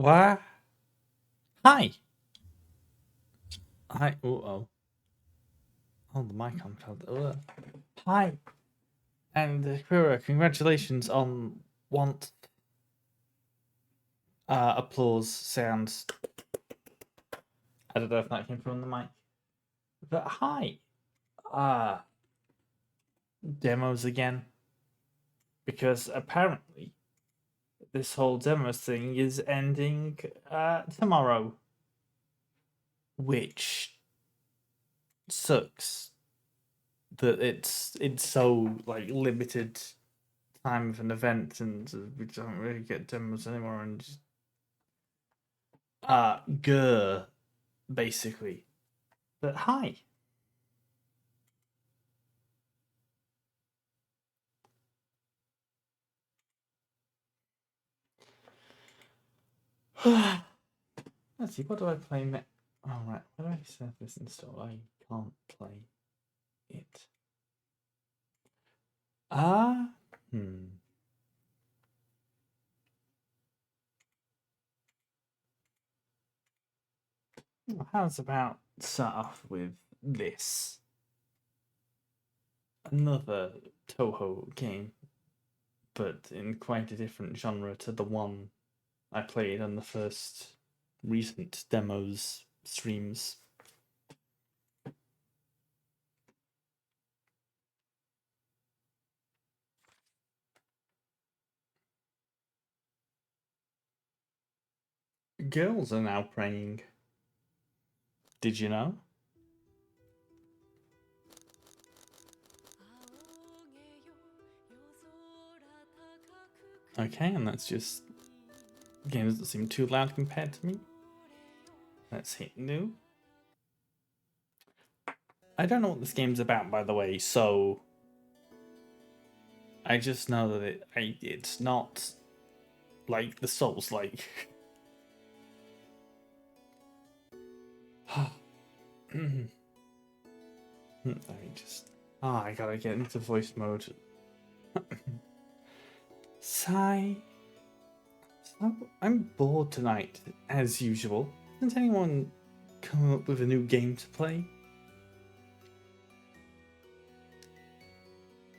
What? Hi. Hi. Oh. Oh, the mic unplugged. Hi. And Kira, congratulations on want applause sounds. I don't know if that came from the mic. But hi. Uh Demos again. Because apparently this whole demos thing is ending tomorrow. Which sucks. That it's so like limited time of an event, and we don't really get demos anymore, and just, grr, basically. But hi. Let's see, what do I play next? Oh, right, where do I save this install? I can't play it. Ah, hmm. How's about start off with this? Another Toho game, but in quite a different genre to the one I played on the first recent demos streams. Girls are now praying. Did you know? Okay, and that's just. The game doesn't seem too loud compared to me. Let's hit new. I don't know what this game's about, by the way, so I just know that it's not like the Souls like. Let me just. I gotta get into voice mode. Sigh. So, I'm bored tonight, as usual. Hasn't anyone come up with a new game to play?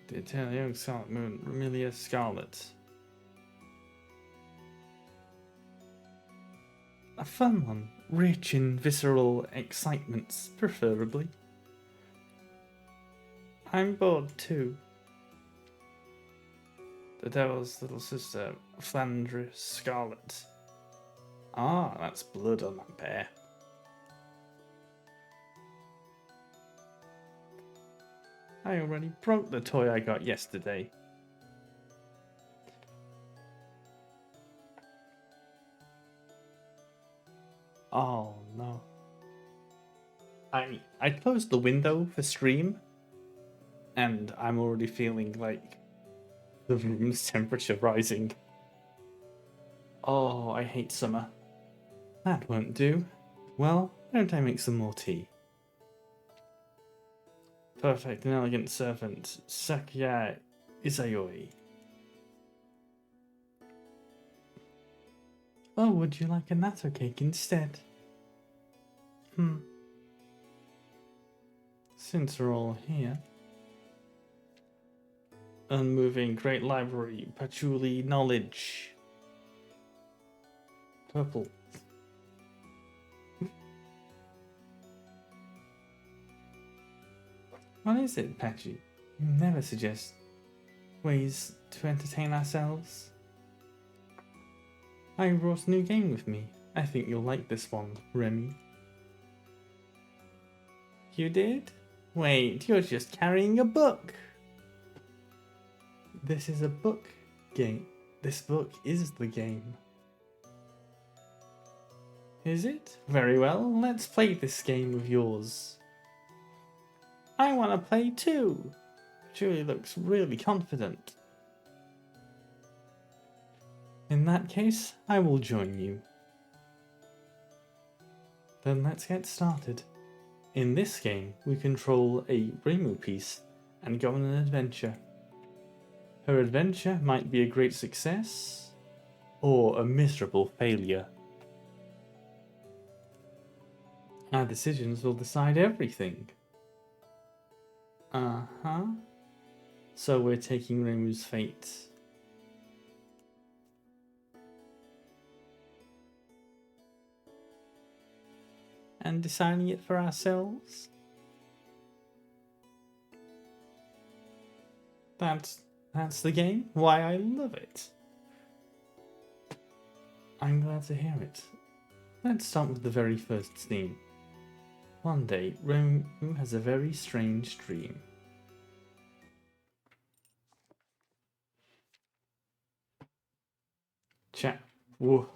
The Italian Scarlet Moon, Remilia Scarlet. A fun one, rich in visceral excitements, preferably. I'm bored too. The Devil's little sister, Flandre Scarlet. Ah, that's blood on that bear. I already broke the toy I got yesterday. Oh no. I closed the window for stream, and I'm already feeling like the room's temperature rising. Oh, I hate summer. That won't do. Well, why don't I make some more tea? Perfect and elegant servant, Sakya Isayoi. Oh, would you like a natto cake instead? Since we're all here. Unmoving, great library, patchouli knowledge. Purple. What is it, Patchy? You never suggest ways to entertain ourselves. I brought a new game with me. I think you'll like this one, Remy. You did? Wait, you're just carrying a book. This is a book game. This book is the game. Is it? Very well, let's play this game of yours. I want to play too. Julie looks really confident. In that case, I will join you. Then let's get started. In this game, we control a Reimu piece and go on an adventure. Her adventure might be a great success or a miserable failure. Our decisions will decide everything. Uh-huh. So we're taking Reimu's fate. And deciding it for ourselves? That's the game? Why, I love it. I'm glad to hear it. Let's start with the very first scene. One day, Reimu has a very strange dream. Chat. Whoa.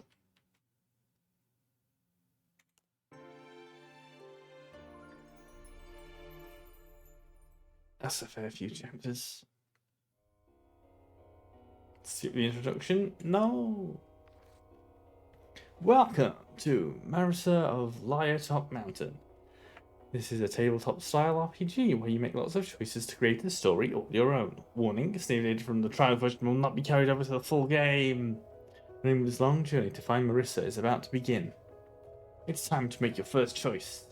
That's a fair few chapters. Skip the introduction? No! Welcome to Marisa of Liartop Mountain. This is a tabletop-style RPG where you make lots of choices to create a story all your own. Warning, save data from the trial version will not be carried over to the full game. Reimu's long journey to find Marisa is about to begin. It's time to make your first choice.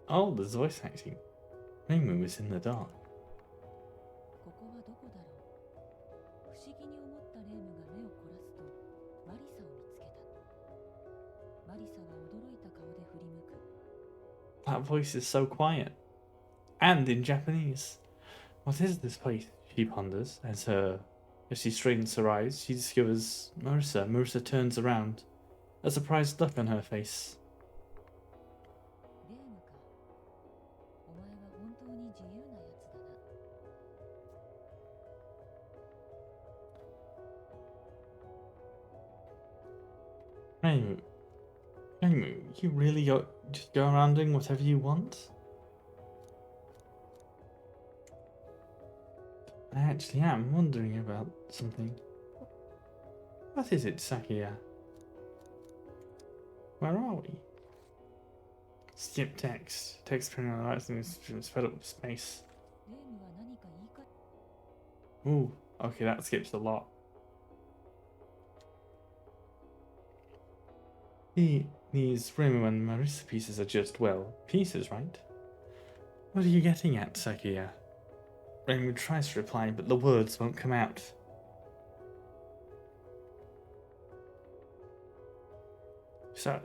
Oh, there's voice acting. Reimu is in the dark. That voice is so quiet. And in Japanese. What is this place? She ponders as she straightens her eyes. She discovers Marisa. Marisa turns around, a surprised look on her face. Reimu, you really just go around doing whatever you want? I actually am wondering about something. What is it, Sakuya? Where are we? Skip text. Text printing on the right and it's fed up with space. Ooh, okay, that skips a lot. These Reimu and Marisa pieces are just, well, pieces, right? What are you getting at, Sakuya? Reimu tries to reply, but the words won't come out. So,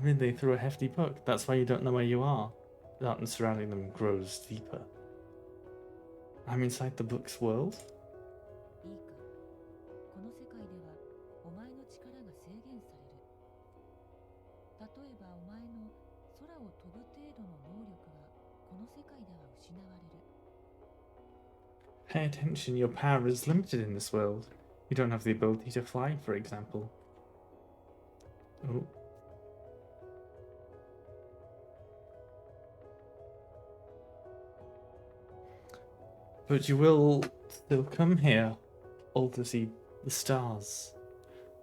midway through a hefty book, that's why you don't know where you are. The darkness surrounding them grows deeper. I'm inside the book's world? Pay attention, your power is limited in this world. You don't have the ability to fly, for example. Oh. But you will still come here, all to see the stars.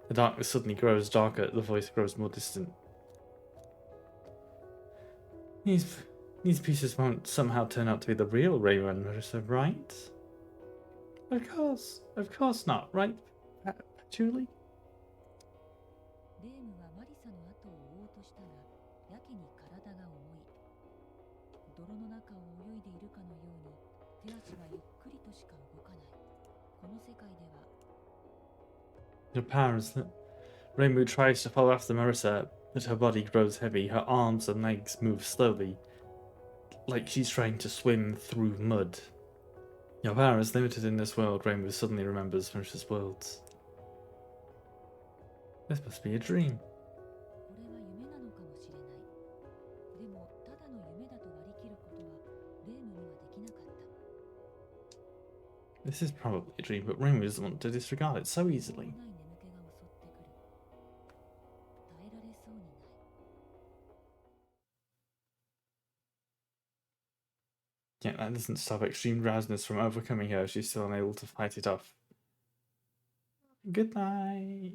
The darkness suddenly grows darker, the voice grows more distant. These pieces won't somehow turn out to be the real Reimu and Marisa, right? Of course not, right, Julie? Your power is that Reimu tries to follow after Marisa, but her body grows heavy, her arms and legs move slowly, like she's trying to swim through mud. Your power is limited in this world, Reimu suddenly remembers Marissa's words. This must be a dream. This is probably a dream, but Reimu doesn't want to disregard it so easily. Yeah, that doesn't stop extreme drowsiness from overcoming her. She's still unable to fight it off. Good night.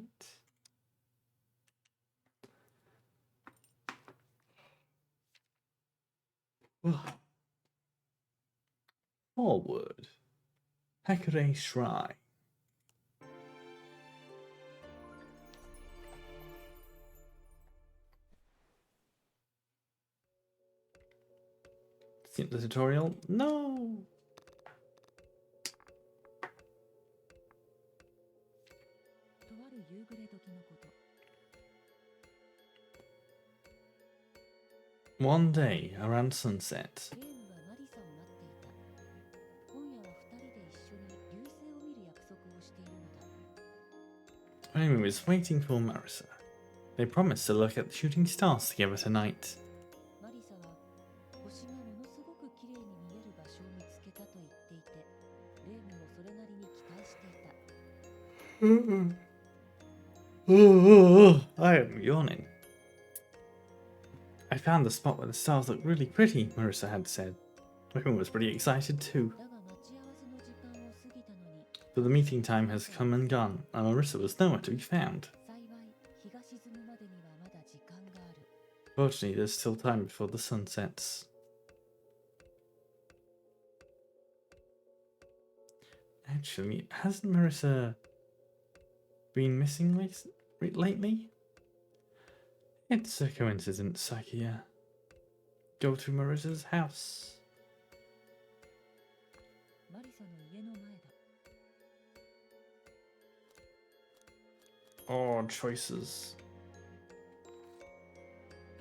Forward. Hekare Shrine. Skip the tutorial. No! One day, around sunset, Amy was waiting for Marissa. They promised to look at the shooting stars together tonight. I am yawning. I found the spot where the stars look really pretty, Marissa had said. Amy was pretty excited too. But the meeting time has come and gone, and Marissa was nowhere to be found. Fortunately, there's still time before the sun sets. Actually, hasn't Marissa been missing lately? It's a coincidence, Sakia. Go to Marissa's house. Oh, choices.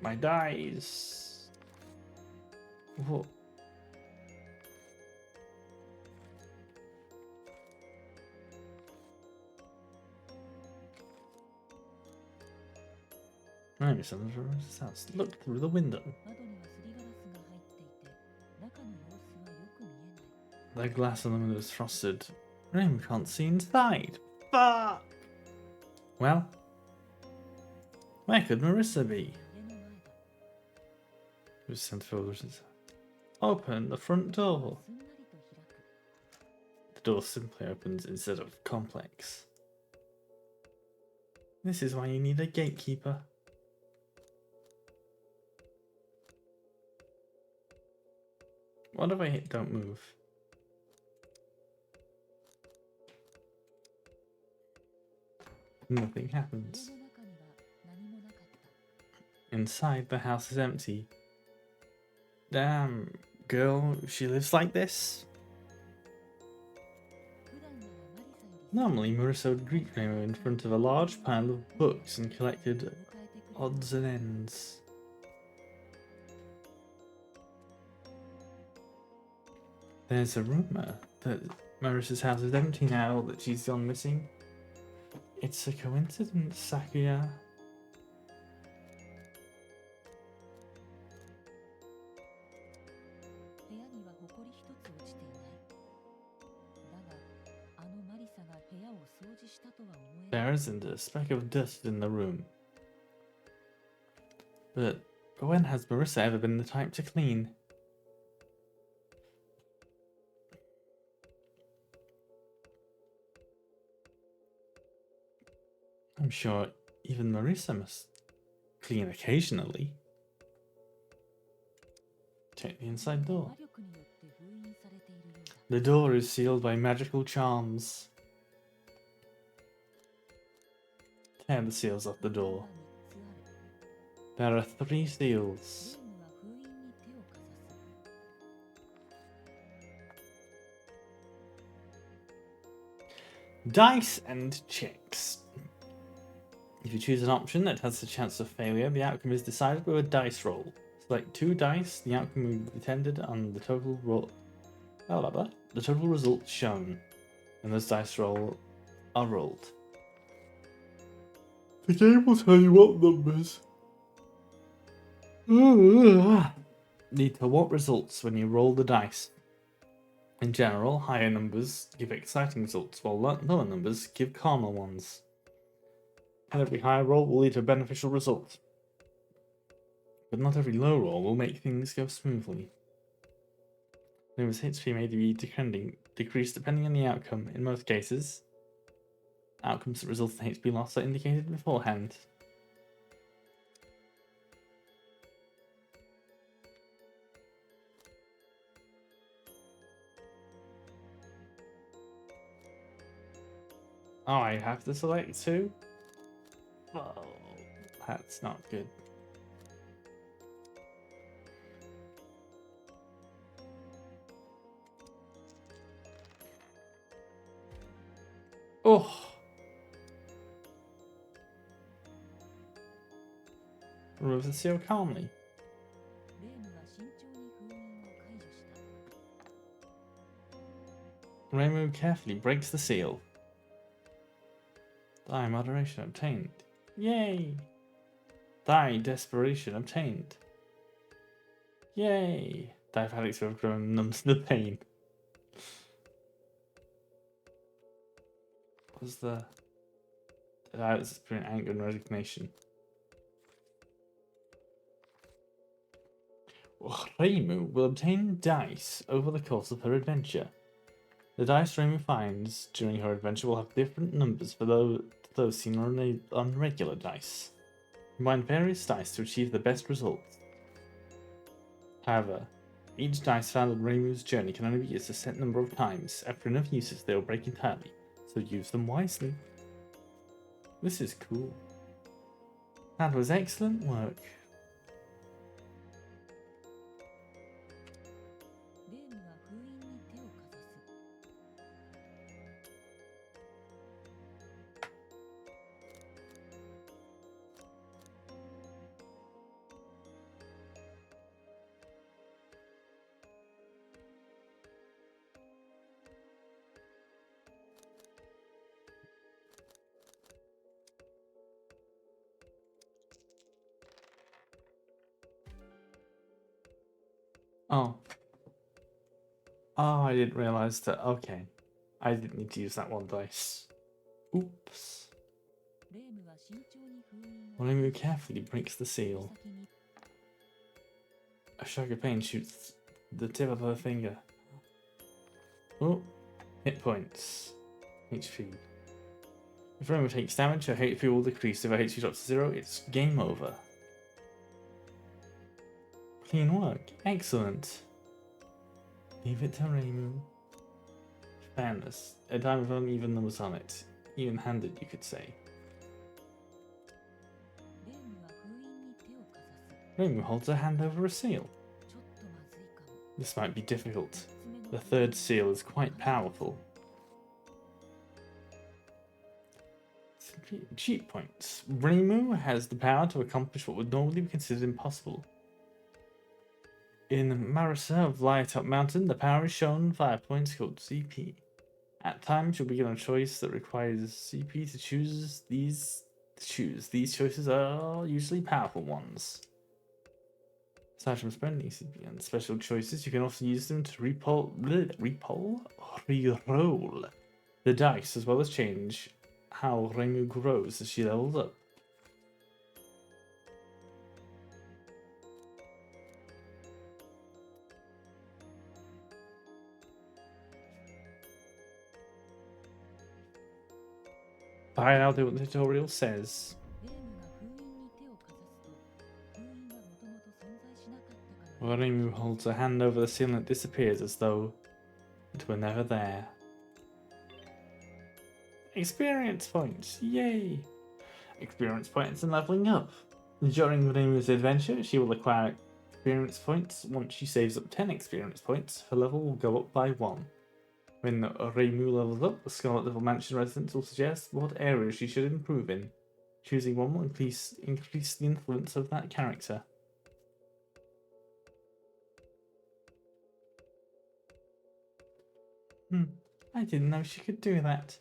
My dice. Whoa. Look through the window. The glass on the window is frosted. Rain can't see inside. Fuck! Well, where could Marissa be? Open the front door. The door simply opens instead of complex. This is why you need a gatekeeper. What if I hit don't move? Nothing happens. Inside, the house is empty. Damn, girl, she lives like this? Normally, Marissa would greet Remo in front of a large pile of books and collected odds and ends. There's a rumour that Marissa's house is empty now that she's gone missing. It's a coincidence, Sakuya. There isn't a speck of dust in the room. But when has Marissa ever been the type to clean? I'm sure even Marissa must clean occasionally. Check the inside door. The door is sealed by magical charms. Tear the seals off the door. There are 3 seals. Dice and checks. If you choose an option that has a chance of failure, the outcome is decided with a dice roll. Select 2 dice, the outcome will be dependent on the total roll. The total results shown, and those dice are rolled. The game will tell you what numbers lead to what results when you roll the dice. In general, higher numbers give exciting results, while lower numbers give calmer ones. And every high roll will lead to a beneficial result. But not every low roll will make things go smoothly. Numerous HP may be decreased depending on the outcome. In most cases, outcomes that result in HP loss are indicated beforehand. Oh, I have to select 2? Oh, that's not good. Oh! Remove the seal calmly. レームが慎重に封印を解除した。 Reimu carefully breaks the seal. Die moderation obtained. Yay! Die desperation obtained. Yay! Die panics have grown numb to the pain. What's the... It's been anger and resignation. Reimu will obtain dice over the course of her adventure. The dice Reimu finds during her adventure will have different numbers for those seen on regular dice. Combine various dice to achieve the best results. However, each dice found on Reimu's journey can only be used a set number of times. After enough uses, they will break entirely, so use them wisely. This is cool. That was excellent work. レームが封印に手をかざす。 Oh. Oh, I didn't realize that. Okay. I didn't need to use that one dice. Oops. レームが慎重に封印を Reimu carefully breaks the seal. 先に A shock of pain shoots the tip of her finger. Oh, hit points. HP. If Reimu takes damage, her HP will decrease. If her HP drops to 0, it's game over. Clean work. Excellent. Leave it to Reimu. Fairness. A dime of uneven numbers on it. Even-handed, you could say. レームが封印に手をかざす。 Reimu holds her hand over a seal. ちょっとまずいかも。 This might be difficult. 3つ目の The third seal is quite powerful. Cheat points. Reimu has the power to accomplish what would normally be considered impossible. In Marisa of Liatop Mountain, the power is shown via points called CP. At times, you'll be given a choice that requires CP to choose these. These choices are usually powerful ones. Aside from spending CP and special choices, you can also use them to reroll the dice, as well as change how Reimu grows as she levels up. Fine, I'll do what the tutorial says. レームが封印に手をかざすと、封印はもともと存在しなかったかの Reimu holds her hand over the seal and it disappears as though it were never there. Experience points! Yay! Experience points and leveling up. During Reimu's adventure, she will acquire experience points. Once she saves up 10 experience points, her level will go up by 1. When Reimu levels up, the Scarlet Little Mansion residents will suggest what areas she should improve in. Choosing one will increase the influence of that character. I didn't know she could do that.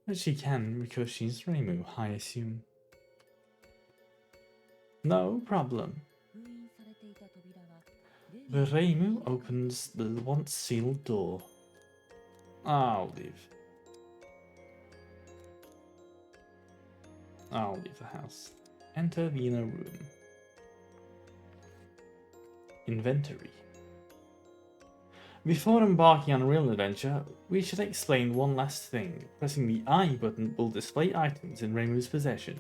But she can because she's Reimu, I assume. No problem. 封印されていた扉は、レーム The Reimu opens the once sealed door. I'll leave. I'll leave the house. Enter the inner room. Inventory. Before embarking on a real adventure, we should explain one last thing. Pressing the I button will display items in Reimu's possession.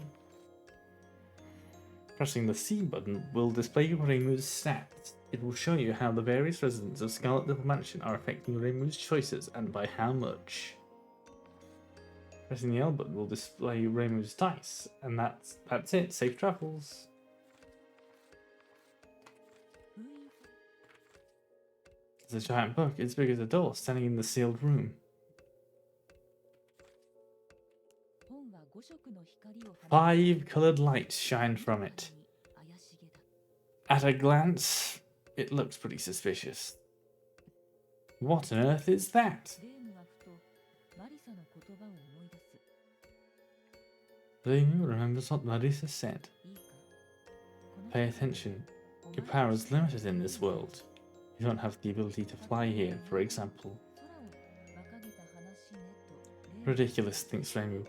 Pressing the C button will display Reimu's stats. It will show you how the various residents of Scarlet Little Mansion are affecting Reimu's choices and by how much. Pressing the L button will display Reimu's dice, and that's it. Safe travels. 封印 There's a giant book, it's big as a door, standing in the sealed room. 5 colored lights shine from it. At a glance, it looks pretty suspicious. What on earth is that? Reimu remembers what Marisa said. Pay attention. Your power is limited in this world. You don't have the ability to fly here, for example. Ridiculous, thinks Reimu.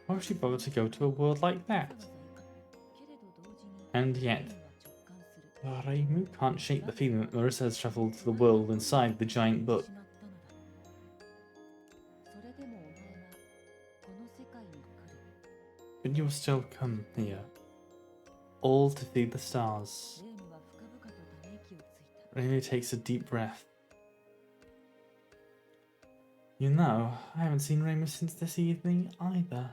Why would she bother to go to a world like that? And yet, Reimu can't shake the feeling that Marisa has travelled to the world inside the giant book. But you will still come here, all to see the stars. Reimu takes a deep breath. You know, I haven't seen Reimu since this evening either.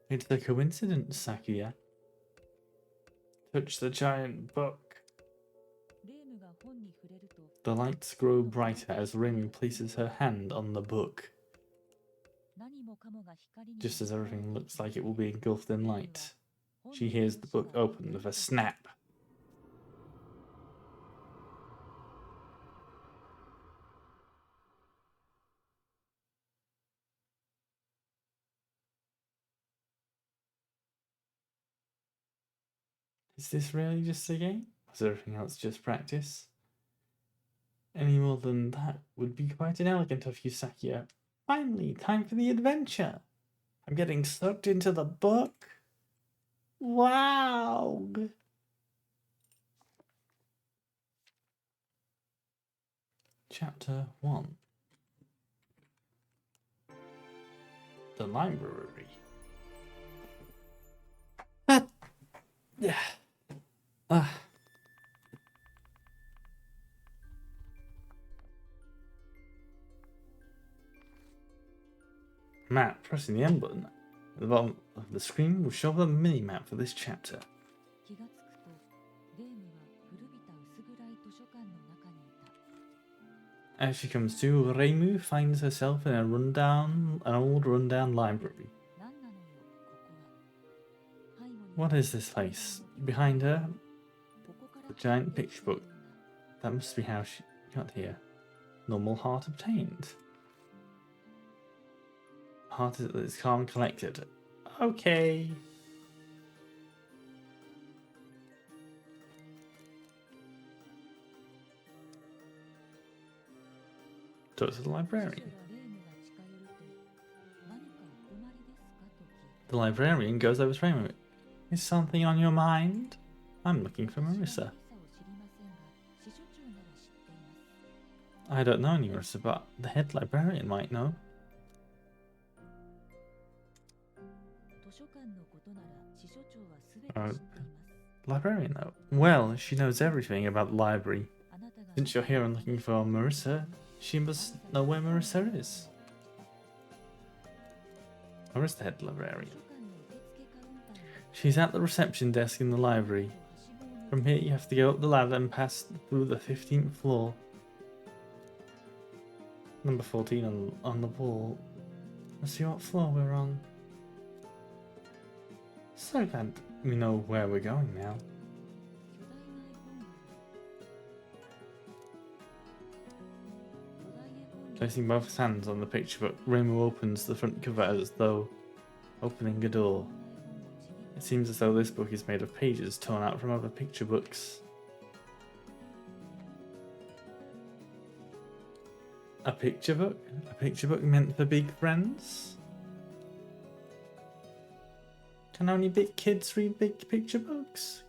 It's a coincidence, Sakuya. Touch the giant book. The lights grow brighter as Reimu places her hand on the book. Just as everything looks like it will be engulfed in light, she hears the book open with a snap. Is this really just a game? Was everything else just practice? Any more than that would be quite inelegant of you, Sakuya. Finally, time for the adventure. I'm getting sucked into the book. Wow! Chapter 1. The library. Yeah. Map. Pressing the M button at the bottom of the screen will show the mini-map for this chapter. As she comes to, Reimu finds herself in an old rundown library. What is this place? Behind her, the giant picture book. That must be how she got here. Normal heart obtained. Heart is calm and collected. Okay. So it's the librarian. The librarian goes over to Reimu. Is something on your mind? I'm looking for Marisa. I don't know any Marisa, but the head librarian might know. Librarian though? Well, she knows everything about the library. Since you're here and looking for Marisa, she must know where Marisa is. Where is the head librarian? She's at the reception desk in the library. From here you have to go up the ladder and pass through the 15th floor. Number 14 on the wall. Let's see what floor we're on. So glad we know where we're going now. Placing both hands on the picture book, Reimu opens the front cover as though opening a door. It seems as though this book is made of pages torn out from other picture books. A picture book? A picture book meant for big friends? Can only big kids read big picture books?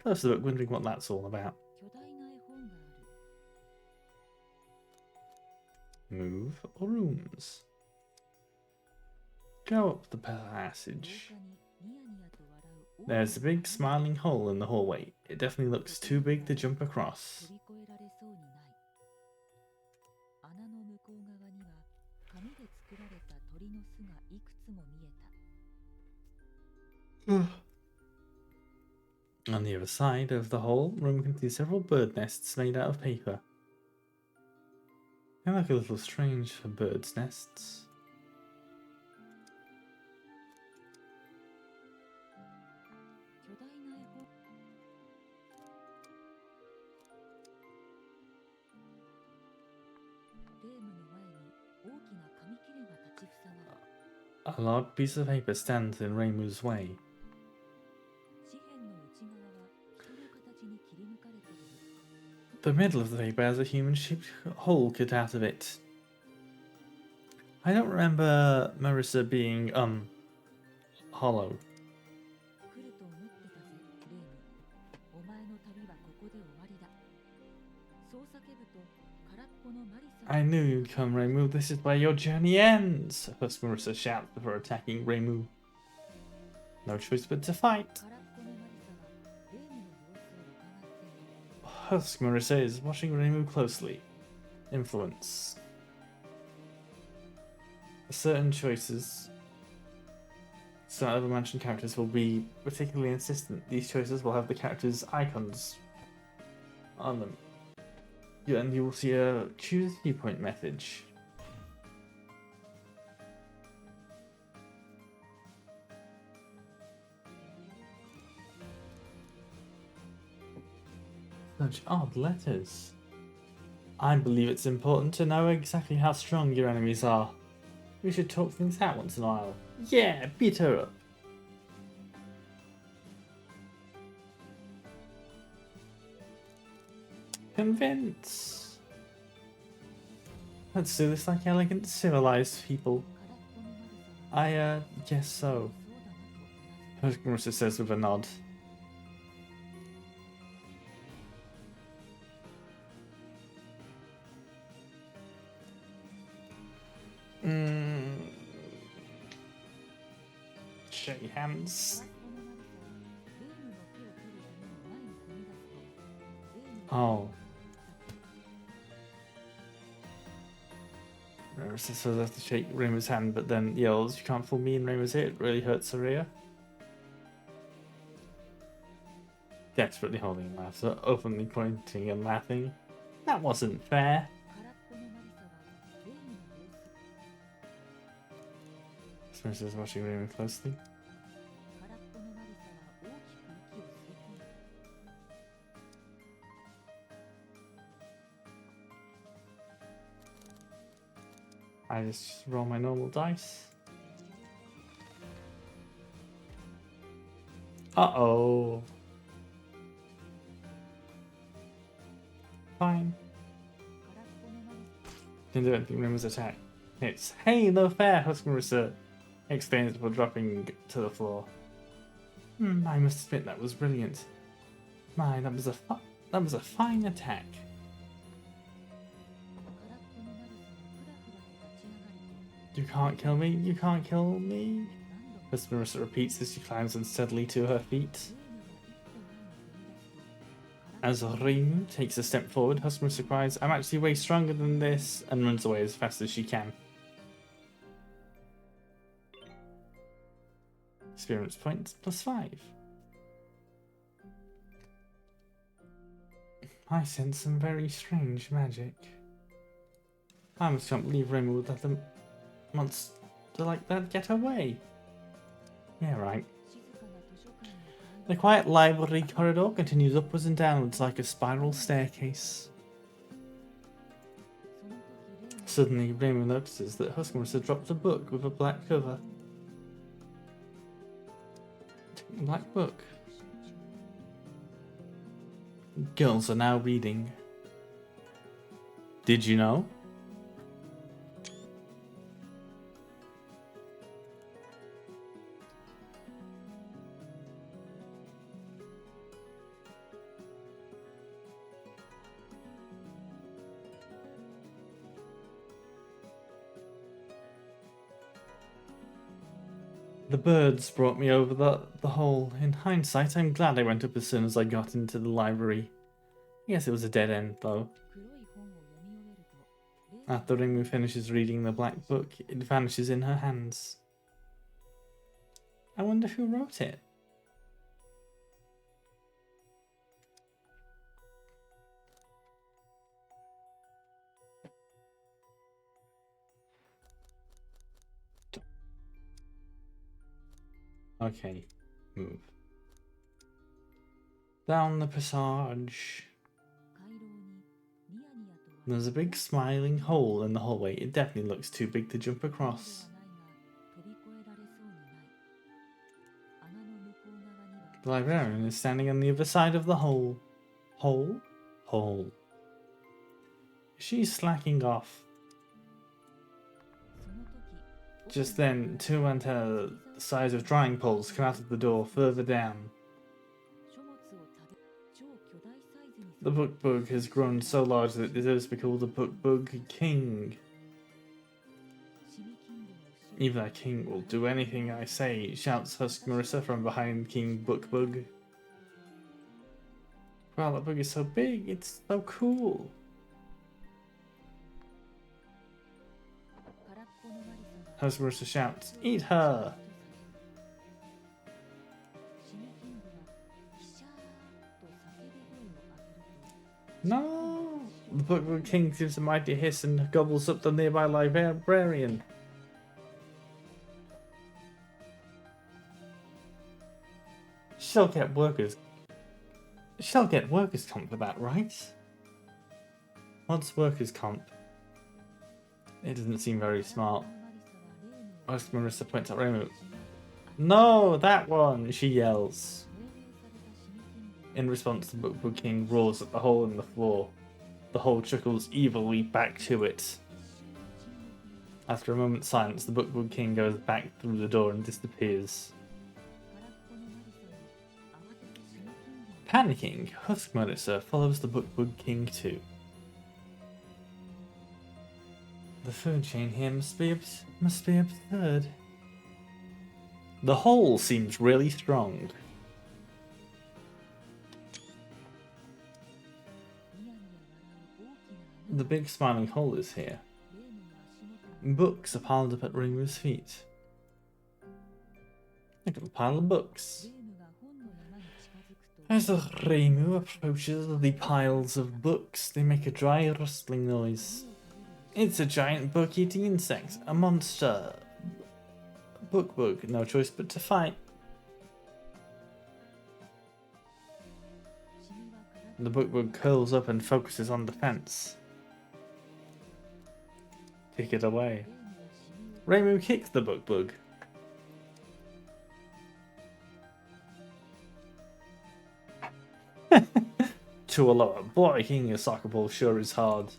Close the book, wondering what that's all about. Move or rooms? Go up the passage. There's a big smiling hole in the hallway. It definitely looks too big to jump across. On the other side of the hole, Room can see several bird nests made out of paper. They look a little strange for birds' nests. 大な絵本。レームの前に大きな紙切れが立ちふさがる。 A large piece of paper stands in Reimu's way. 紙片の内側は人の形に切り抜かれている。 The middle of the paper has a human-shaped hole cut out of it. I don't remember Marissa being, hollow. 来ると思ってたぜ、レーム。お前の旅はここで終わりだ。そう叫ぶと空っぽのマリサ I knew you'd come, Reimu. This is where your journey ends. Husk Marissa shouts before attacking Reimu. No choice but to fight. 空っぽのマリサはレームの様子を伺っている。 Husk Marissa is watching Reimu closely. Influence. Certain choices, certain other mentioned characters will be particularly insistent. These choices will have the characters' icons on them. Yeah, and you will see a choose viewpoint message. Such odd letters. I believe it's important to know exactly how strong your enemies are. We should talk things out once in a while. Yeah, beat her up. Convince. Let's do this like elegant, civilized people. 空っぽのマリサは I, guess so. そうだなとうなずく。 Marissa says with a nod. Shake hands. 空っぽのマリサはレームの手を取るために前に踏み出すと、レームは Oh. Marissa says I have to shake Reimu's hand, but then yells, "You can't fool me," and Reimu's hit. It really hurts her ear. Desperately holding a laughter, openly pointing and laughing. That wasn't fair. 空っぽのマリサはレームの様子。 Marissa's watching Reimu closely. 空っぽのマリサは大きく息を吸い込んだ。 I just roll my normal dice. Uh-oh. Fine. 空っぽのマリサ Didn't do anything. Reimu's attack. It's hey, no fair. Husk Marissa explains before dropping to the floor. I must admit that was brilliant. My, that was a fine attack. 空っぽのマリサはふらふらと立ち上がると、 You can't kill me. You can't kill me. 何度も Husk Marissa repeats as she climbs unsteadily to her feet. レームが一歩前に踏み出すと、 As Reimu takes a step forward, Husk Marissa cries, "I'm actually way stronger than this," and runs away as fast as she can. Experience points +5. I sense some very strange magic. I almost can't believe Reimu would let a monster like that get away. Yeah, right. 静かな図書館の The 階段 quiet library corridor continues upwards and downwards like a spiral staircase. その時レーム Suddenly, Reimu notices that Husk Marissa dropped a book with a black cover. Black book. Girls are now reading. Did you know? The birds brought me over the hole. In hindsight, I'm glad I went up as soon as I got into the library. Yes, it was a dead end, though. 黒い本を読み終えると、レーム After Reimu finishes reading the black book, it vanishes in her hands. I wonder who wrote it. Okay, move. Down the passage. 回廊にニヤニヤと There's a big smiling hole in the hallway. It definitely looks too big to jump では across. ないが飛び越えられそうにない穴の向こう側には The librarian is standing on the other side of the hole. Hole? Hole. She's slacking off. その時 Just then, two antennae the size of drying poles come out of the door further down. 書物を食べ超巨大サイズに The book bug has grown so large that it deserves to be called the book bug king. シミキングの後ろ Even that king will do anything I say, shouts Husk Marissa from behind King Book Bug. Wow, that bug is so big, it's so cool. 空っぽのマリサが Husk Marissa shouts, Eat her! シミキングはキシャーと叫び声を上げると No! The book bug king gives a mighty hiss and gobbles up the nearby librarian. She'll get workers comp for that, right? What's workers comp? It doesn't seem very smart. マリサはレームを Ask Marissa points at Raymond. しまい No, that one! She yells. 命令されたシミキングは In response, the Book Bug King roars at the hole in the floor. The hole chuckles evilly back to it. After a moment's silence, the Book Bug King goes back through the door and disappears. 空っぽのマリサは慌ててシミキングに Panicking, Husk Marissa follows the Book Bug King too. The food chain here must be absurd. The hole seems really strong. ニヤニヤ笑う大きな穴 The big smiling hole is here. レームの足元に Books are piled up at Ringwood's feet. Look at the pile of books. レームが本の山に近づくと As the Reimu approaches the piles of books, they make a dry rustling noise. It's a giant book-eating insect, a monster. Book bug, no choice but to fight. シミは体 The book bug curls up and focuses on defense. Kick it away. レームはシミを Reimu kicks the book bug. To a lower, boy, kicking a soccer ball sure is hard.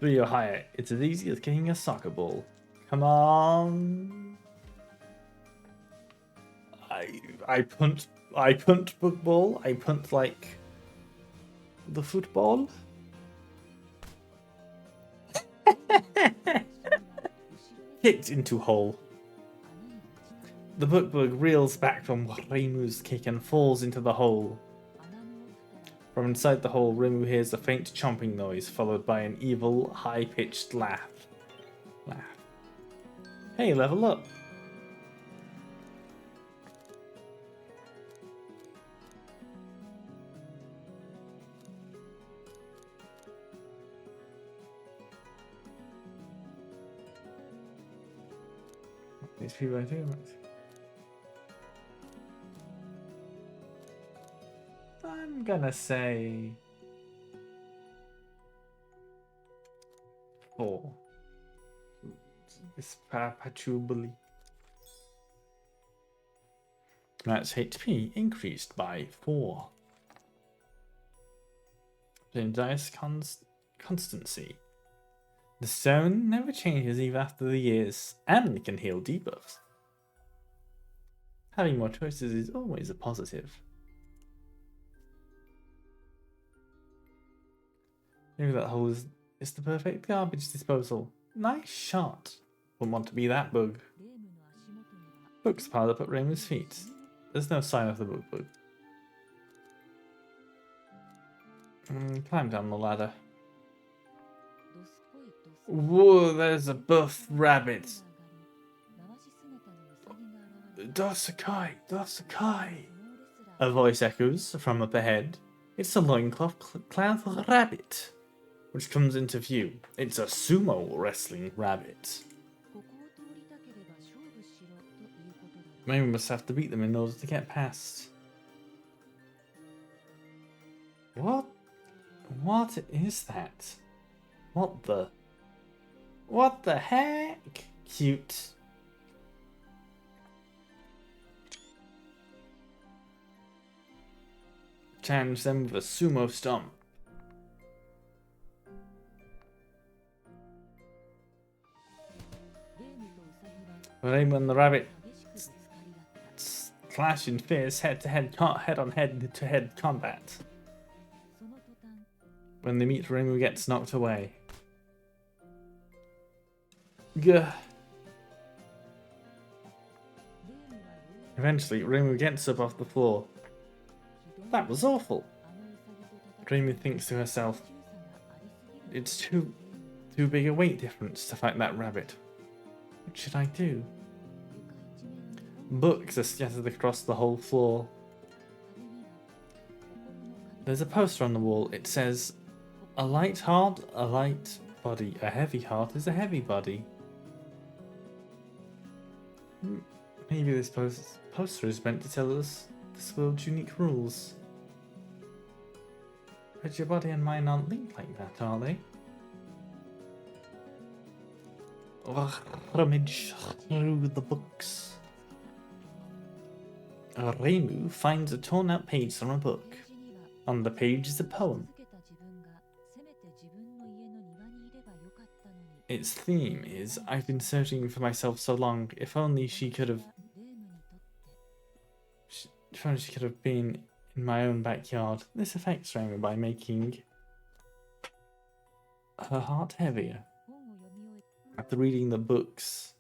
3 or higher, it's as easy as kicking a soccer ball. Come on. I punt book ball. I punt like the football. Kicked into hole. 穴にぶち The book bug reels back from Reimu's kick and falls into the hole. 穴の奥から From inside the hole, Reimu hears a faint chomping noise, followed by an evil, high-pitched laugh. Hey, level up! These people are doing it. I'm gonna say 4. It's perpetually. That's HP increased by 4. Then dice constancy. The stone never changes even after the years, and can heal debuffs. Having more choices is always a positive. Maybe that hole is the perfect garbage disposal. Nice shot. Wouldn't want to be that bug. レームの足元には Books piled up at Raymond's feet. There's no sign of the book bug. Climb down the ladder. どすこいどすこい Whoa, there's a buff rabbit. 回し姿のウサギが現れ Dosakai, Dosakai. 相撲レスラ A voice echoes from up ahead. It's a loincloth-clad rabbit, which comes into view. It's a sumo wrestling rabbit. ここを通りたければ勝負しろということだろう Maybe we must have to beat them in order to get past. What? What is that? What the? What the heck? Cute. Challenge them with a sumo stomp. レームとウサギは Raymond and the rabbit 激しくぶつかり合った clash in fierce head-to-head, head-on-head-to-head combat. その途端 When they meet, Raymond gets knocked away. Gah. レームはようやく Eventually, Raymond gets up off the floor. ひどい That was awful. あのウサギと戦う Raymond thinks to herself, 強さがありすぎる it's too big a weight difference to fight that rabbit. What should I do? 床一面に本 Books are scattered across the whole floor. 壁には心の鍵 There's a poster on the wall. It says, a light heart, a light body. A heavy heart is a heavy body. Maybe this poster is meant to tell us this world's unique rules. But your body and mine aren't linked like that, are they? Rummage through the books. Reimu finds a torn out page from a book. ページには On the page is a poem. 続けた自分がせめて自分の家の庭にいればよかったのに Its theme is, I've been searching for myself so long, if only she could have レームにとって if only she could have been in my own backyard. This affects Raymond by making her heart heavier. 本を読み終え After reading the books,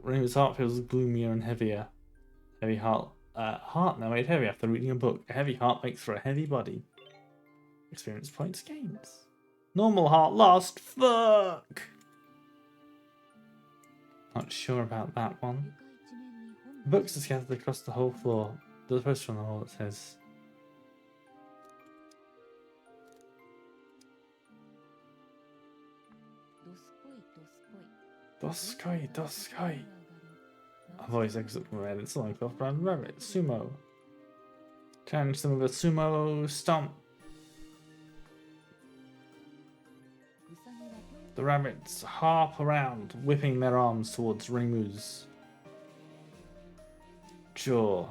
Raymond's heart feels gloomier and heavier. Heavy heart now made heavy after reading a book. A heavy heart makes for a heavy body. Experience points gained. Normal heart lost. Fuck. Not sure about that one. 床一面に本が Books are scattered across the whole floor. There's a poster on the wall that says, どすこいどすこい Doskoi, Doskoi. A voice exits from red. It's like off brand rabbit. Sumo. Challenge them with a sumo stomp. ウサギは The rabbits harp around, whipping their arms towards Reimu's jaw.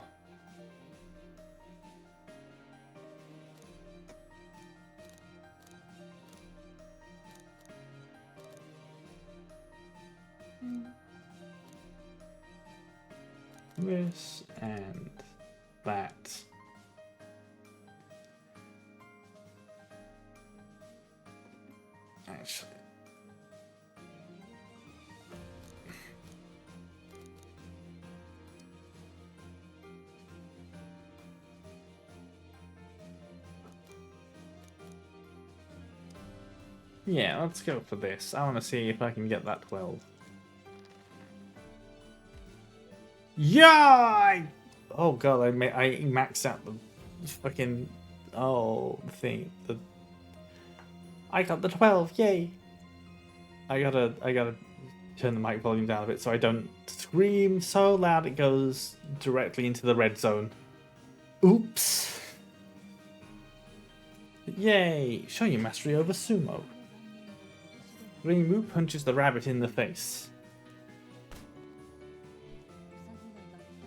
This and that. Actually. Yeah, let's go for this. I want to see if I can get that 12. Yeah! Oh god, I maxed out the fucking thing. I got the 12. Yay! I gotta turn the mic volume down a bit so I don't scream so loud it goes directly into the red zone. Oops. Yay! Show your mastery over sumo. Reimu punches the rabbit in the face.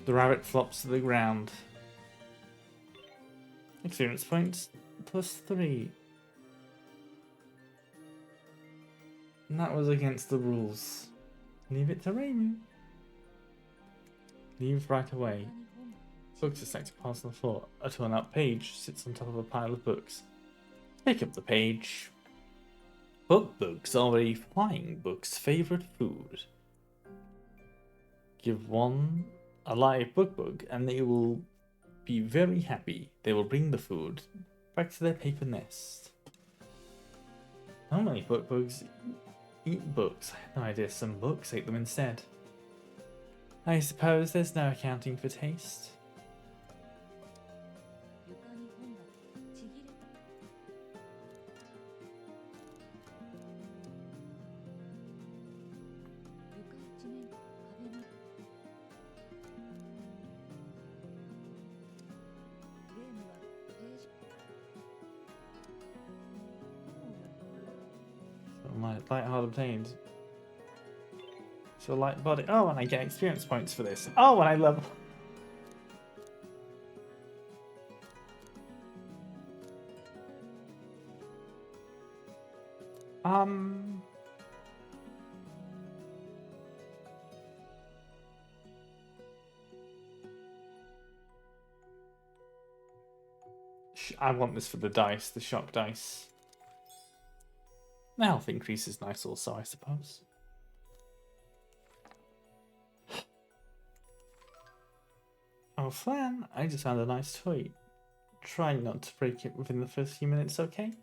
The rabbit flops to the ground. Experience points +3. And that was against the rules. Leave it to Reimu. Leave right away. Books are stacked across the floor. A torn out page sits on top of a pile of books. Pick up the page. Books are a flying book's favourite food. Give one a live bug and they will be very happy. They will bring the food back to their paper nest. Normally bugs eat books. I had no idea some books ate them instead. I suppose there's no accounting for taste. 床に本がちぎれた 床一面壁にレーム Light hard obtained. So light body. Oh, and I get experience points for this. Oh, and I level. I want this for the dice, the shock dice. The health increase is nice also, I suppose. Oh, Flan, I just found a nice toy. Try not to break it within the first few minutes, okay?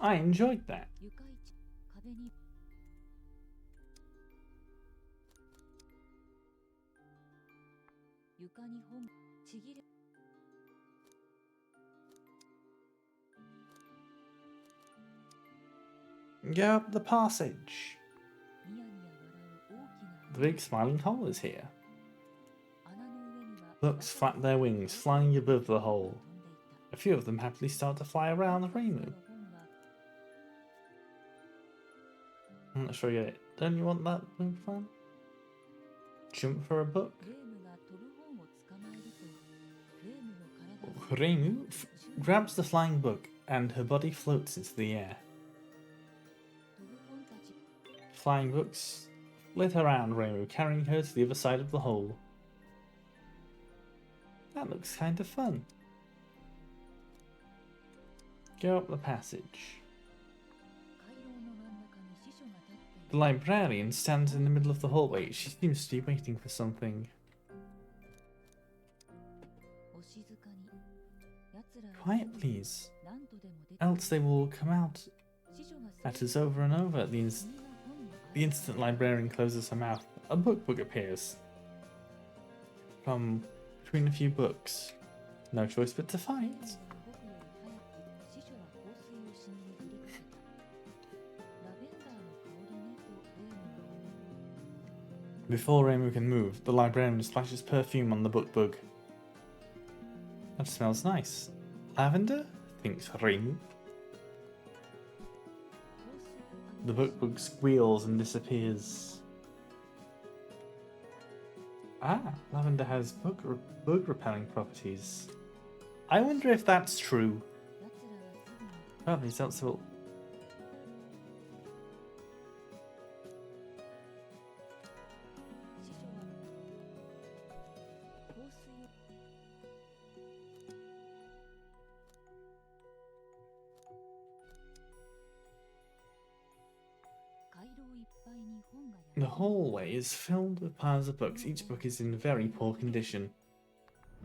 I enjoyed that. 床一壁に床に本ちぎれ Go up the passage. ニヤニヤ笑う大きな The big smiling hole is here. 穴の上には Books flap their wings, flying above the hole. 飛んでいた A few of them happily start to fly around the Reimu. 本が I'm not sure you get it. Don't you want that, Flan? Jump for a book? フレームが飛ぶ本を捕まえるとフレームの体が Reimu grabs the flying book and her body floats into the air. 飛ぶ本たち Flying books flit around Reimu, carrying her to the other side of the hole. That looks kind of fun. Go up the passage. 回廊の真ん中に司書が立ってい The る librarian stands in the middle of the hallway. She seems to be waiting for something. お静かに奴らは Quiet, please. 何度でも出て Else they will come out 司書が at us over and over. The 君が本の The instant librarian closes her mouth, a book appears. From between a few books. No choice but to fight. 僕より早く司書は香水をしに振りかけたラベンダーの香りねとレームが Before Reimu can move, the librarian splashes perfume on the book bug. That smells nice. Lavender? Thinks Reimu. 香水 The book bug squeals and disappears. Ah, lavender has bug repelling properties. I wonder if that's true. 奴らはすぐに Probably sensible. 司書は香水を 回廊いっぱいに本が The 山積み hallway is filled with piles of books. Each book is in very poor condition.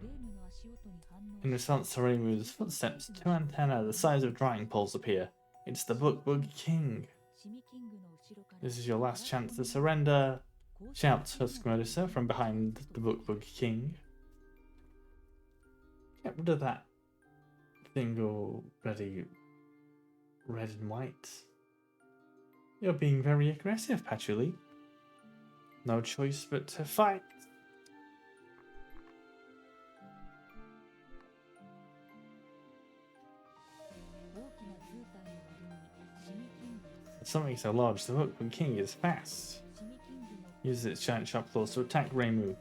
レームの足音に反応 In し response to Reimu's footsteps, two antennae the size of drying poles appear. It's the Book Bug King. シミキングの後ろから This is your last chance to surrender, shouts Husk Medusa from behind the Book Bug King. Get rid of that thing already, red and white. You're being very aggressive, Patchouli. No choice but to fight. 大きな図体の割にシミキングを Something so large, the Book Bug King is fast. シミキングの Uses its giant sharp claws to attack Reimu.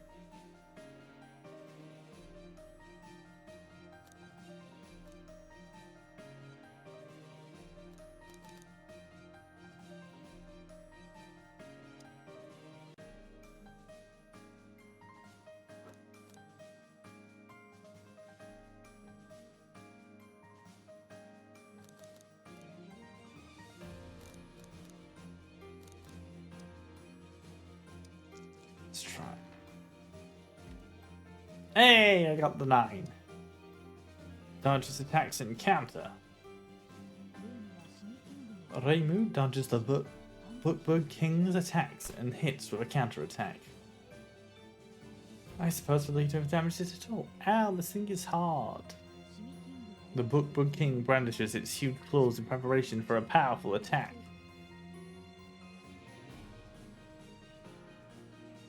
Let's try. Hey, I got the 9. Dodges attacks and counter. レームはシミキングの Reimu dodges the Book Bug King's attacks and hits with a counter attack. I suppose we'll lead to damage it at all. Ow, this thing is hard. シミキング The Book Bug King brandishes its huge claws in preparation for a powerful attack.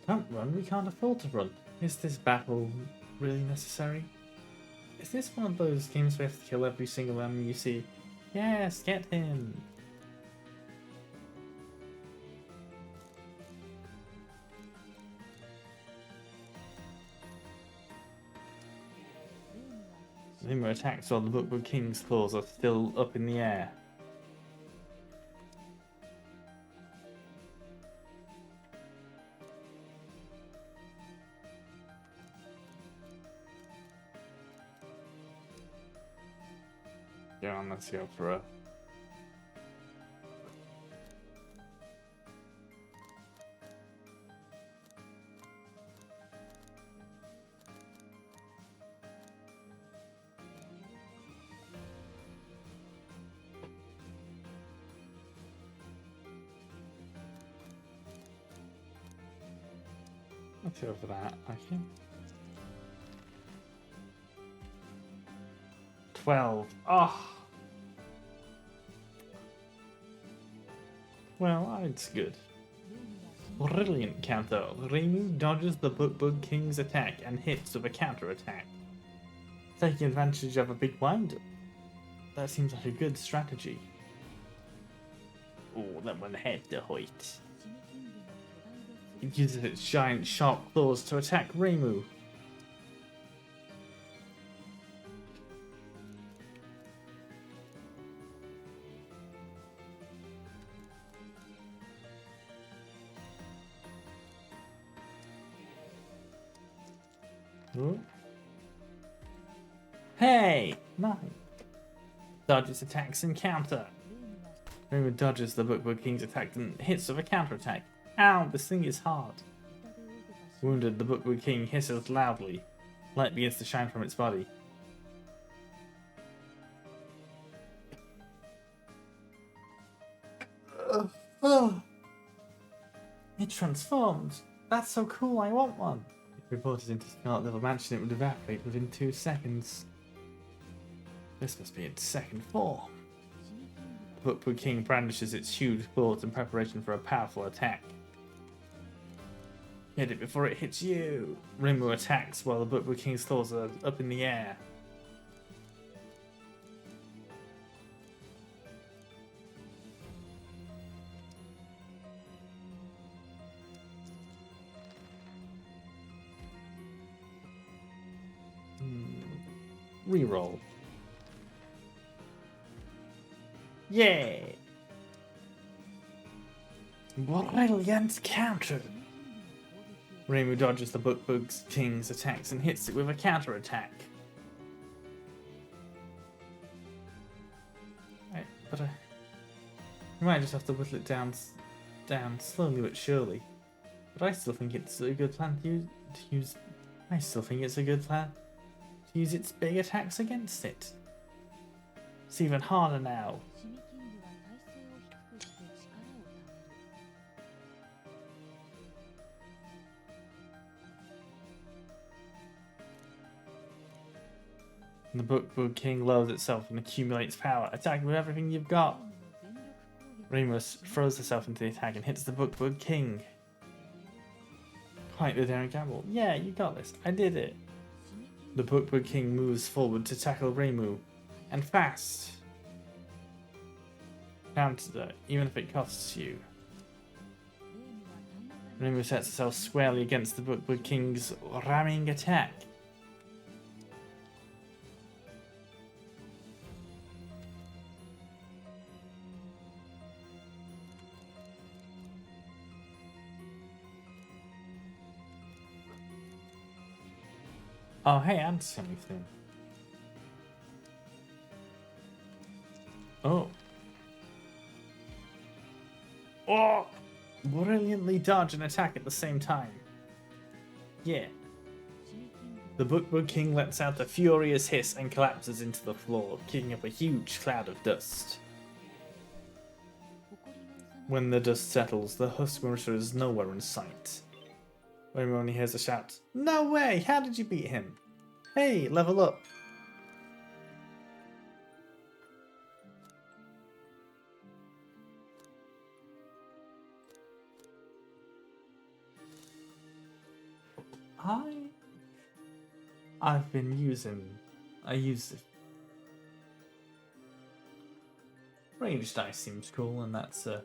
Don't run, we can't afford to run. Is this battle really necessary? Is this one of those games where you have to kill every single enemy you see Yes, get him. Rimmer attacks while the Bookwood King's claws are still up in the air. Go on, let's go for a... Let's go for that, I think. 12. Oh! Well, it's good. Brilliant counter. Reimu dodges the Bookwood King's attack and hits with a counter attack, taking advantage of a big wind-up. That seems like a good strategy. Oh, that one had to hit. It uses its giant sharp claws to attack Reimu. Ooh. Hey! Nice. Dodges attacks and counter. Reimu dodges the Bookwood King's attack and hits with a counter attack. Ow, this thing is hard. Wounded, the Bookwood King hisses loudly. Light begins to shine from its body. It transformed. That's so cool, I want one. If reported into Scarlet Level Mansion, it would evaporate within 2 seconds. This must be its second form. The Bookwood King brandishes its huge claws in preparation for a powerful attack. Hit it before it hits you. Reimu attacks while the Bookwood King's claws are up in the air. Reroll. Yay! Brilliant counter! Reimu dodges the Bookwood King's attacks and hits it with a counter attack. Right, but I might just have to whittle it down slowly but surely. But I still think it's a good plan to use. I still think it's a good plan to use its big attacks against it. It's even harder now. And the Bookwood King lowers itself and accumulates power, attacking with everything you've got. Remus throws herself into the attack and hits the Bookwood King. Quite the daring gamble. Yeah, you got this. I did it. The Bookwood King moves forward to tackle Reimu, and fast. Counter, even if it costs you. Reimu sets herself squarely against the Bookwood King's ramming attack. Oh, hey, and something. Oh. Oh! Brilliantly dodge and attack at the same time. Yeah. The Bookwood King lets out a furious hiss and collapses into the floor, kicking up a huge cloud of dust. When the dust settles, the Husk Mercer is nowhere in sight. Reimu only hears a shout. No way! How did you beat him? Hey, level up! I've been using... I used it. Range dice seems cool, and that's a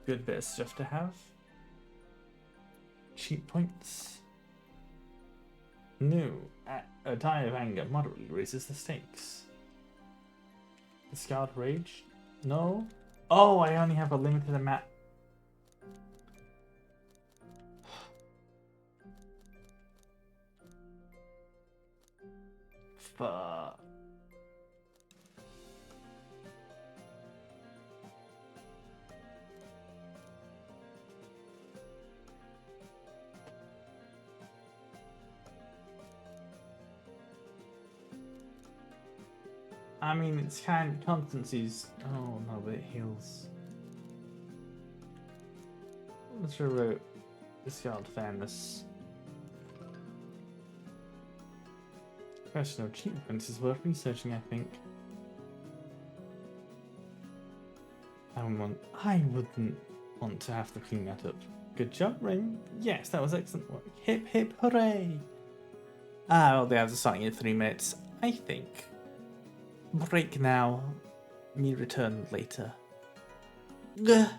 good bit of stuff to have. Cheat points. No. A die of anger moderately raises the stakes. Discard rage? No. Oh, I only have a limited amount. Fuck. I mean, it's kind of constancies. Oh no, but it heals. Let's rewrote discard fairness. Question of cheat points is worth researching, I think. I wouldn't want to have to clean that up. Good job, Ring. Yes, that was excellent work. Hip hip hooray! I'll be able to start in 3 minutes, I think. Break now. Me return later. Gah.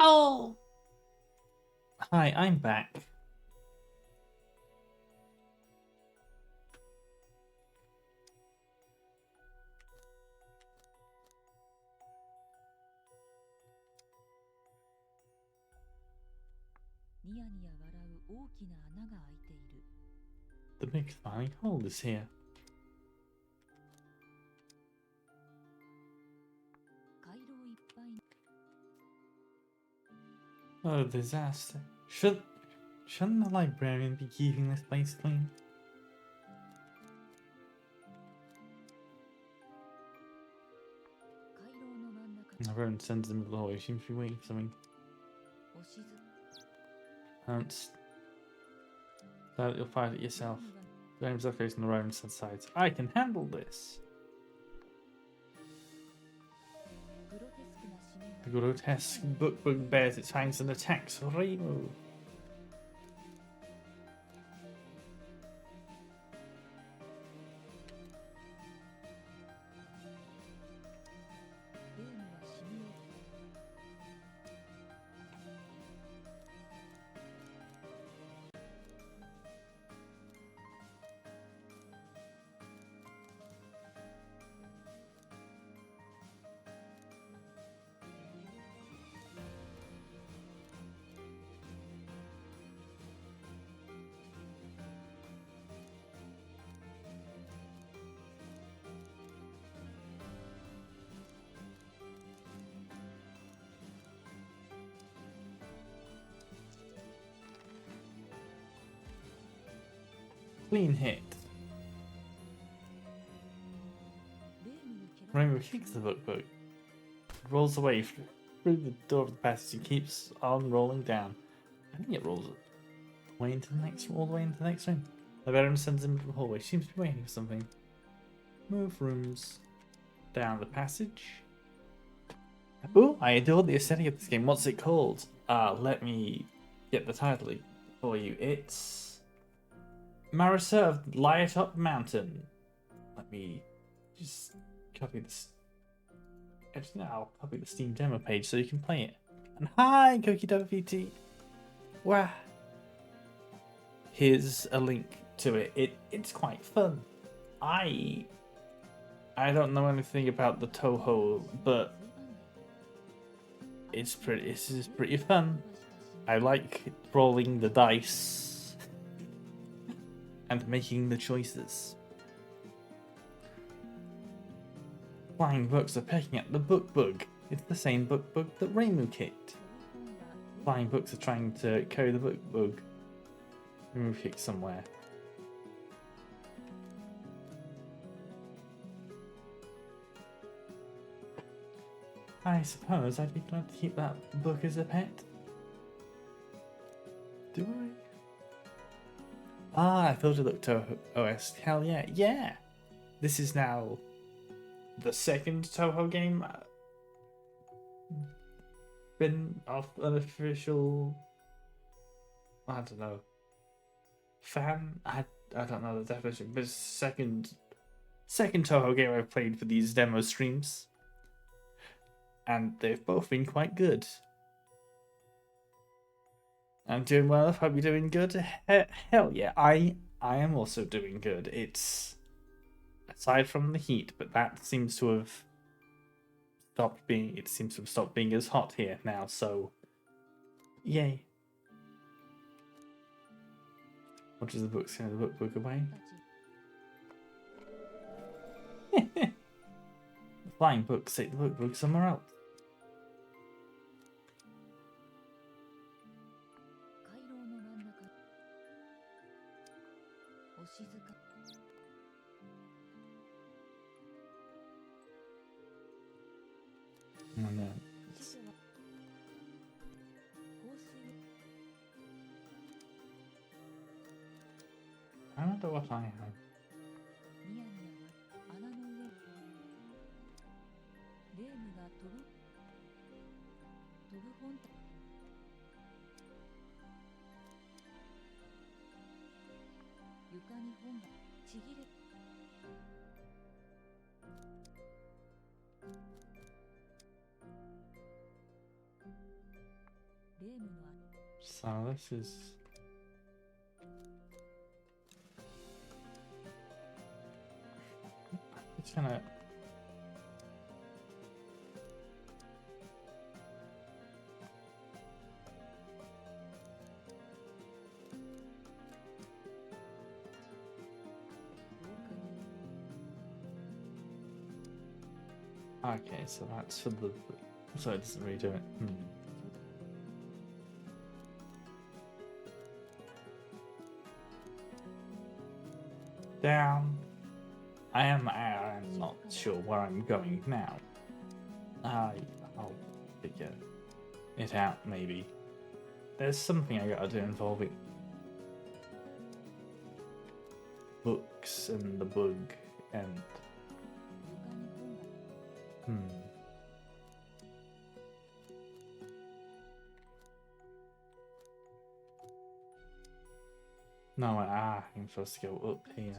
Oh! Hi, I'm back. The big smiling hole is here. What a disaster. Shouldn't the librarian be keeping this place clean? Everyone sends him to the hallway. Seems to be waiting for something. That you'll find it yourself. The name's facing the road and sides. I can handle this. The grotesque book bears its fangs and attacks Reimu. Clean hit. Reimu kicks the book. Rolls away through the door of the passage and keeps on rolling down. I think it rolls way into the next, all the way into the next room. The veteran sends him into the hallway. Seems to be waiting for something. Move rooms down the passage. Oh, I adore the aesthetic of this game. What's it called? Let me get the title for you. It's Marisa of Liatop Mountain. Let me just copy this. Actually, no, I'll copy the Steam demo page so you can play it. And hi, Cookie WPT. Wow. Here's a link to it. It's quite fun. I don't know anything about the Toho, but it's pretty fun. I like rolling the dice and making the choices. Flying books are pecking at the book bug. It's the same book bug that Reimu kicked. Flying books are trying to carry the book bug. Reimu kicked somewhere. I suppose I'd be glad to keep that book as a pet. Do I? Ah, I thought it looked OS. Hell yeah. Yeah! This is now the second Toho game. Been off an official, I don't know, fan? I don't know the definition, but it's second Toho game I've played for these demo streams. And they've both been quite good. I'm doing well. If I'll be doing good, hell yeah, I am also doing good. It's aside from the heat, but that seems to have stopped being. It seems to have stopped being as hot here now. So, yay. What does the book say? The book away. The flying books take the book somewhere else. Oh no. I wonder what I have. So this is... It's gonna... Okay, so that's for the... So it doesn't really do it. Down. I'm not sure where I'm going now. I'll figure it out, maybe. There's something I gotta do involving books and the bug and... No, I'm supposed to go up here.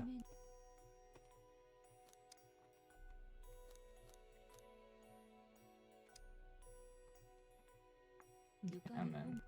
And then...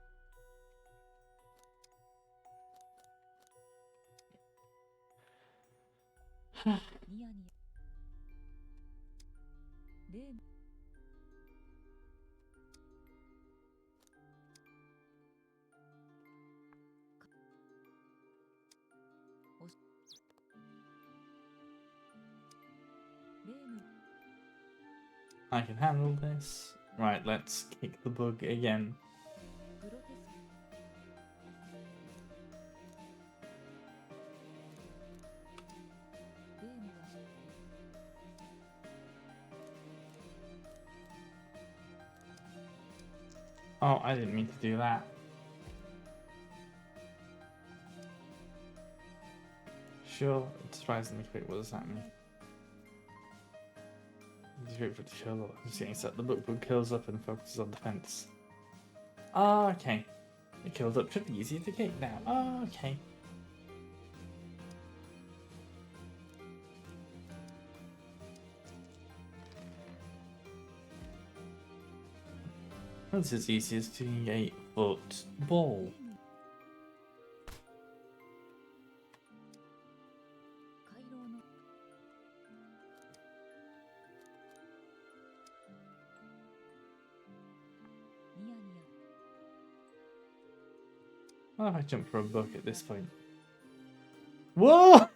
I can handle this. Right, let's kick the bug again. Oh, I didn't mean to do that. Sure, it's surprisingly quick. What does that mean? Just wait for it to show up. I'm just getting set. The book kills up and focuses on defense. Oh, okay. It kills up. Should be easier to kick now. Oh, okay. This is easy as doing a football. What if I jump for a book at this point? Whoa!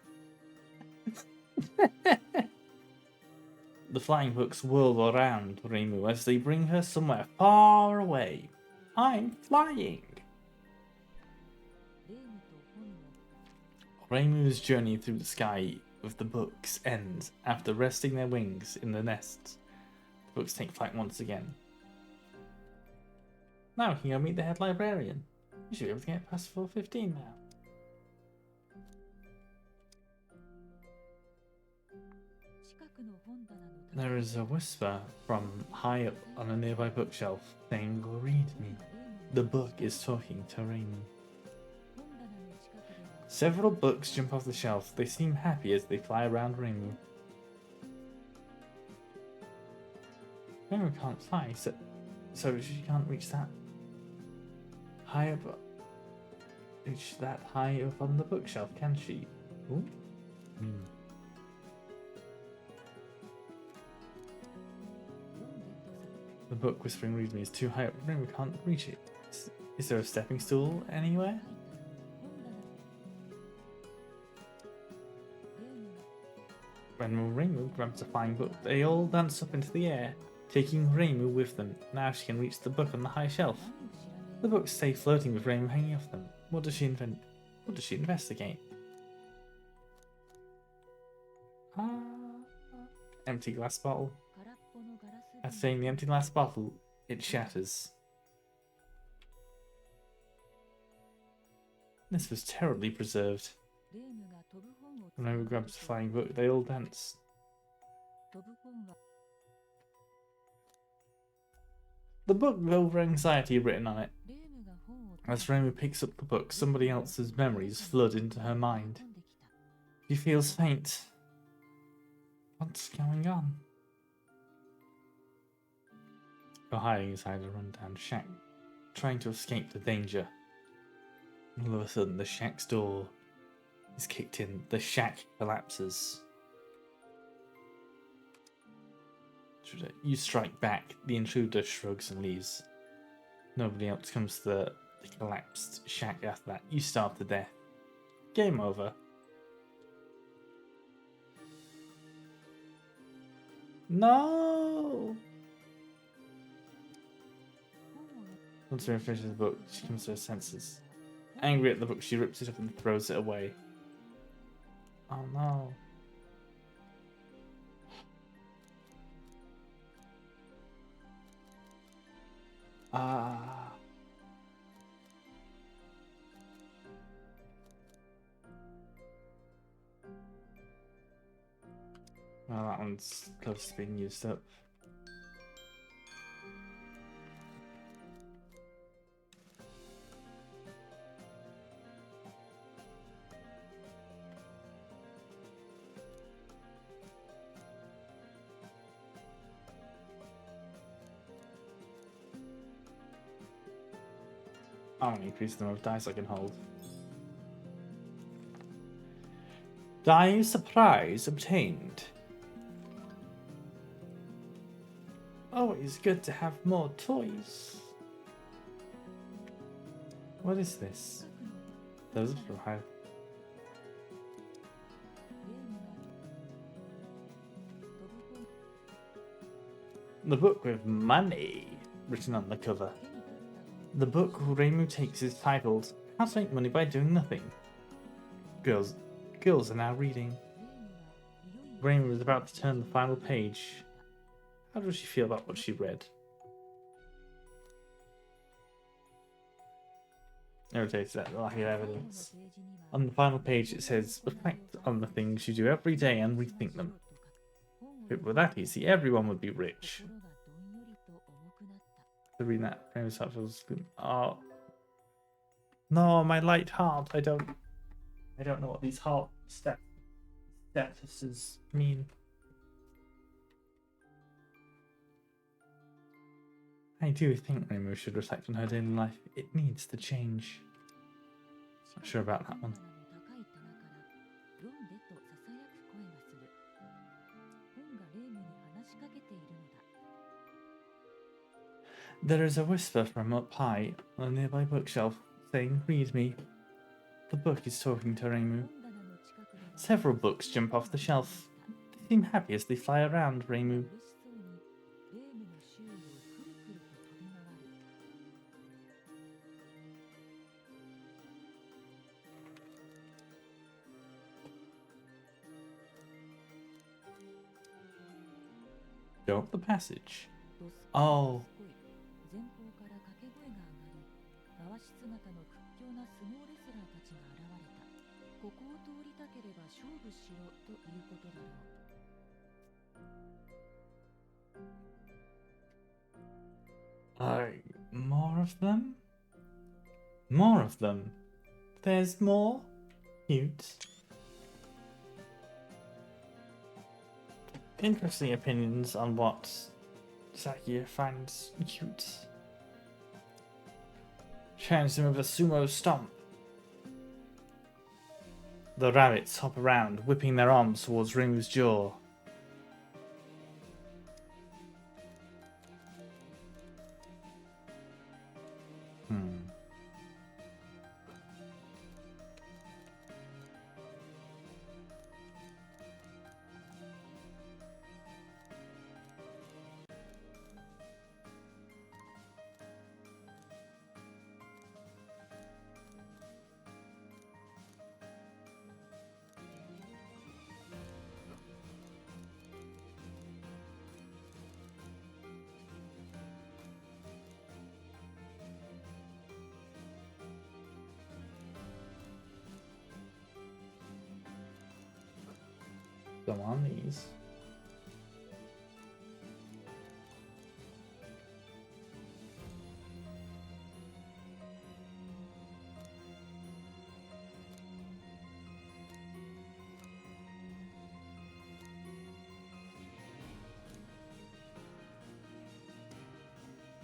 The flying books whirl around Reimu as they bring her somewhere far away. I'm flying! Reimu's journey through the sky with the books ends after resting their wings in the nests. The books take flight once again. Now we can go meet the head librarian. You should be able to get past 4:15 now. There is a whisper from high up on a nearby bookshelf saying, "Read me." The book is talking to Reimu. Several books jump off the shelf. They seem happy as they fly around Reimu. Reimu can't fly, so she can't reach that high up. Reach that high up on the bookshelf, can she? Ooh. The book whispering read me is too high up. Reimu can't reach it. Is there a stepping stool anywhere? When Reimu grabs a flying book, they all dance up into the air, taking Reimu with them. Now she can reach the book on the high shelf. The books stay floating with Reimu hanging off them. What does she invent? What does she investigate? Empty glass bottle. After seeing the empty glass bottle, it shatters. This was terribly preserved. When Reimu grabs the flying book, they all dance. The book with over anxiety written on it. As Reimu picks up the book, somebody else's memories flood into her mind. She feels faint. What's going on? You're hiding inside a rundown shack, trying to escape the danger. All of a sudden, the shack's door is kicked in. The shack collapses. You strike back. The intruder shrugs and leaves. Nobody else comes to the collapsed shack after that. You starve to death. Game over. No! Once Rin finishes the book, she comes to her senses. Angry at the book, she rips it up and throws it away. Oh no. Ah. Well, that one's close to being used up. I want to increase the number of dice I can hold. Die surprise obtained. Always good to have more toys. What is this? Those are from high. The book with money written on the cover. The book Reimu takes is titled How to Make Money by Doing Nothing. Girls are now reading. Reimu is about to turn the final page. How does she feel about what she read? Irritated at the lack of evidence. On the final page it says, reflect on the things you do every day and rethink them. If it were that easy, everyone would be rich. To read that, Reimu's heart feels good. Oh. No, my light heart. I don't know what these heart statuses mean. I do think Reimu should reflect on her daily life. It needs to change. Not sure about that one. There is a whisper from up high on a nearby bookshelf saying, "Read me." The book is talking to Reimu. Several books jump off the shelf. They seem happy as they fly around Reimu. Go up the passage. Oh. More of them? More of them? There's more? Cute. Interesting opinions on what Sakia finds cute. Chance him with a sumo stomp. The rabbits hop around, whipping their arms towards Reimu's jaw. Go on these.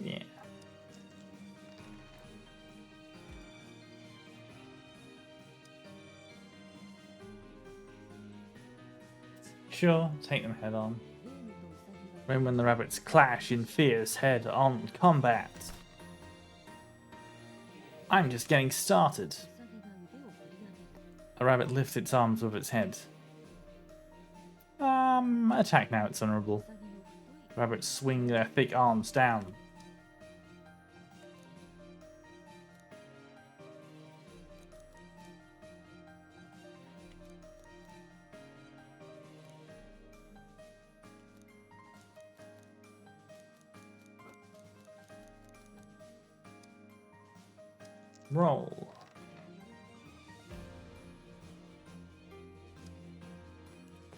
Yeah. Sure, take them head on. レイムとウサギが When the rabbits clash in fierce head-on combat. I'm just getting started. ウサギが腕を振り上げる A rabbit lifts its arms above its head. Attack now, it's honorable. ウサギの太い Rabbits swing their thick arms down. Roll.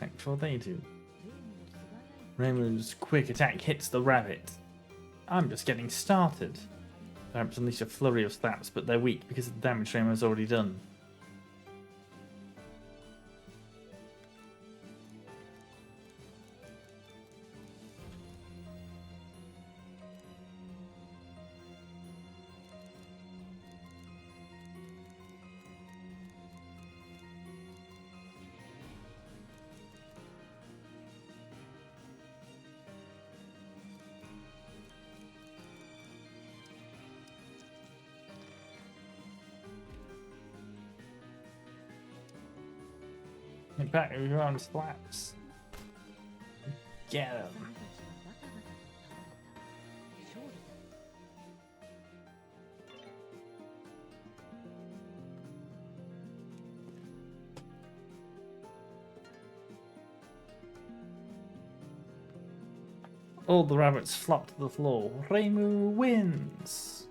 Thankful they do. レイムの素早い Reimu's quick attack hits the rabbit. I'm just getting started. The rabbits unleash a flurry of slaps, but they're weak because of the damage Reimu has already done. Get back with your own slaps. Get 'em. ウサギたちはガタガタと倒れた勝利だ All the rabbits flop to the floor. Reimu wins.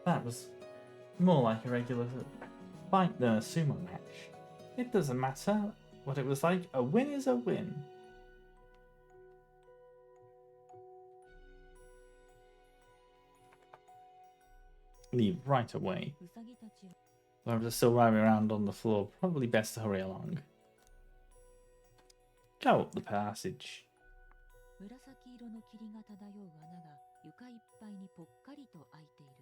That was more like a regular fight than a sumo match. It doesn't matter what it was like, a win is a win. Leave right away. ウサギたちは The rabbits are still roaming around on the floor. Probably best to hurry along. Go up the passage. 紫色の霧が漂う穴が床いっぱいにぽっかりと開いている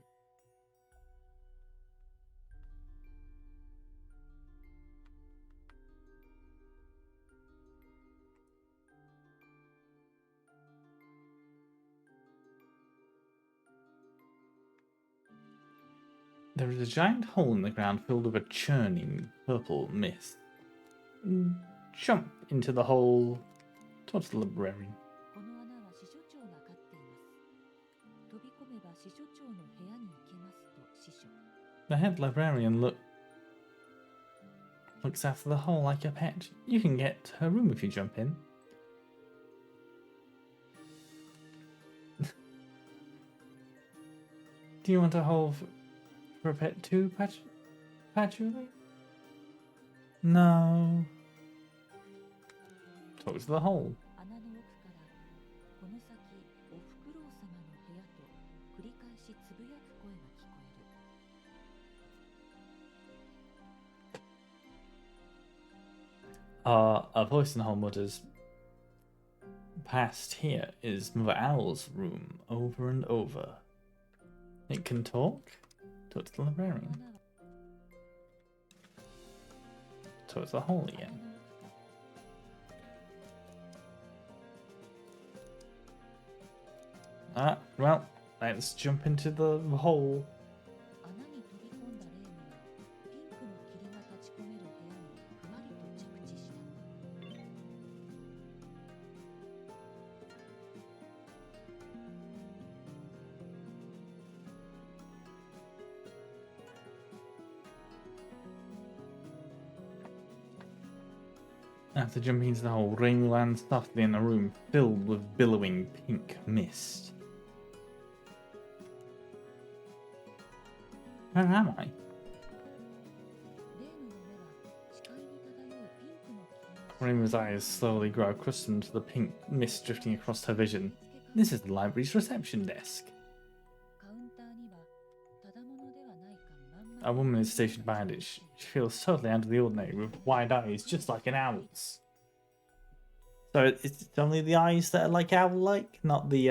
There is a giant hole in the ground filled with a churning purple mist. Jump into the hole towards the librarian. この穴は支所長が飼っています飛び込めば支所長の部屋に行けますと師匠 The head librarian looks after the hole like a pet. You can get to her room if you jump in. Do you want a hole for a pet too, Patchouli? No. Talk to the hole. 穴の奥からこの先おふくろう様の部屋と繰り返しつぶやく声が聞こえる A voice in the hole mutters, past here is Mother Owl's room over and over. It can talk? Talk to the この librarian. 穴は Talk to the hole 穴 again. の奥から Well, let's jump into the hole. 穴に飛び込んだレイムはピンクの霧が立ち込める部屋にふわりと着地した After jumping into the hole, Rain lands softly in a room filled with billowing pink mist. Where am I? レイムの目は視界に漂うピンクの霧の Raimu's eyes slowly grow accustomed to the pink mist drifting across her vision. This is the library's reception desk. カウンターにはただものではない看板 A woman is stationed behind it. She feels totally out of the ordinary, with wide eyes just like an owl's. So it's only the eyes that are like owl-like, not the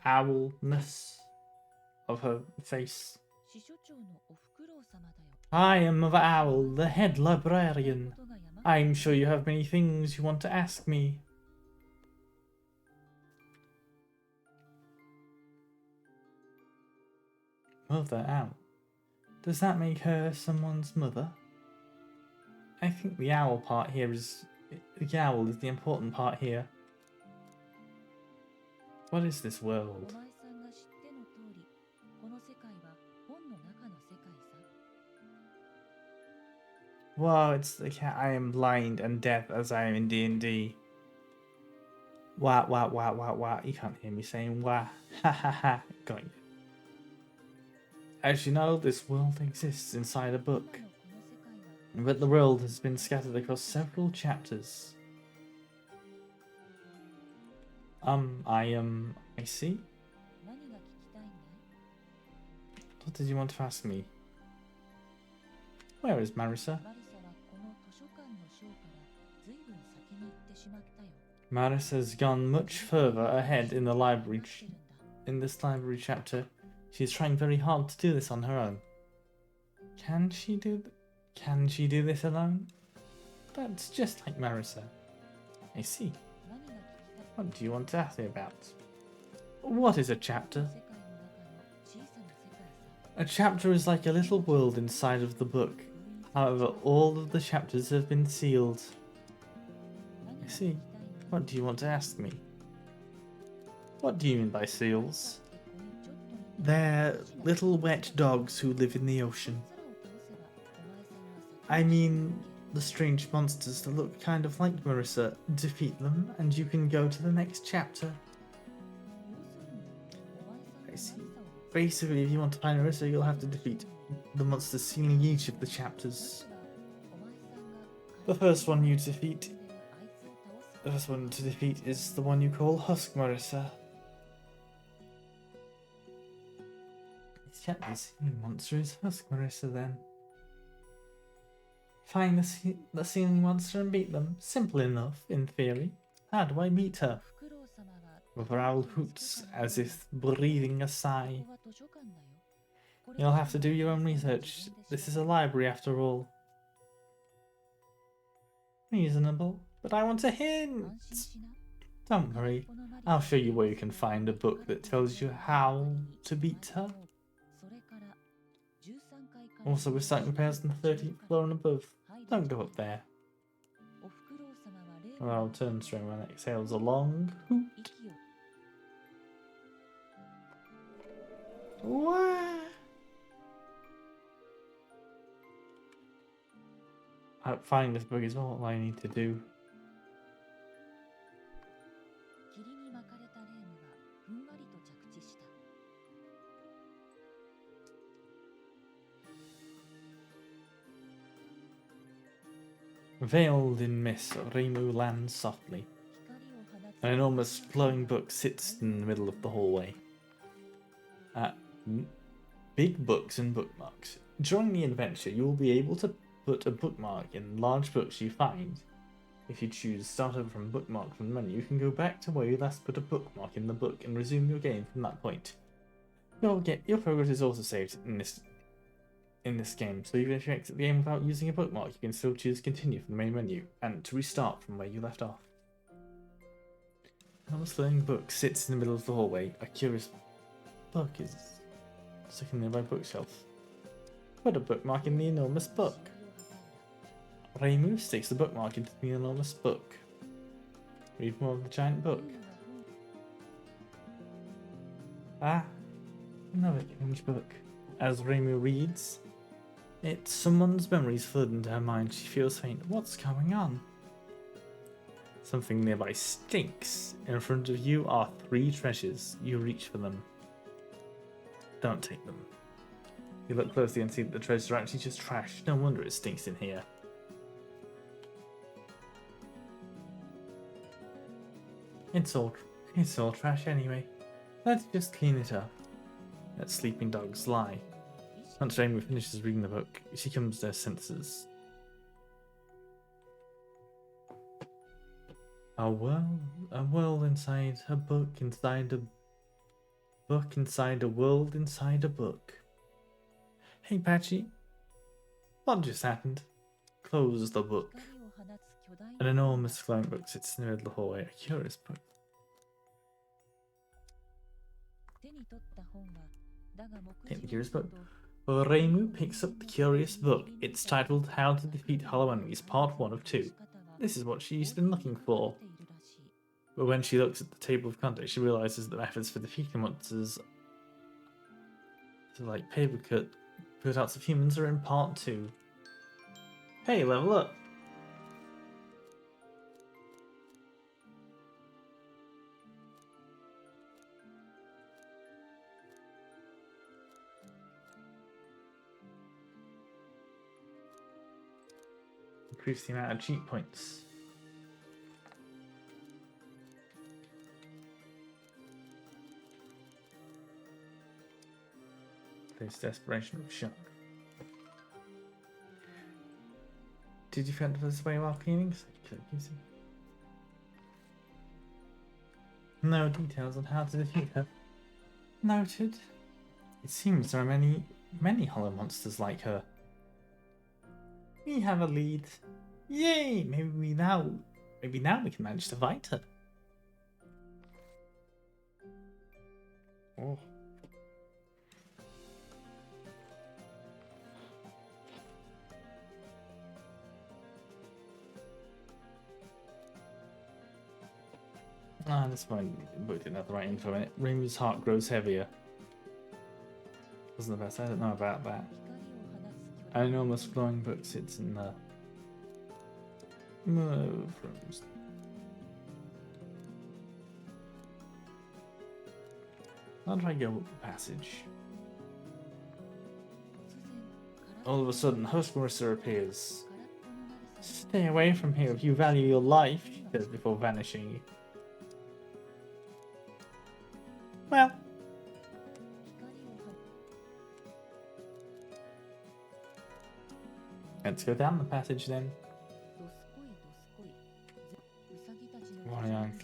owlness of her face. 司書長のおふくろう様だよ。 I am Mother Owl, the head こ librarian. とが山 I'm sure you have many things you want to ask me. Mother Owl. Does that make her someone's mother? I think the owl part here is... The owl is the important part here. What is this お world? 前さんが知っての通り、この世界は本の中の世界さ。 Wow, it's the cat. I am blind and deaf as I am in D&D. Wah, wah, wah, wah, wah. You can't hear me saying wah. Ha ha ha. Going. As you know, this world exists inside a 今 book, のこの世界は but the world has been scattered across several chapters. I see. 何が聞きたいんだい？ What did you want to ask me? Where is Marissa? マリサはこの図書館の章からずいぶん先に行ってしまったよ。 Marissa's gone much further ahead in the 待 library. ってるんだ。 In this library chapter, she's trying very hard to do this on her own. Can she do this alone? That's just like Marissa. I see. 何が聞きたい？ What do you want to ask me about? What is a chapter? 世界の中の小さな世界さ。 A chapter is like a little world inside of the book. However, all of the chapters have been sealed. 何が I 聞き see. たいんだ？ What do you want to ask me? What do you mean by seals? ここにちょっと似た They're little wet dogs who live in the ocean. 奴らを倒せばお前さんは先に I mean, the strange monsters that look kind of like Marissa. Defeat them, and you can go to the next chapter. 要するにお前さんが I see. マリサを Basically, if you want to find Marissa, you'll have to defeat the monsters sealing each of the chapters. お前さんが The first one you defeat, あいつを倒す the first one to defeat is the one you call Husk Marissa. This chapter's sealing monster is Husk Marissa then. Find the sealing monster and beat them. Simple enough, in theory. How do I meet her? フクロウ様は Mother Owl hoots as if breathing a sigh. ここは図書館だよ。これ You'll have to do your own research. This is a library after all. Reasonable, but I want a 安 hint. 心しな。 Don't worry, このマリ I'll show you where you can find a book that tells you how to beat her. それから13階から Also, with site repairs on the 13th floor and above. Don't go up there. おふくろう様は例 Well, I'll turn straight when it exhales a long hoot. 息を What? Finding this book is all I need to do. 霧に巻かれたレームがふんわりと着地した。 Veiled in mist, Reimu lands softly. 光を放つ An enormous glowing book sits in the middle of the hallway. Big books and bookmarks. During the adventure, you will be able to put a bookmark in large books you find. If you choose start over from bookmark from the menu, you can go back to where you last put a bookmark in the book and resume your game from that point. Your progress is also saved in this game, so even if you exit the game without using a bookmark, you can still choose continue from the main menu and to restart from where you left off. An enormous glowing book sits in the middle of the hallway. A curious book is stuck in the nearby bookshelf. Put a bookmark in the enormous book. Reimu sticks the bookmark into the enormous book. Read more of the giant book. Ah, another strange book. As Reimu reads, it's someone's memories flood into her mind. She feels faint. What's going on? Something nearby stinks. In front of you are 3 treasures. You reach for them. Don't take them. You look closely and see that the treasures are actually just trash. No wonder it stinks in here. It's all trash anyway. Let's just clean it up. Let sleeping dogs lie. Once Reimu finishes reading the book, she comes to her senses. A world inside a book inside a book inside a world inside a book. Hey Patchy, what just happened? Close the book. 光を放つ巨大 An な enormous glowing book sits in the middle of the hallway. A curious book. 手に取った本はだが目 Take the 次 curious の book. と Reimu picks up the curious book. It's titled How to Defeat Hollow Enemies, Part 1 of 2. This is what she's been looking for. But when she looks at the table of contents, she realizes that methods for defeating monsters, so like paper cutouts of humans, are in Part 2. Hey, level up! Increase the amount of cheat points. This desperation of shock. Did you find this way while cleaning? No details on how to defeat her. Noted. It seems there are many hollow monsters like her. We have a lead. Yay! Maybe now we can manage to fight her. Oh. Ah, this one we didn't have the right info in it. Reimu's heart grows heavier. Wasn't the best. I don't know about that. An enormous glowing book sits in the move rooms. How do I go up the passage? All of a sudden, Host Marissa appears. Stay away from here if you value your life, she says before vanishing. Well, let's go down the passage then. Waryank.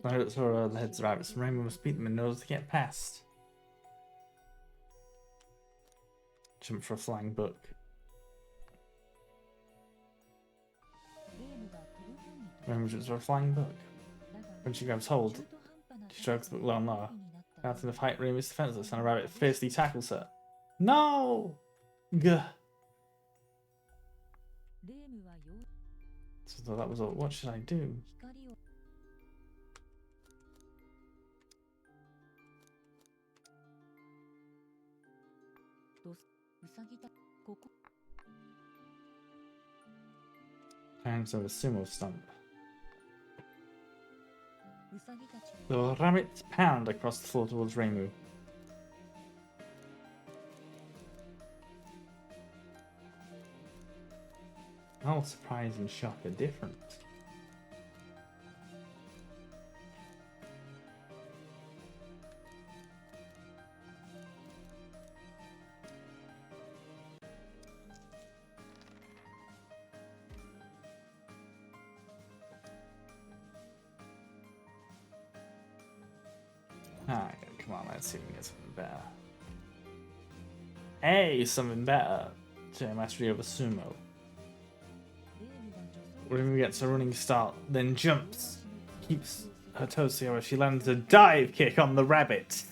Pirates or the heads rabbits. Reimu must beat them in order to get past. Jump for a flying book. Reimu jumps for a flying book. When she grabs hold, she strokes the book low and lower. Out in the fight, Reimu is defenseless and a rabbit fiercely tackles her. No! Gah. So that was all. What should I do? Times of a sumo stump. The rabbits pound across the floor towards Reimu. All surprise and shock are different. Alright, come on, let's see if we can get something better. Hey, something better. So mastery over sumo. Reimu gets a running start, then jumps. Keeps her toes together. She lands a dive kick on the rabbit.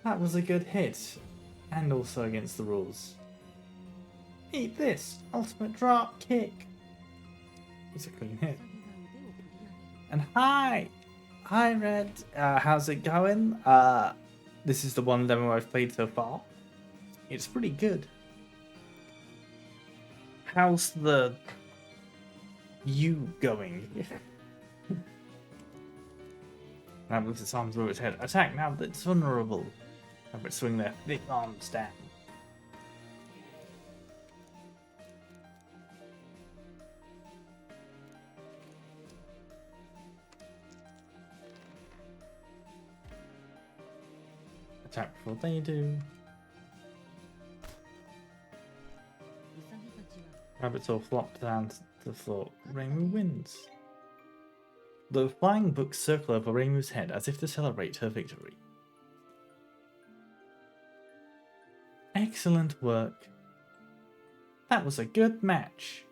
That was a good hit. And also against the rules. Eat this! Ultimate drop kick! It's a clean hit. And hi! Hi Red, how's it going? This is the one demo I've played so far. It's pretty good. How's the you going? Now moves its arms over its head. Attack now that it's vulnerable. Rabbit swing their thick arms down. Attack before they do. Rabbits all flop down to the floor. Reimu wins. The flying books circle over Reimu's head as if to celebrate her victory. Excellent work. That was a good match.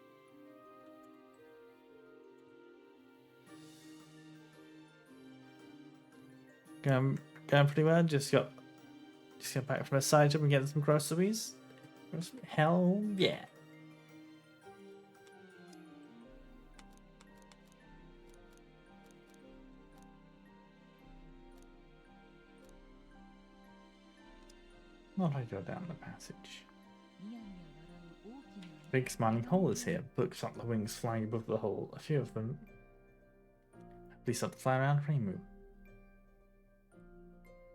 Going pretty well. Just got back from a side job and get some groceries. Hell yeah. Not I go down the passage. ニヤニヤ笑う大きな Big smiling hole is here. Books on the wings flying above the hole. A few of them. Please start to fly around Reimu.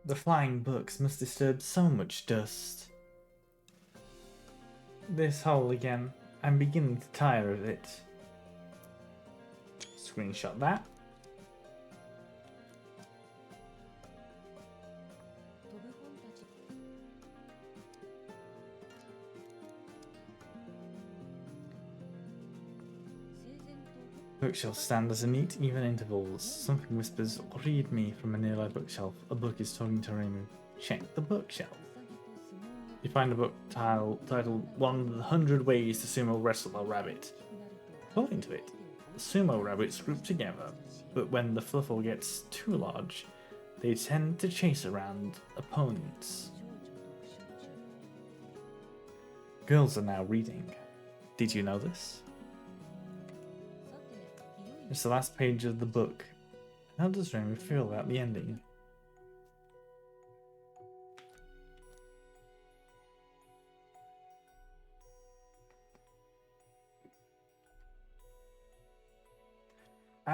The flying books must disturb so much dust. This hole again. I'm beginning to tire of it. Screenshot that. 飛ぶ本たち Bookshelves stand as a neat, even intervals. Something whispers, read me from a nearby bookshelf. A book is talking to Reimu. Check the bookshelf. ウサギと相撲 You find a book titled 100 Ways to Sumo Wrestle a Rabbit. 大きくなると According to it, sumo rabbits group together, but when the fluffle gets too large, they tend to chase around opponents. 少女読書中 Girls are now reading. Did you know this? さていよいよ It's the last page of the book. How does Reimu feel about the ending?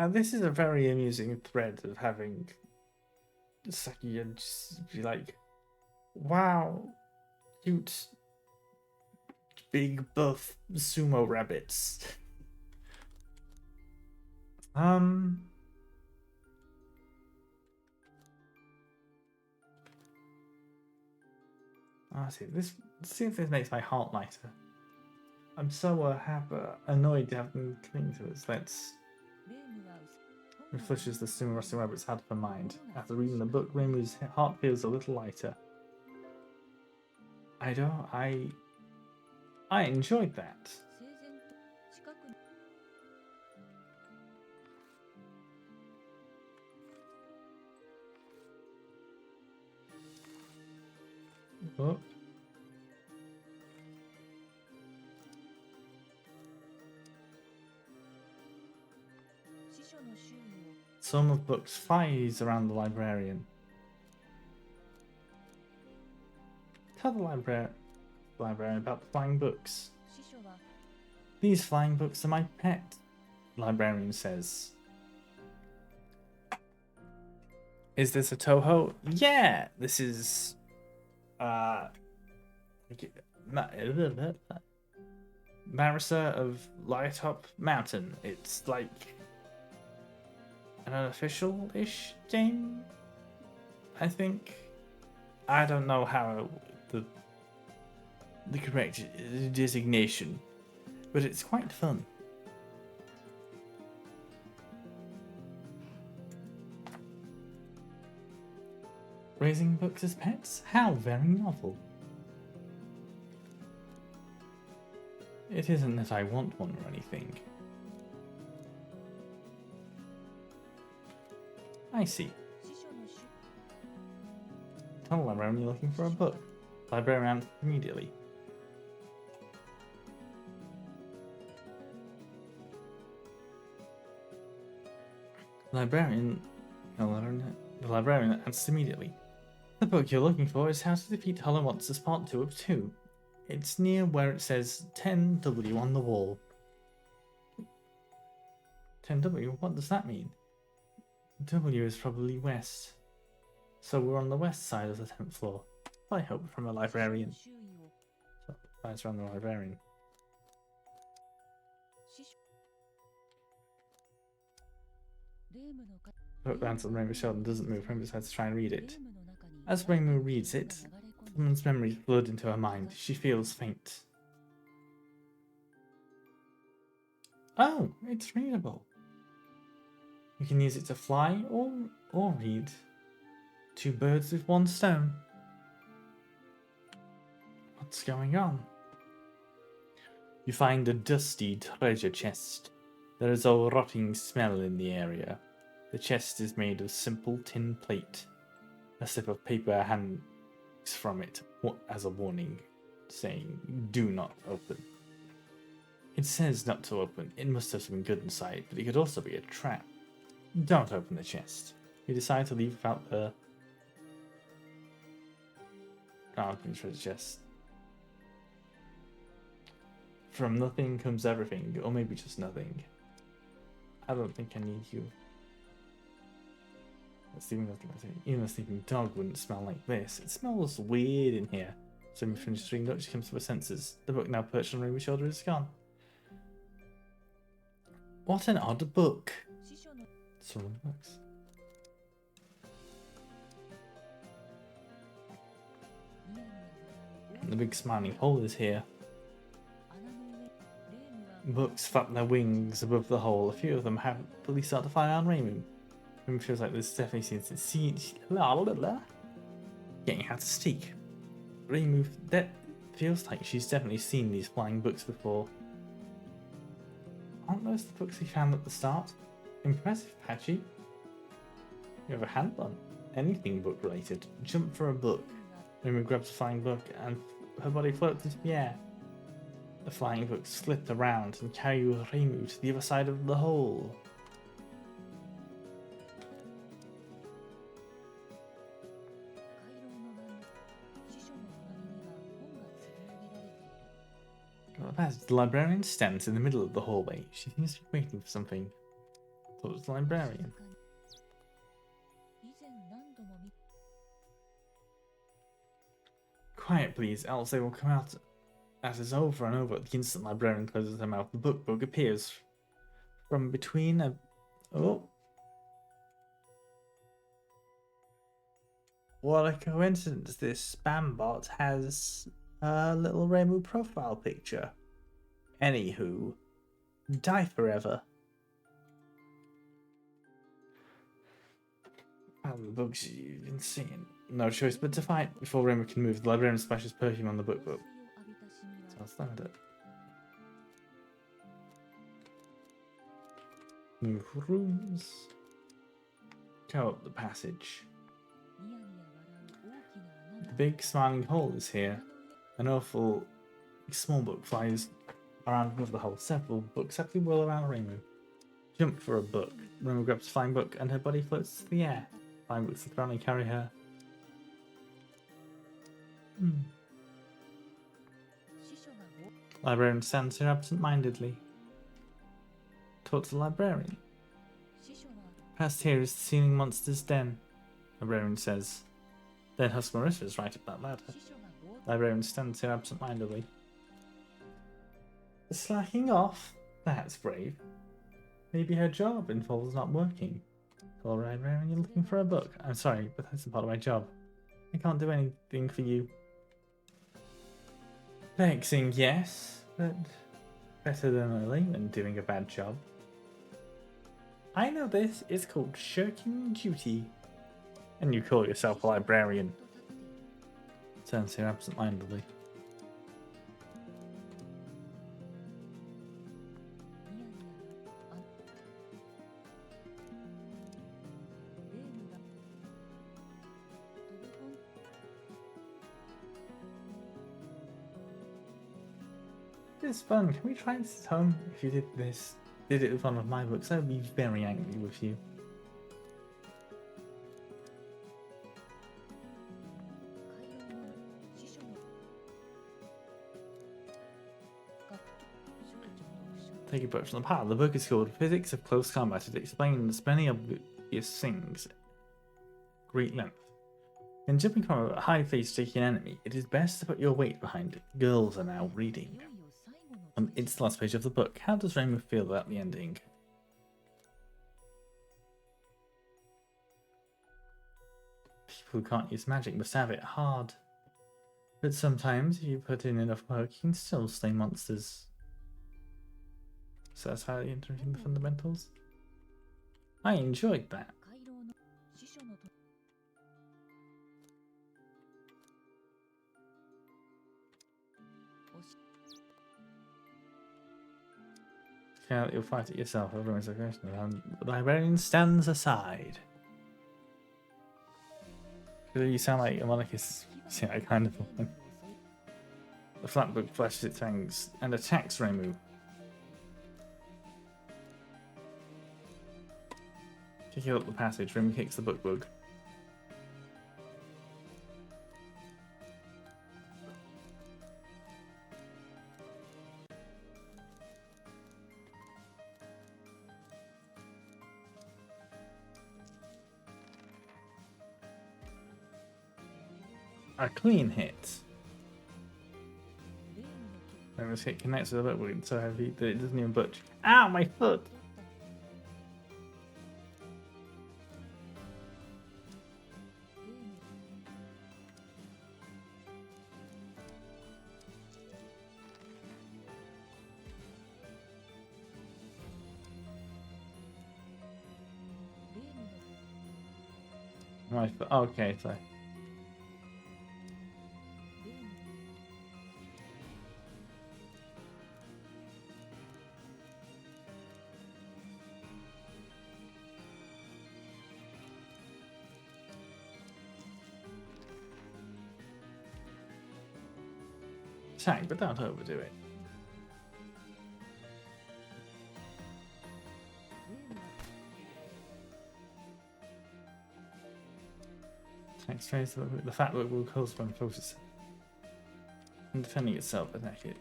This is a very amusing thread of having Saki just be like, wow, cute, big buff sumo rabbits. See if this makes my heart lighter. I'm so annoyed to have them cling to us. Let's レームは本が refreshes the sumo wrestling rabbit's out of her mind. After reading the book, Reimu's heart feels a little lighter. I enjoyed that. 整然と近くに Oh. Some of books flies around the librarian. Tell the librarian about the flying books. 司書は These flying books are my pet, the librarian says. Is this a Toho? Yeah, this is Marisa of Light-Up Mountain. It's like an unofficial-ish game, I think. I don't know how the correct designation, but it's quite fun. Raising books as pets? How very novel. It isn't that I want one or anything. I see. 司書の種 Tell the librarian you're looking for a book. The librarian answers immediately. The librarian answers immediately. The book you're looking for is How to Defeat Hollow Monsters Part 2 of 2. It's near where it says 10W on the wall. 10W? What does that mean? W is probably west. So we're on the west side of the 10th floor. I hope from a librarian. 周囲を So, that's around the librarian. 司書レームのか Book lands on Rainbow Sheldon doesn't move. Rainbow decides to try and read レ it. ームの中に As Rainbow reads it, 流れ込んで someone's memories flood into her mind. She feels faint. Oh, it's readable. You can use it to fly or read. Two birds with one stone. What's going on? You find a dusty treasure chest. There is a rotting smell in the area. The chest is made of simple tin plate. A slip of paper hangs from it as a warning, saying, "Do not open." It says not to open. It must have something good inside, but it could also be a trap. Don't open the chest. You decide to leave without the treasure chest. From nothing comes everything, or maybe just nothing. I don't think I need you. Even a sleeping dog wouldn't smell like this. It smells weird in here. So when we finish reading it, she comes to her senses. The book now perched on Ruby's shoulder is gone. What an odd book. 師匠の Someone books. ニヤニヤ笑う The big smiling hole is here. 穴の上レームが Books flap their wings above the hole. A few of them have fully start to fly on Raymond. Raymond feels like there's definitely getting how to speak. Raymond that feels like she's definitely seen these flying books before. Aren't those the books we found at the start? Impressive, Patchy. You have a handle on anything book related. Jump for a book. Raymond grabs a flying book and her body floats into the air. The flying books slip around and carry Raymond to the other side of the hole. 回廊の真ん中師匠の隣には本が積み上げられている Well, that's the librarian stands in the middle of the hallway. She seems to be waiting for something. Thought it was the librarian. 以前何度も見 Quiet, please, else they will come out at us over and over. The instant librarian closes her mouth, the book appears from between a... Oh. What a coincidence. This spam bot has a little Rainbow profile picture. Anywho, die forever. And the books you've been seeing. No choice but to fight. Before Rainbow can move, the librarian splashes perfume on the book. 香水を浴びたシミは So I'll start it. Move rooms. Go up the passage. ニヤニヤ笑う大きな穴 The が big smiling hole is here. 穴の上 An awful small book flies around above the hole. Several books happily whirl around Rainbow. Jump for a book. Rainbow grabs a flying book and her body floats to the air. Flying books apparently carry her. Hmm. 師匠がご Librarian stands here absent-mindedly. Talk to the librarian. 師匠は Past here is the ceiling monster's den. Librarian says. Then Husk Marissa is right up that ladder. 師匠がご Librarian stands here absent-mindedly. Slacking off? That's brave. Maybe her job involves not working. All right, Librarian, you're looking for a book. I'm sorry, but that's a part of my job. I can't do anything for you. Vexing, yes, but better than a layman doing a bad job. I know this is called shirking duty. And you call yourself a librarian. と立っている Turns here absent-mindedly. ニヤニヤあレームが飛び込ん It's fun. Can we try this at home? If you did it with one of my books, I would be very angry with you. 回廊の師匠のが少女読書 Take a book from the pile. The book is called Physics of Close Combat. It explains many obvious things. Great length. In jumping from a high face to an enemy, it is best to put your weight behind it. Girls are now い reading. よいよ最後の It's the last page of the book. How does Rainbow feel about the ending? People who can't use magic must have it hard. But sometimes, if you put in enough work, you can still slay monsters. So that's how you're entering the fundamentals. I enjoyed that. 回廊の司書のと Yeah, you'll fight it yourself. Everyone's a question. And the librarian stands aside. You sound like a monarchist. Yeah, kind of. The flat book flashes its fangs and attacks Reimu. Kicking up the passage, Reimu kicks the book bug. A clean hit. Reimu's hit connects with the book bug so heavy that it doesn't even budge. Ow, my foot! 例の My foot. Okay, so. 例の Attack, but don't overdo it. 例の Attack straight to the book. The fat book will cause when focus and defending itself. Attack it.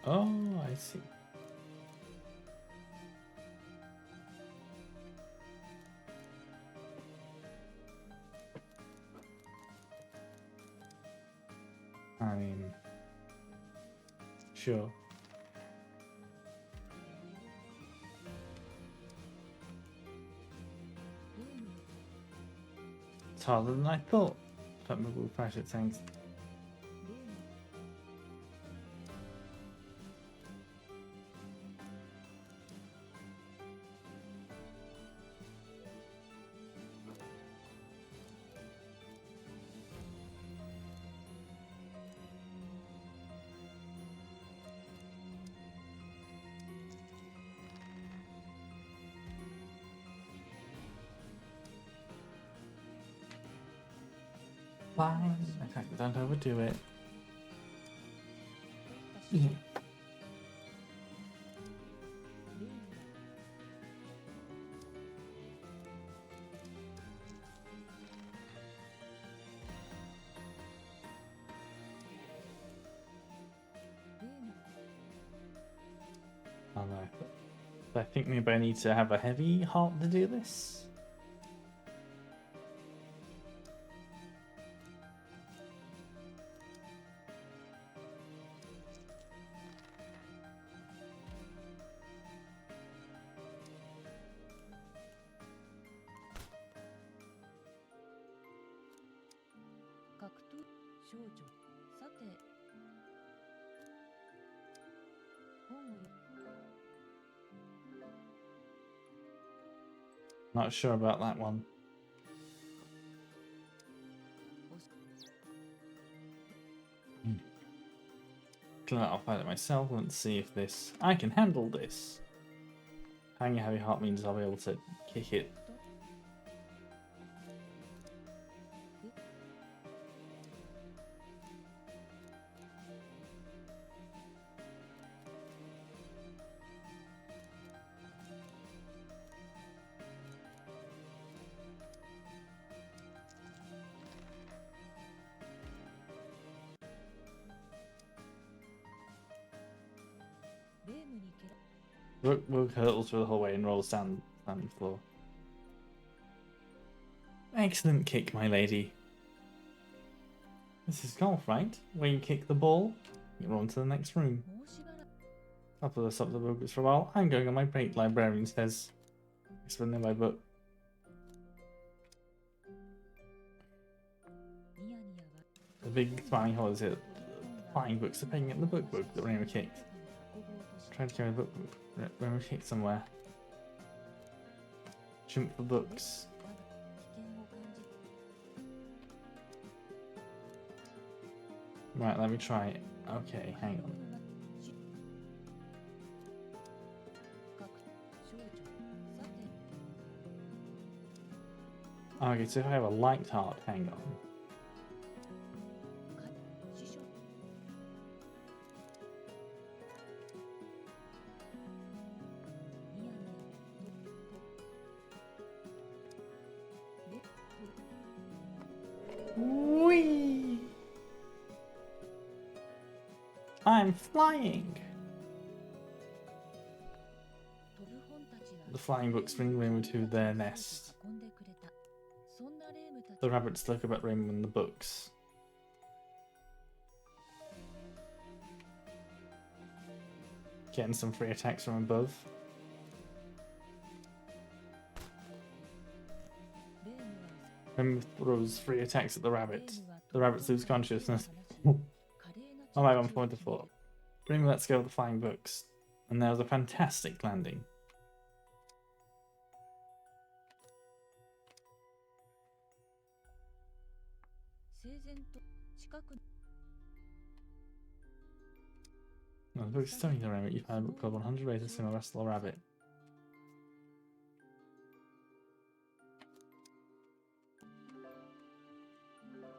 Oh, I see. I mean, sure. It's harder than I thought. But we'll crash it, thanks. 例の Fine. Attack, but don't overdo it. 取った司書 Yeah. 例の 例の Oh no. I think maybe I need to have a heavy heart to do this.「格闘少女さて本を読 Not sure about that one. おし I'll fight it myself. Let's see if this. I can handle this. Having a heavy heart means I'll be able to kick it. と 霊夢に蹴ら Rook hurtles through the hallway and rolls down the floor. Excellent kick, my lady. This is golf, right? Where you kick the ball, you're on to the next room. もうしばらく I'll put this up the books for a while. I'm going on my break, librarian says. Explaining my book. ニヤニヤは The big smiling hole is it. flying books. They're picking up the book that Rainbow kicked. Trying to carry the book Rainbow kicked somewhere. Jump for books. Right, let me try it. Okay, hang on. Okay, so if I have a light heart, hang on. Whee! I'm flying! The flying books bring Rainbow to their nest. The rabbits look about Rainbow in the books. Getting some free attacks from above. Rainbow throws free attacks at the rabbit. The rabbits lose consciousness. Oh my 1.4. Rainbow lets go of the flying books. And there was a fantastic landing. No, the book is stunning the rabbit. You find a book called 100 Ways to Swim a Wrestle a Rabbit.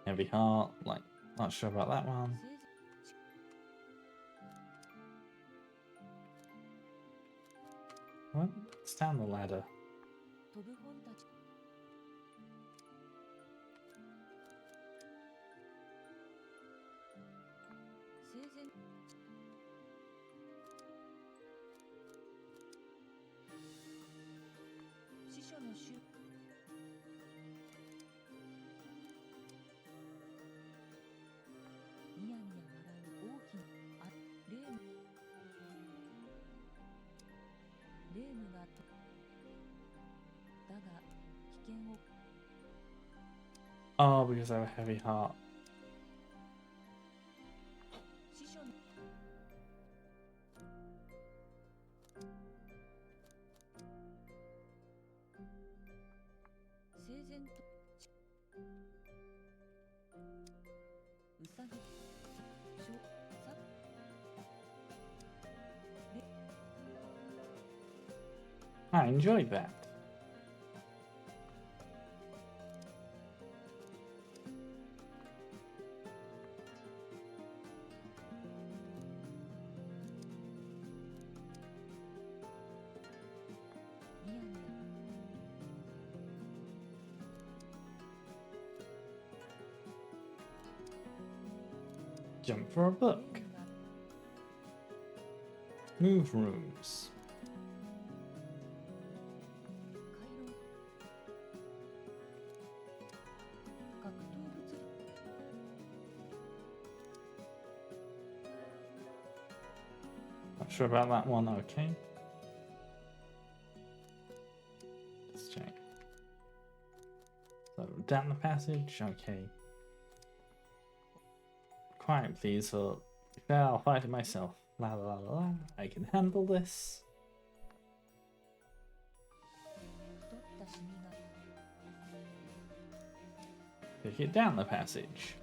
Heavy heart, like, not sure about that one. What? It's down the ladder. Oh, because I have a heavy heart. I enjoyed that. Jump for a book. Move rooms. Not sure about that one, okay. Let's check. So, down the passage, okay. Quiet please, or if not, I'll fight it myself. La la la la, I can handle this. Take it down the passage.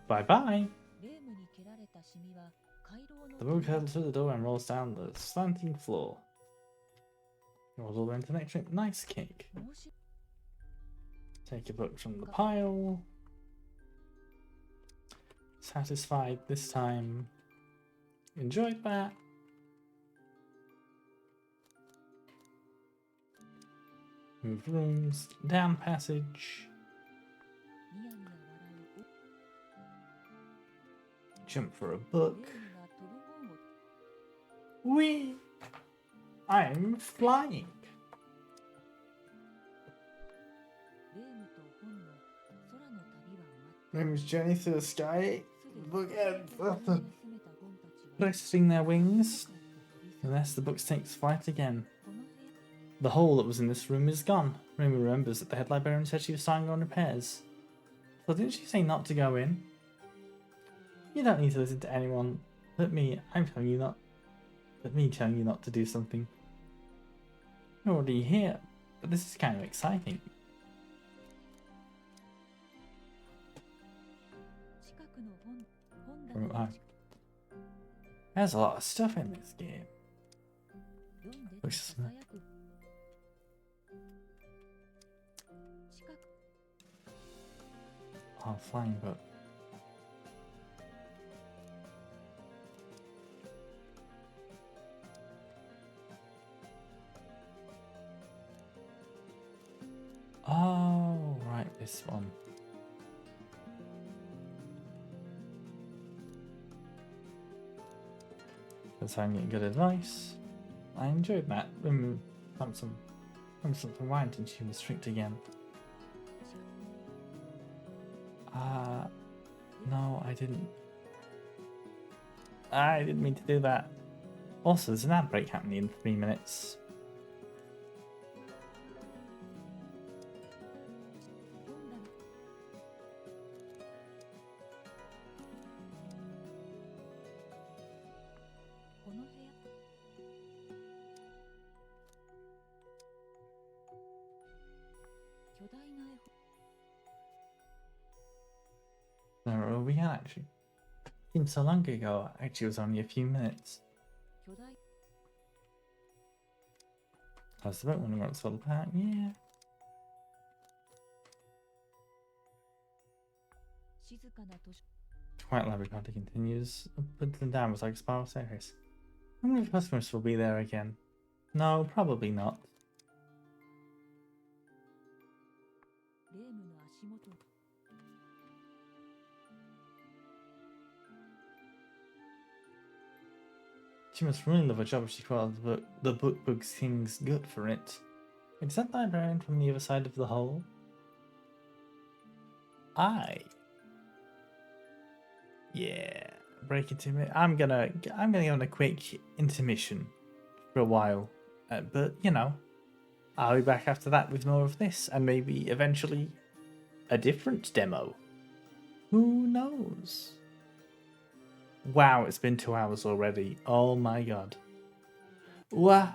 Bye-bye. The book heads through the door and rolls down the slanting floor. Rolls all the way into the next room. Nice cake. Take a book from the pile. Satisfied this time. Enjoyed that. Move rooms. Down passage. Jump for a book. Whee! I'm flying. Rainbow's journey through the sky book ends. 休めたゴンたちは Resting their wings, unless the book takes flight again. この部屋 The hole that was in this room is gone. Rumi remembers that the head librarian said she was starting on repairs. So didn't she say not to go in? You don't need to listen to anyone but me. I'm telling you not. But me telling you not to do something. You're already here, but this is kind of exciting. 近くの本棚 Right. There's a lot of stuff in this game. 読んでとささやく近く Oh, flying book. Oh, right, this one. That's how I'm getting good advice. I enjoyed that. Something wine and she was strict again. No, I didn't. I didn't mean to do that. Also, there's an ad break happening in 3 minutes. 本棚この部屋巨大な絵本 No, we can actually. Seems so long ago. Actually, it was only a few minutes. 巨大 That's the book when we got sold back. Yeah. 静かな図書 Quiet library counter continues upwards and downwards like a spiral staircase. How many customers will be there again? No, probably not. 霊夢の足元 She must really love her job if she calls the book bugs things good for it. Is that librarian from the other side of the hole? Yeah, break into it. I'm gonna go on a quick intermission for a while, but you know, I'll be back after that with more of this and maybe eventually a different demo. Who knows? Wow, it's been 2 hours already. Oh my god. Wah.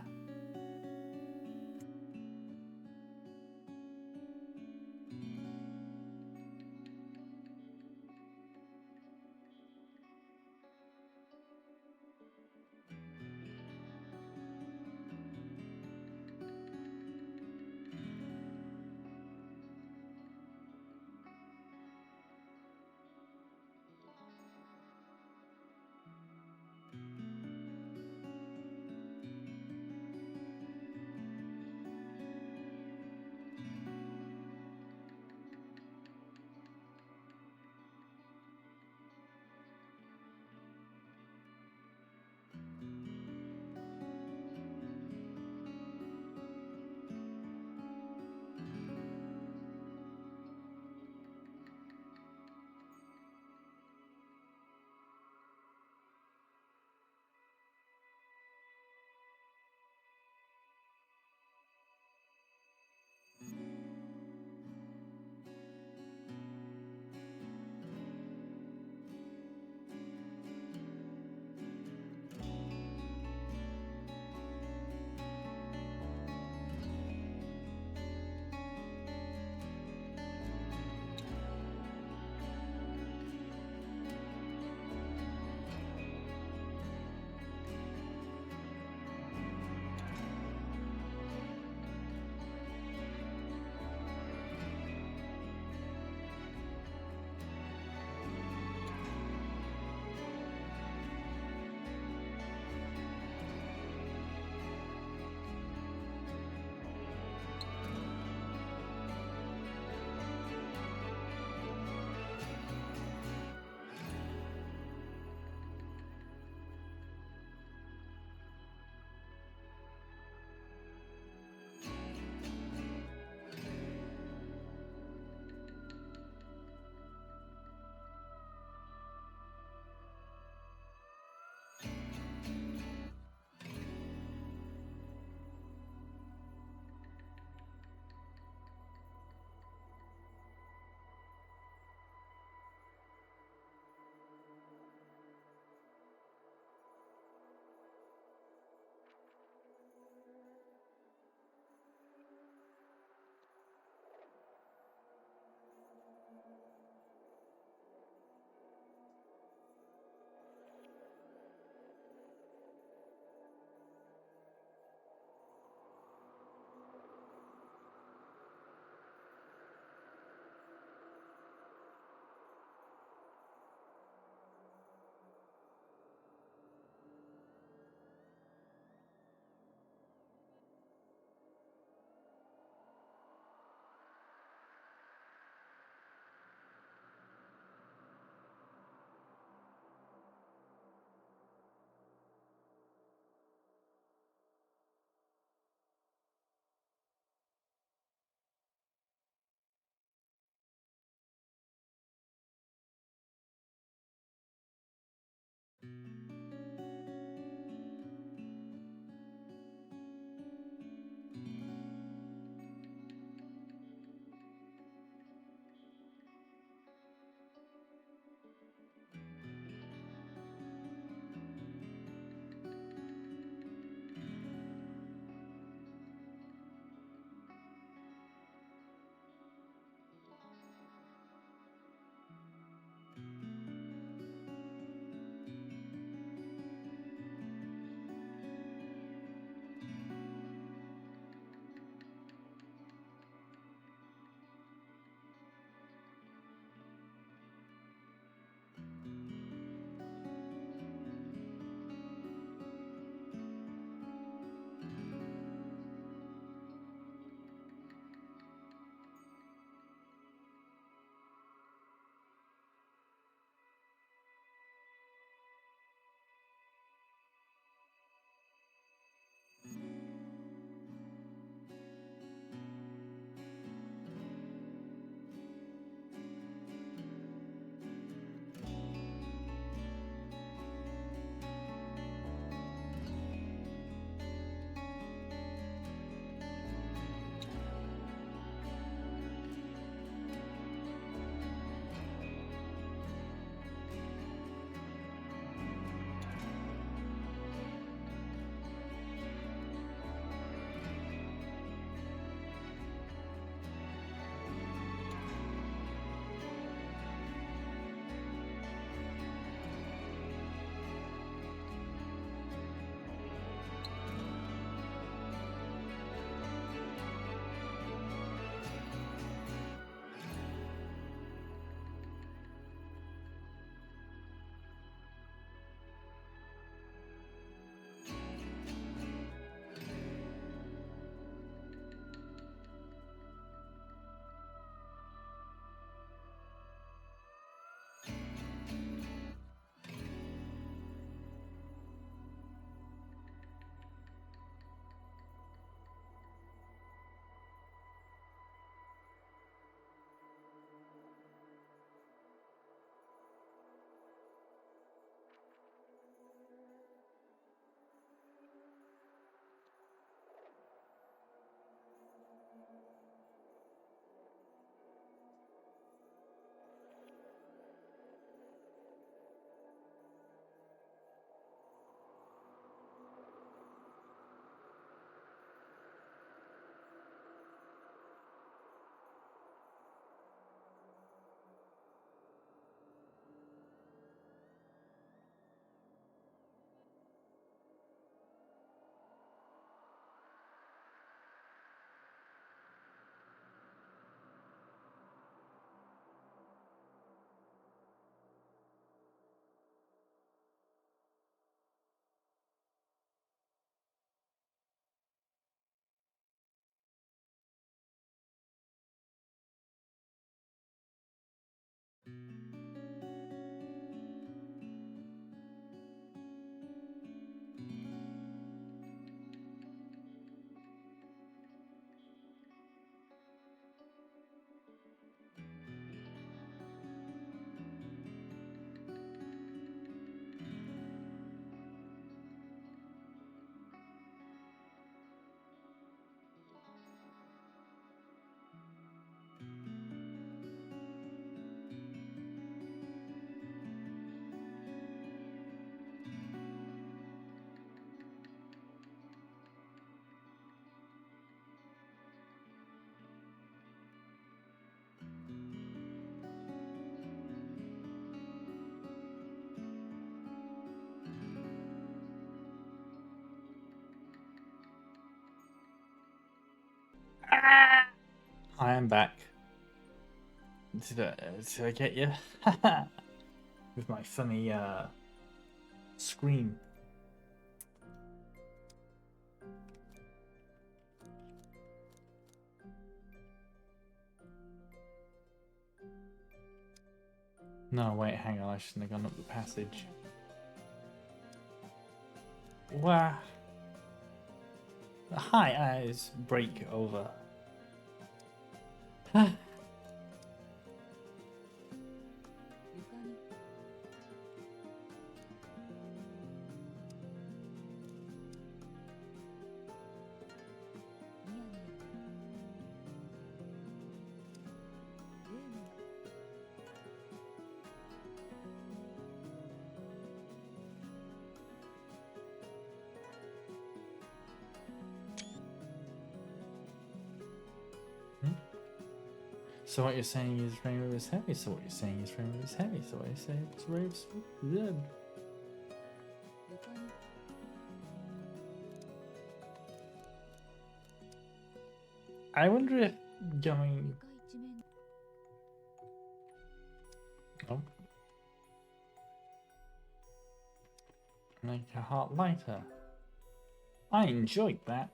I am back. Did I get you? With my funny scream. No, wait, hang on. I shouldn't have gone up the passage. Wow. Hi, eyes break over. 床にニヤニヤレーム So what you're saying is Rainbow is heavy. So what you're saying is Rainbow is heavy. So what you're saying is Rainbow is good. 床に I wonder if going. 床一面 Oh. Make a heart lighter. I enjoyed that.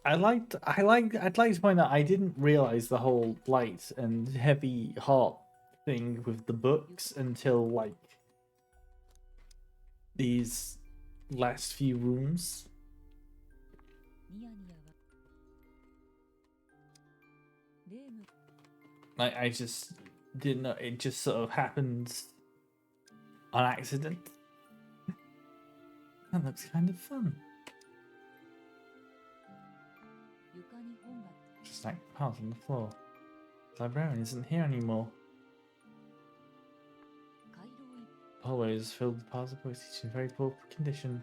I'd like to point out I didn't realize the whole light and heavy heart thing with the books until like these last few rooms. ニヤニヤはレーム I just didn't know, it just sort of happened on accident. That looks kind of fun. 床に本が Just like piles on the floor. The librarian isn't here anymore. 回廊い The hallway is filled with piles of books, each in very poor condition.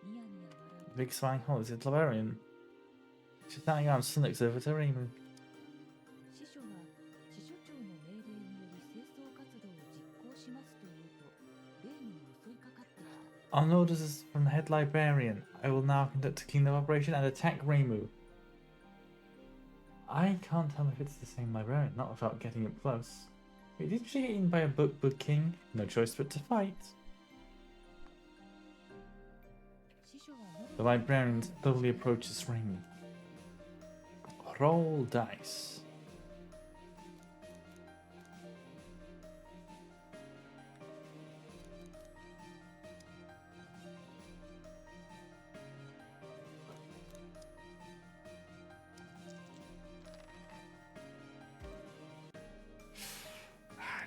ニヤニヤ笑う The big smiling hole is the librarian. She's standing around and looks over to Raymond. 司書が司書長の命令により清掃活動を実行しますというとレームに襲いかかってきた On orders from the head librarian, I will now conduct a cleanup operation and attack Reimu. I can't tell if it's the same librarian, not without getting up close. Wait, didn't she get eaten by a book king? No choice but to fight. 司書はノル The librarian slowly approaches Reimu. Roll dice.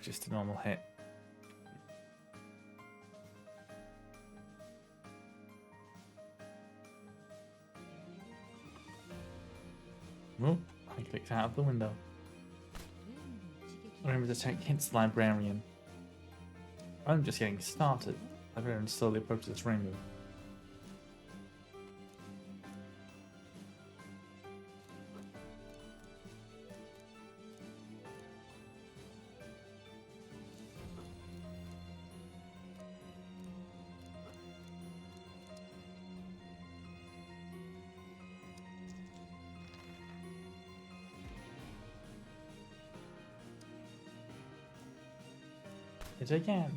Just a normal hit. Oh, I clicked out of the window. レームの一撃 Remember to attack hits the librarian. I'm just getting started. Librarian slowly approaches Reimu. It again. 一撃が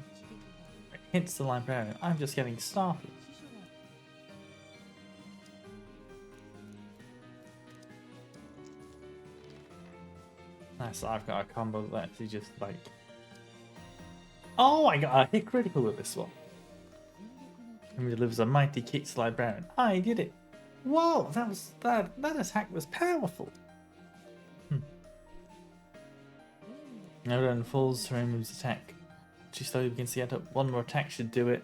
It hits the librarian. I'm just getting started. 司書は Nice, I've got a combo that actually just like. Oh, I got a hit critical with this one. 全力の And delivers a mighty kick to the librarian. I did it. Whoa, that attack was powerful. レームの Librarian falls to Reimu's attack. She slowly begins to get up. One more attack should do it.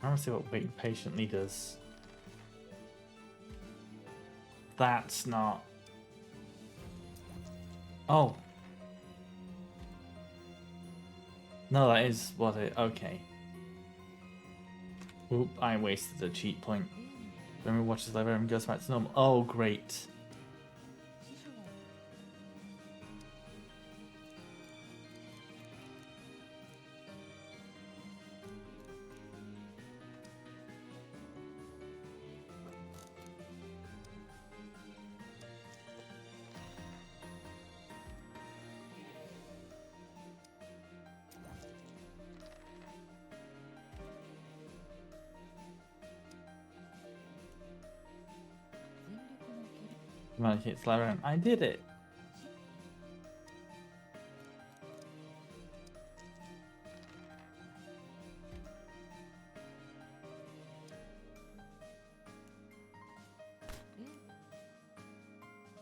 I want to see what waiting patiently does. That's not. Oh. No, that is what it. Okay. Oop, I wasted a cheat point. When we watch this live, everyone goes back to normal. Oh, great. 師匠は 全力の蹴り Come on, hit slide around. I did it.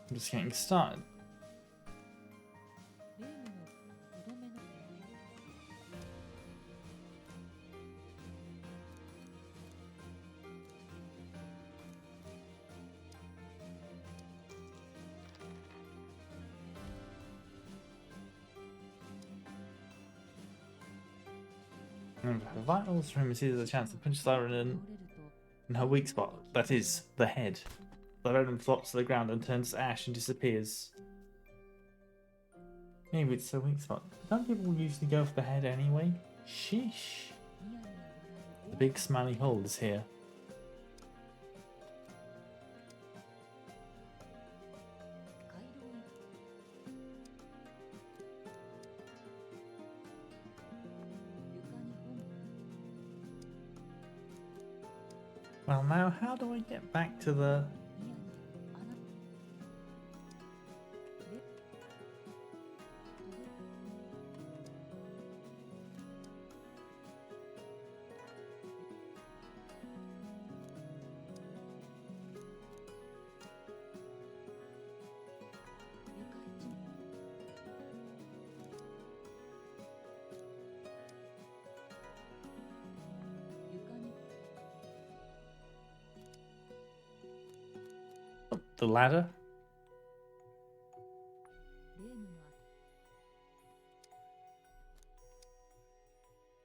レ I'm just getting started. レームのとどめの Remember, her vitals from him sees a chance to punch Siren 倒れ in ると her weak spot. That is, the head. Siren flops to the ground and turns to ash and disappears. Maybe it's a weak spot. Don't people usually go for the head anyway? Sheesh. ニヤニヤ笑 The big smiley hole is here. う街道へ床に本 Well, now how do I get back to the... ニヤニヤあなレ床一 床に the ladder? レーム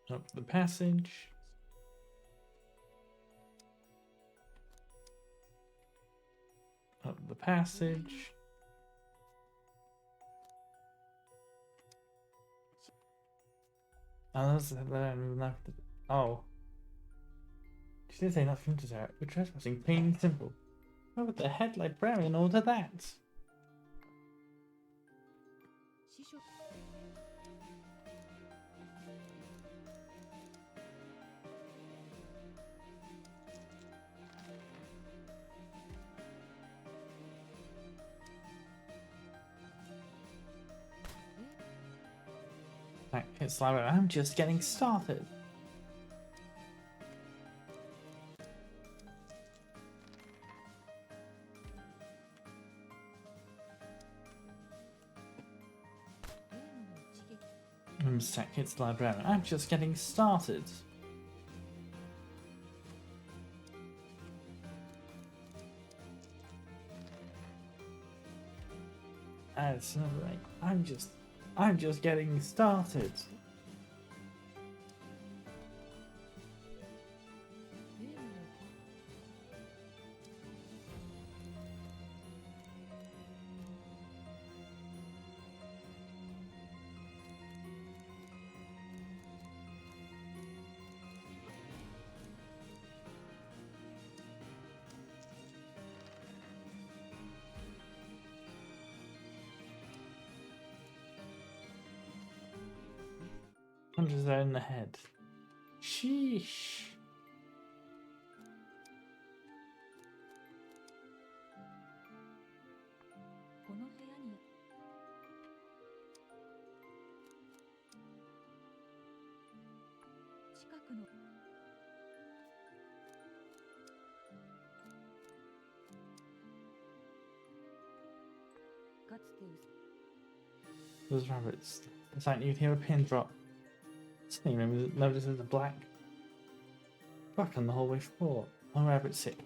の Up the passage. Up the passage. Oh, that's enough. Oh. She did say nothing to her. We're trespassing, plain and simple. Why would the head librarian order that? 師匠 It's like I'm just getting started. Stack hits the librarian. I'm just getting started. It's not right. I'm just getting started. レームの Punches her in the head. Sheesh. この部屋に近くのかつて Those rabbits. It's like you can hear a pin drop. Suddenly notices a black book on the hallway floor. On rabbit sick.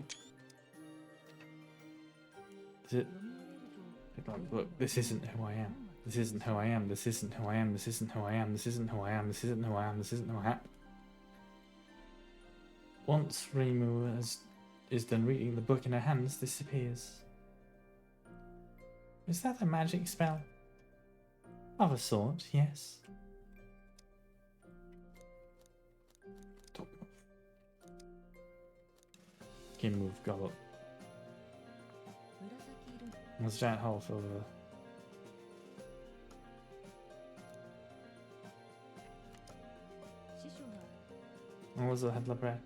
Is it? 読み終えると Like, look, this isn't who I am. This isn't who I am. This isn't who I am. This isn't who I am. This isn't who I am. This isn't who I am. This isn't who I am. Once Reimu is done reading, the book in her hands disappears. Is that a magic spell? Of a sort, yes. Don't move. Can move, go up. 紫色 There's a giant hole over there. 師匠が What was the head bread?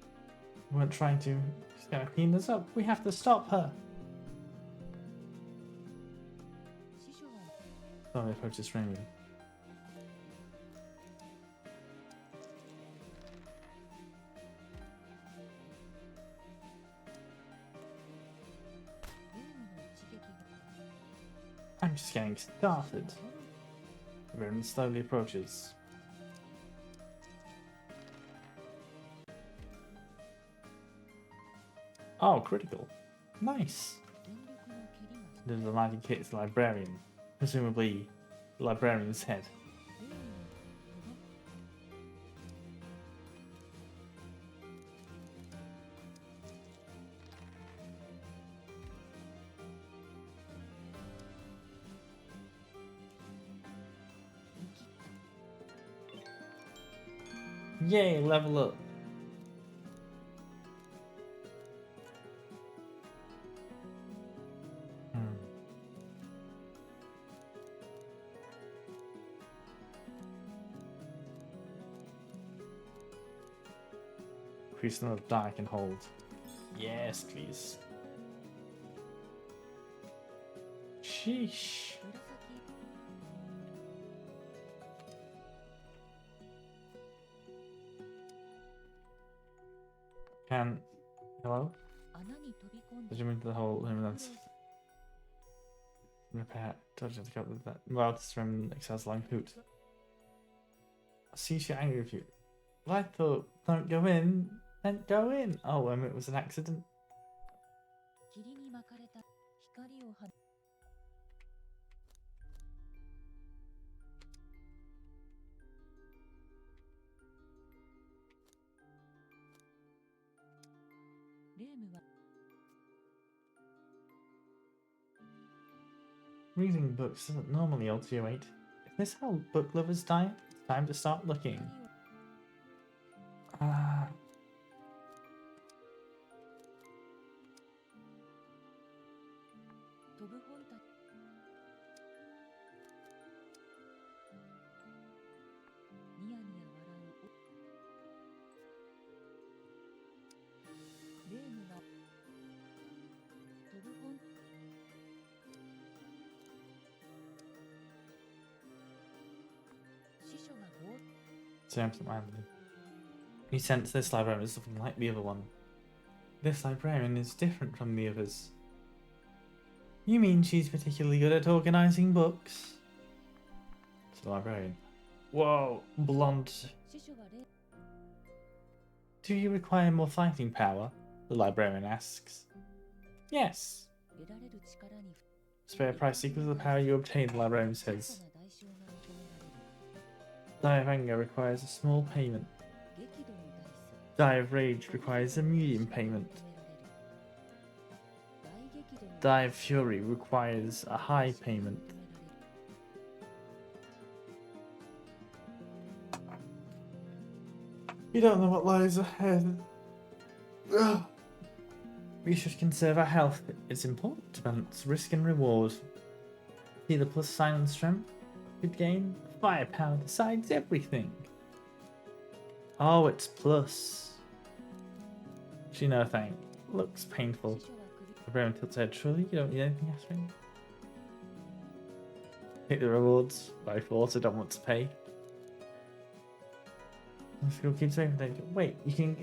We weren't trying to. She's gonna clean this up. We have to stop her. 師匠は Slowly approaches Reimu. 霊夢の一撃が I'm just getting started. Reimu slowly approaches. Oh, critical. Nice. 全力の蹴りが There's a lighting kit to the librarian. Presumably, the librarian's head. 霊夢に届く Yay, level up. Increase the number of die I can hold. Yes, please. Sheesh. 紫 Can. Hello? 穴に飛び込ん Did で you mean the whole luminance? Repair. Dodge to cope with that. Well, this room excels long hoot. I see she's angry with you. Well, I thought, don't go in. Then go in. Oh, it was an accident. 霧に巻かれた光を放霊夢は Reading books doesn't normally alter your weight. Is this how book lovers die? It's time to start looking. 光を Ah. 飛ぶ本たちニヤニヤ笑う霊夢が飛ぶ本 師匠がぼーっ So absent-mindedly. You sense this librarian is something like the other one. This librarian is different from the others. You mean she's particularly good at organising books? It's the librarian. Whoa, blonde. 師匠は霊 Do you require more fighting power? The librarian asks. Yes. 得られる力に Spare price equals the power you obtain, the librarian 小 says. さな代償が求められる Die of anger requires a small payment. 激怒のダイス Die of rage requires a medium payment. 大激怒の Die of fury requires a high payment. You don't know what lies ahead. Ugh. We should conserve our health. It's important to balance risk and reward. See the plus sign on strength? Good gain. Firepower decides everything. Oh, it's plus. She no thank. Looks painful. 師匠は首 The Baron tilts head. Truly, you don't need anything else, right? Take the rewards by force. I don't want to pay. Let's go keep saving things. Wait, you can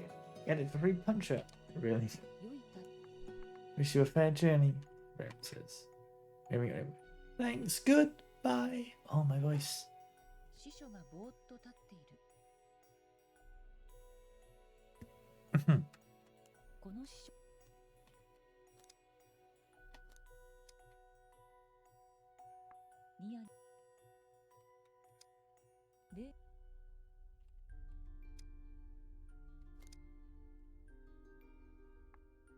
get it for free puncher. Really? 良いた Wish you a fair journey, Baron says. Here we go. Thanks, goodbye. Oh, my voice. 師匠がぼーっと立っているこの師匠ニヤで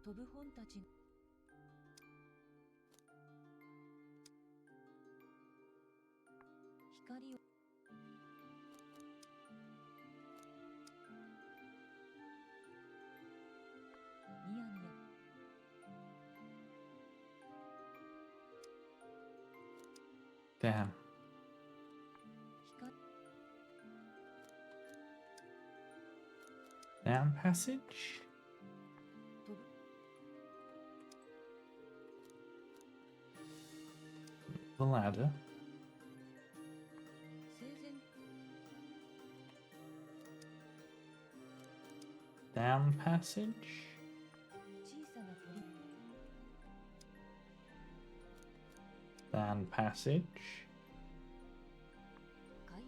飛ぶ本たち光をニヤニヤ Damn. 光 Down passage? 飛ぶ The ladder. 生前 Down passage? 小さな鳥 Down passage? 回廊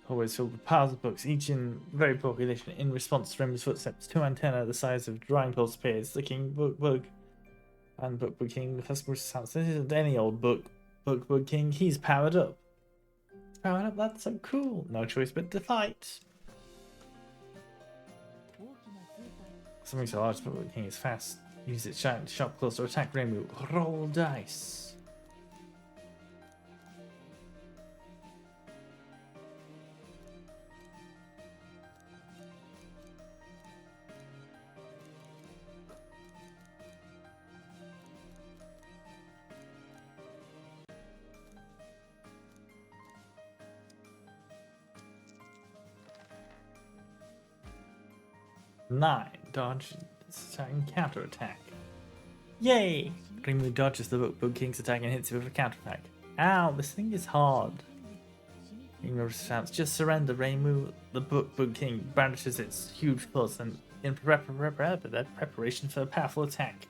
一 Always filled with piles of books, each in very poor condition. In response to Remy's footsteps, two antennae the size of drawing poles appeared. The king bug and book king. The customer's house. This isn't any old book bug king. He's powered up. Powered up. That's so cool. No choice but to fight. 大きな図体 Something so large, but book king is fast. Use its giant sharp claws to attack Remu. Roll dice. Nine. Dodge attack and counterattack. Yay! Remu dodges the book king's attack and hits it with a counterattack. Ow, this thing is hard. Remu shouts, just surrender, Remu. The book king brandishes its huge claws and in preparation for a powerful attack.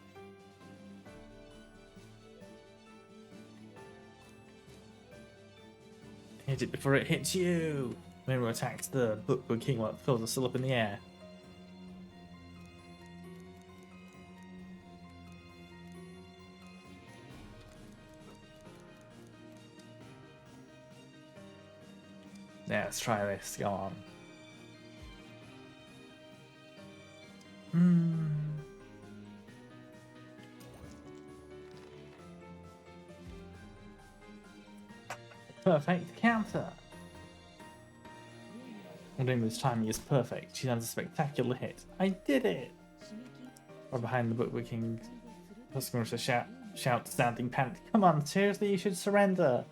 Hit it before it hits you! Remu attacks the book king while the claws are still up in the air. Yeah, let's try this. Go on. Perfect counter. Remu's timing is perfect. She lands a spectacular hit. I did it! 締め切り Right behind the book king, 鋭い Customer shouts, sounding panicked. Come on, seriously, you should surrender.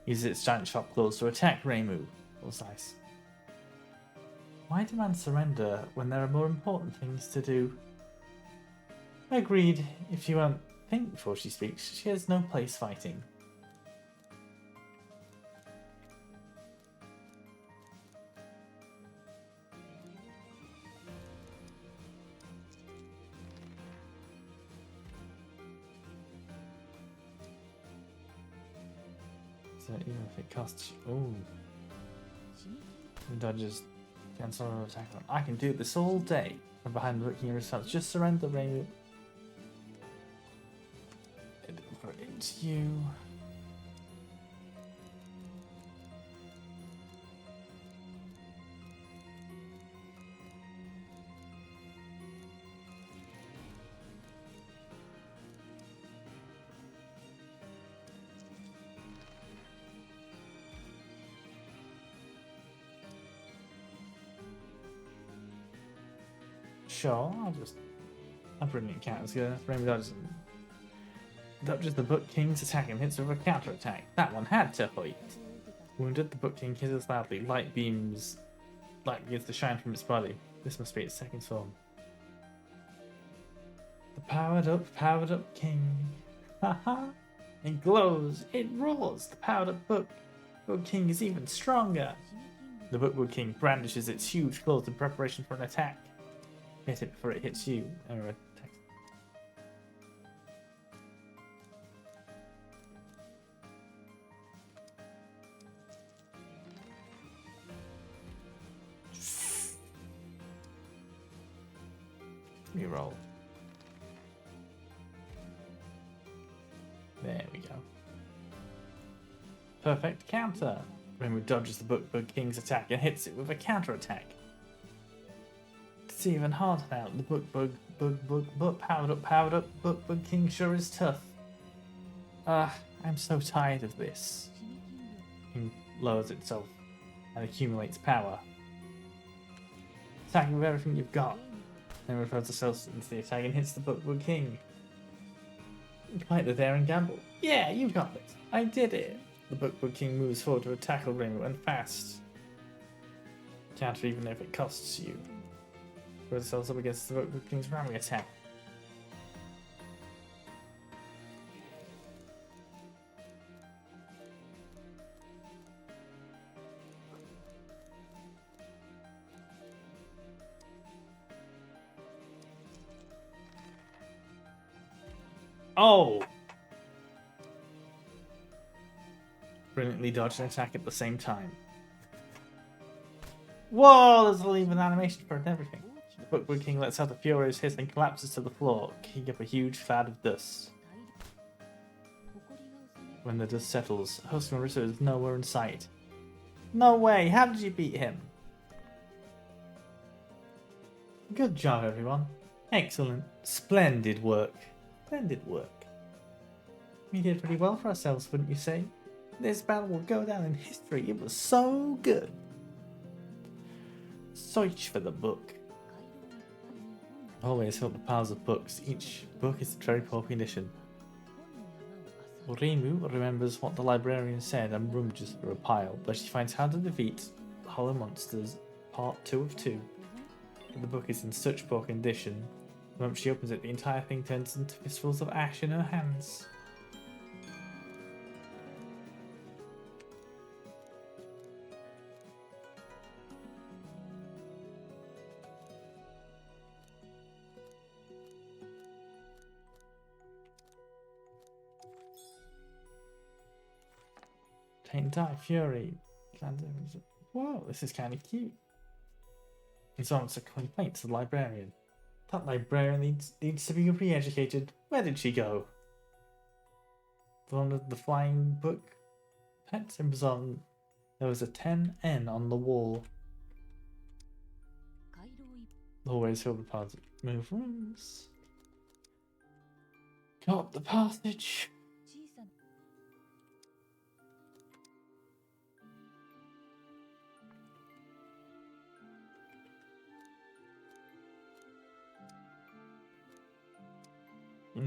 Uses its giant sharp claws to attack Remu. Rolls dice. Why demand surrender when there are more important things to do? Agreed. If she won't think before she speaks, she has no place fighting. So even if it costs you... Ooh. 締め切り Dodges cancel an attack. I can do this all day. From behind the looking response. Just surrender, Remu. It's you. Sure, I'll just... A brilliant counter's good. Remu dodges the Book King's attack and hits with a counterattack. That one had to hit. を受けた Wounded, the Book King hisses loudly. Light begins to shine from its body. This must be its second form. The powered up king. Haha! It glows, it roars. The powered up Book King is even stronger. 締め切り The Book King brandishes its huge claws in preparation for an attack. Hit it before it hits you. Attack. me roll. There we go. Perfect counter. Reimu dodges the Book King's attack and hits it with a counter attack. It's even harder now. The powered up Book King sure is tough. I'm so tired of this. King lowers itself and accumulates power. Attacking with everything you've got. Then refers herself into the attack and hits the Book King. Quite the daring gamble. Yeah, you got it. I did it. The Book King moves forward to tackle Reimu and fast. Counter even if it costs you. Throws itself up against the Book King's ramming attack. Oh! Brilliantly dodged an attack at the same time. Whoa! There's even an animation for it and everything. The Book King lets out a furious hiss and collapses to the floor, kicking up a huge cloud of dust. When the dust settles, Host Marissa is nowhere in sight. No way! How did you beat him? Good job, everyone. Excellent. Splendid work. Splendid work. We did pretty well for ourselves, wouldn't you say? This battle will go down in history. It was so good. Search for the book. Always hold the piles of books. Each book is in very poor condition. Reimu remembers what the librarian said and rummages for a pile, but she finds How to Defeat the Hollow Monsters, Part 2 of 2. The book is in such poor condition. The moment she opens it, the entire thing turns into fistfuls of ash in her hands. Dark Fury. Whoa, this is kind of cute. He's answer complaint to the librarian. That librarian needs to be re-educated. Where did she go? The one with the flying book pet? It was on. There was a 10N on the wall. Always filled with parts. Move rooms. Go up the passage.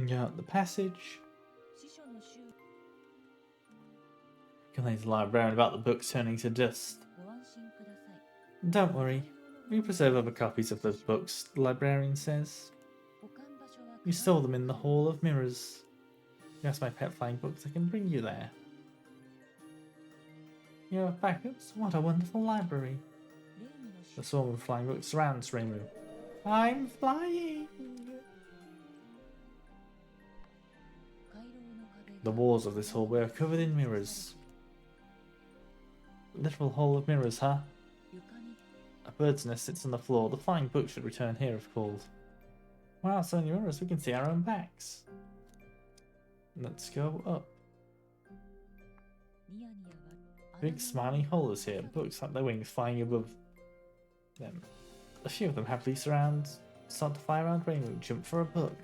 Go up the passage. Complains the librarian about the books turning to dust. Don't worry, we preserve other copies of those books, the librarian says. You stole them in the Hall of Mirrors. You ask my pet flying books, I can bring you there. You have backups? What a wonderful library. The swarm of flying books surrounds Reimu. I'm flying! The walls of this hallway are covered in mirrors. Literal hall of mirrors, huh? A bird's nest sits on the floor. The flying book should return here if called. Wow, so many mirrors, we can see our own backs. Let's go up. Big smiling hole is here. Books like their wings flying above them. A few of them happily start to fly around Reimu, jump for a book.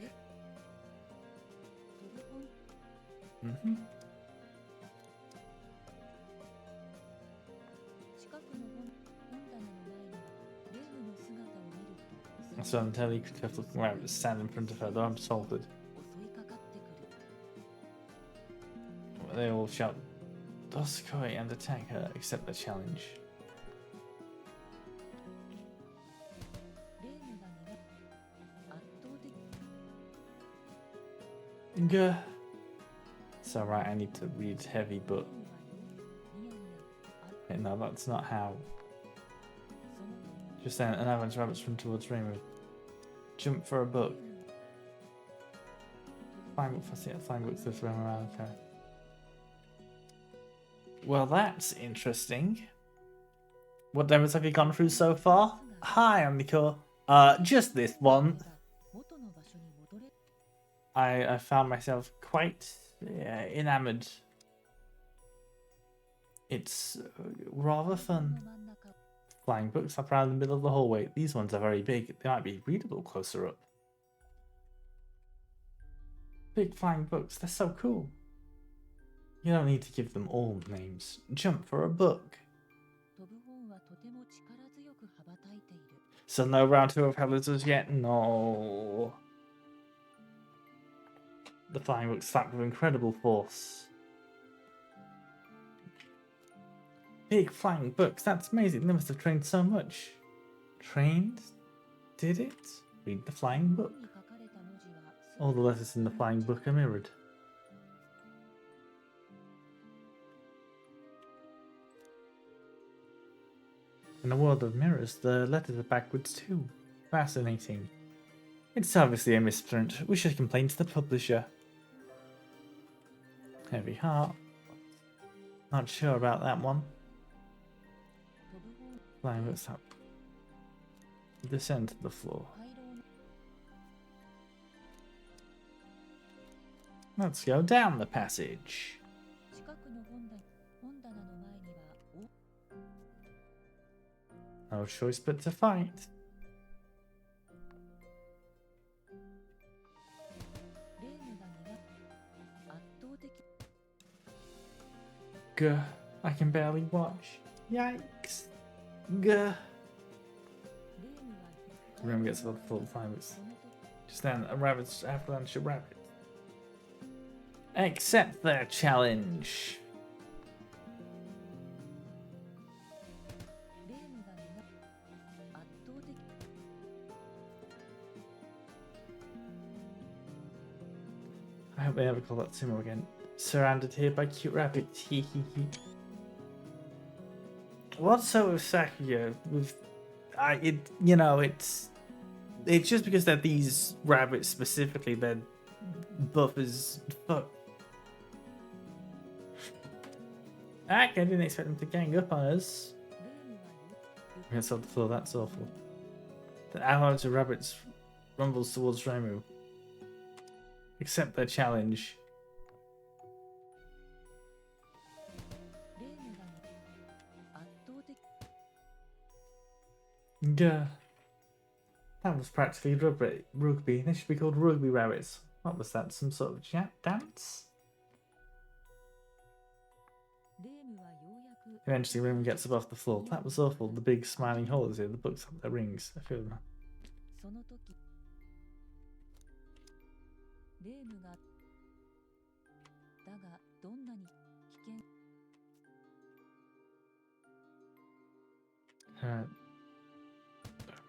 So I'm telling you, Cliff looking around, stand in front of her, though I'm salted. They all shout Doskoi and attack her, accept the challenge. Gah. It's alright, I need to read heavy, but... Okay, no, that's not how. Just then, an avalanche of rabbits run towards Reimu. Jump for a book. Flying book, flying books this round around, okay. Well, that's interesting. What demos have you gone through so far? Hi, I'm Nico. Just this one. I found myself quite enamored. It's rather の fun. 真ん中 Flying books up around the middle of the hallway. These ones are very big. They might be readable closer up. Big flying books. They're so cool. You don't need to give them all names. Jump for a book. 飛ぶ本はとても力強く羽ばたいている So no round two of Hellers yet? No. The flying book slapped with incredible force. Big flying books. That's amazing. They must have trained so much. Trained? Did it? Read the flying book. 本に書かれた文字は All the letters in the flying book are mirrored. In a world of mirrors, the letters are backwards too. Fascinating. It's obviously a misprint. We should complain to the publisher. Heavy heart. Not sure about that one. 飛ぶ本 Flying books up. Descend to the floor. 回廊の Let's go down the passage. 近くの本棚の前には No choice but to fight. レームが苦圧倒的 Gah. I can barely watch. Yikes. Gah. レームは Room gets full of flying books. その時 Just then, a rabbit's avalanche of rabbits. Accept their challenge. レームが苦圧倒的 I hope they never call that sumo again. Surrounded here by cute rabbits. Hee hee hee. What's so with Sakuya? With it's just because they're these rabbits specifically. They're buff as fuck. Heck, I didn't expect them to gang up on us. レームは It's off the floor. That's awful. The avalanche of rabbits rumbles towards Remu. Accept their challenge. レームが圧倒的 Gah. That was practically rugby. They should be called rugby rabbits. What was that? Some sort of dance? レームはようやく Eventually, Remu gets above the floor. That was awful. The big smiling hole is here. The books have their rings. I feel that. その時レームがだがどんなに危険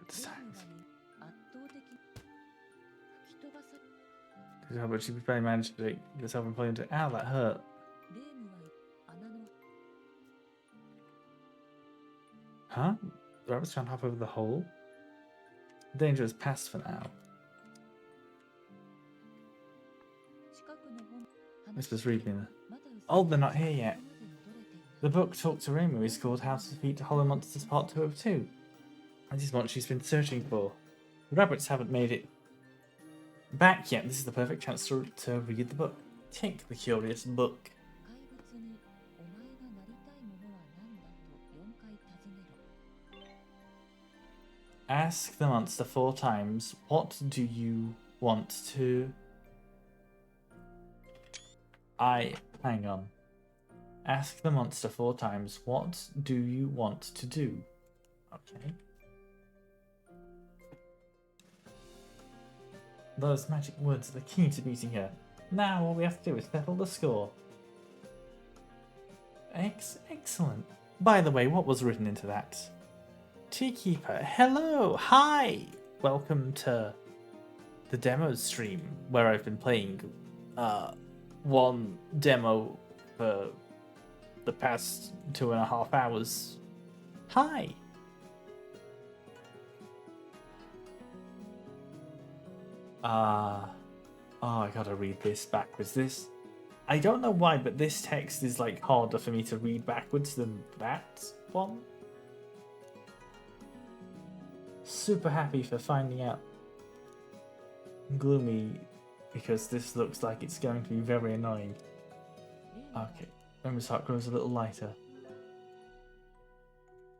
It's レー time. ムがに圧倒的吹き飛ばさ How much you barely managed to get yourself and play into. Ow, that hurt. レームは穴の Huh? The rabbits can't hop over the hole? The danger is past for now. 近くの本 Whispers reading. まだ Oh, they're not here yet. そこまで戻れていない The book Talk to Remu is called How to Defeat Hollow Monsters Part 2 of 2. This is what she's been searching for. The rabbits haven't made it back yet. This is the perfect chance to read the book. Take the curious book. 怪物にお前がなりたいものは何だと4回尋ねろ Ask the monster 4 times, what do you want to... Hang on. Ask the monster 4 times, what do you want to do? Okay. Those magic words are the key to beating her. Now all we have to do is settle the score. Excellent. By the way, what was written into that? Teakeeper, hello, hi! Welcome to the demo stream, where I've been playing one demo for the past 2.5 hours. Hi! Oh, I gotta read this backwards. I don't know why, but this text is like harder for me to read backwards than that one. Super happy for finding out Gloomy because this looks like it's going to be very annoying. Okay, Remy's heart grows a little lighter.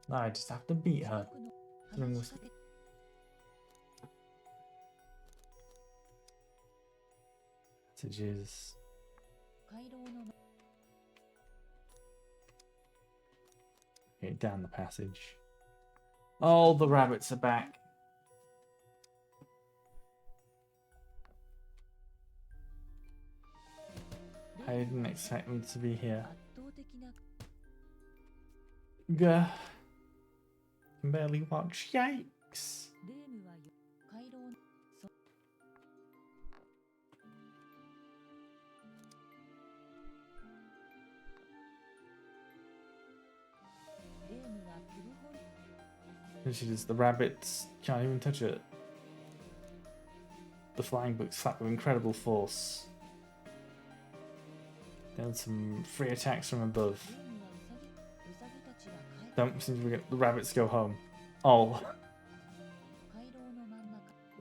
Now I just have to beat her. Messages. Okay, down the passage. Oh, the rabbits are back. I didn't expect them to be here. Gah. Can barely walk. Yikes. And she does. The rabbits can't even touch it. The flying book's slapped with incredible force. Then some free attacks from above. Don't seem to get the rabbits go home. Oh.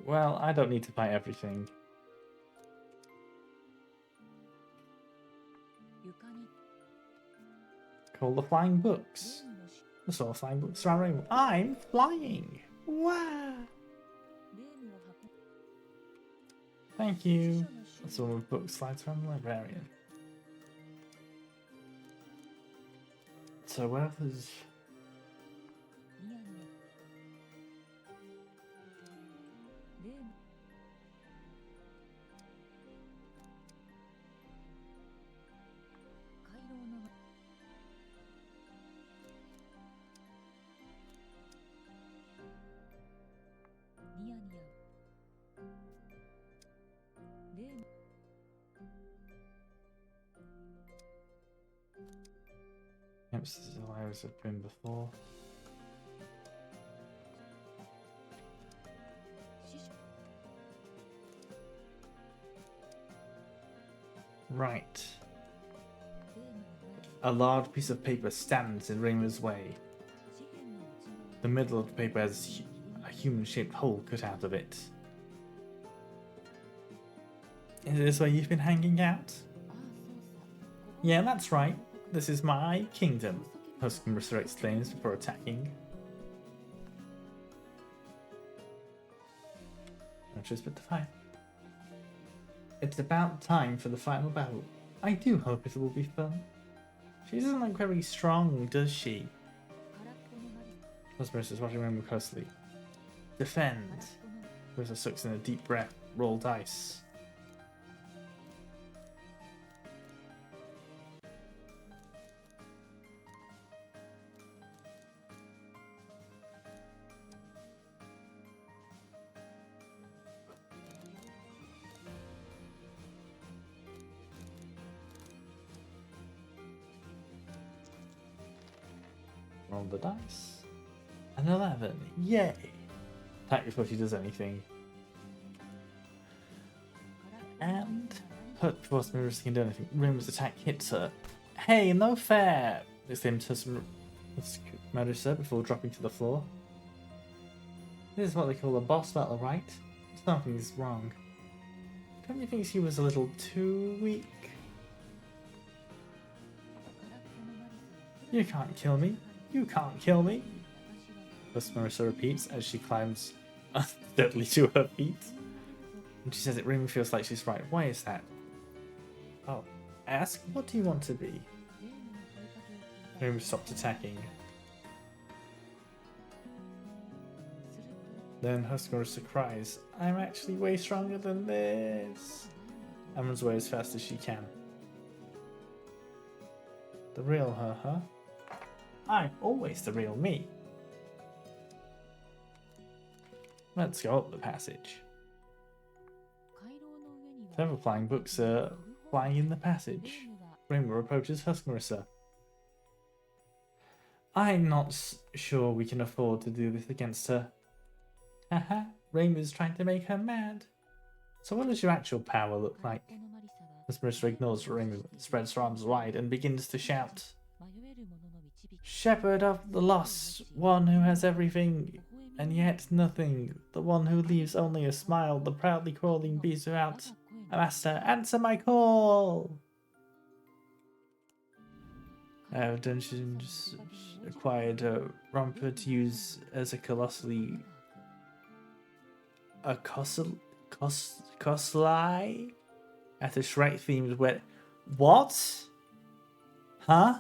Well, I don't need to buy everything. Call the flying books. I saw flying books around rainbow. I'm flying! Wow! Thank you. That's all with books slides around the librarian. So where was... Yep, this is the areas I've been before. Right. A large piece of paper stands in Reimer's way. The middle of the paper has a human-shaped hole cut out of it. Is this where you've been hanging out? Yeah, that's right. This is my kingdom, Huskarissa exclaims before attacking. No choice but to fight. It's about time for the final battle. I do hope it will be fun. She doesn't look very strong, does she? Huskarissa is watching Reimer closely. Defend. Huskarissa sucks in a deep breath. Roll dice. Roll the dice. An 11. Yay! Attack before she does anything. And hurt before Huskarissa can do anything. Reimer's attack hits her. Hey, no fair! Exclaimed Huskarissa before dropping to the floor. This is what they call a boss battle, right? Something's wrong. Don't you think she was a little too weak? You can't kill me. You can't kill me. Huskarissa repeats as she climbs unsteadily to her feet. And she says it really feels like she's right. Why is that? Oh, ask, what do you want to be? Reimer stopped attacking. Then Huskarissa cries, I'm actually way stronger than this. And runs away as fast as she can. The real her, huh? I'm always the real me. Let's go up the passage. Several flying books are flying in the passage. Reimer approaches Huskarissa. I'm not sure we can afford to do this against her. Haha, Reimer's trying to make her mad. So what does your actual power look like? Huskarissa ignores Reimer, spreads her arms wide, and begins to shout. Shepherd of the lost, one who has everything and yet nothing, the one who leaves only a smile, the proudly crawling beast without Master, answer my call! Dungeons acquired a romper to use as a colossally... a cosli at a Shrek-themed wet... What? Huh?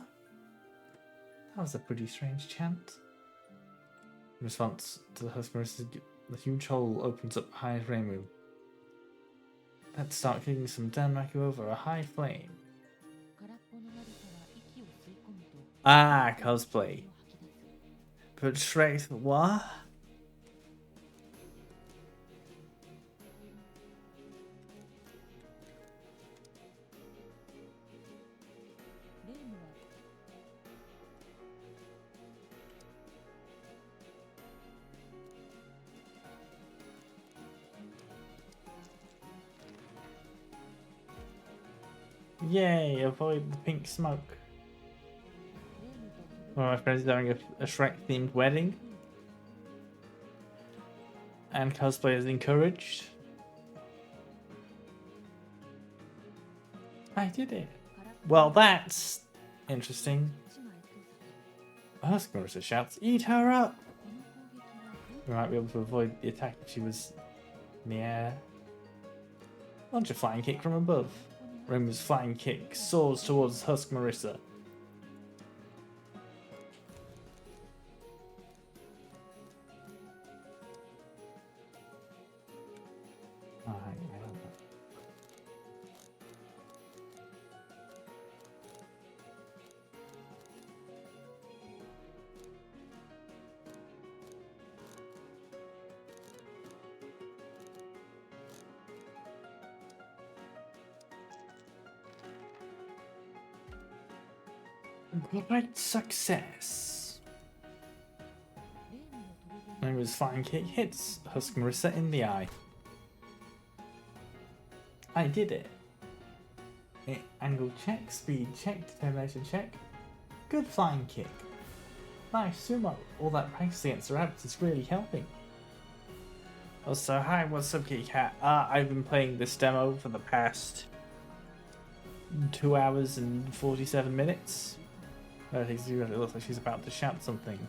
That was a pretty strange chant. In response to the Huskarissa, the huge hole opens up behind Reimu. Let's start kicking some Danmaku over a high flame. Ah, cosplay. But Shrek, what? Yay, avoid the pink smoke. One of my friends is having a Shrek-themed wedding. And cosplay is encouraged. I did it. Well, that's interesting. Huskarissa shouts, "Eat her up!" We might be able to avoid the attack if she was in the air. Launch a flying kick from above. Reimu's flying kick soars towards Huskarissa. Great success. Reimu's flying kick hits Huskarissa in the eye. I did it. Angle check, speed check, determination check. Good flying kick. Nice sumo. All that practice against the rabbits is really helping. Also, hi, what's up, Kitty Cat? I've been playing this demo for the past 2 hours and 47 minutes. I think it looks like she's about to shout something.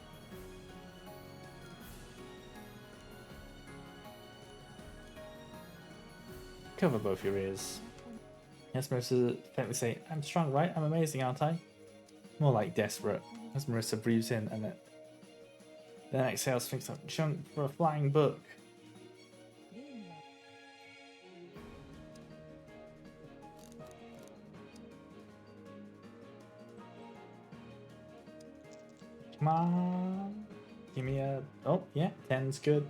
Cover both your ears. Yes, Marissa faintly say, "I'm strong, right? I'm amazing, aren't I?" More like desperate. As Marissa breathes in and then exhales, thinks up chunk for a flying book. Come on. Give me a... Oh, yeah, 10's good.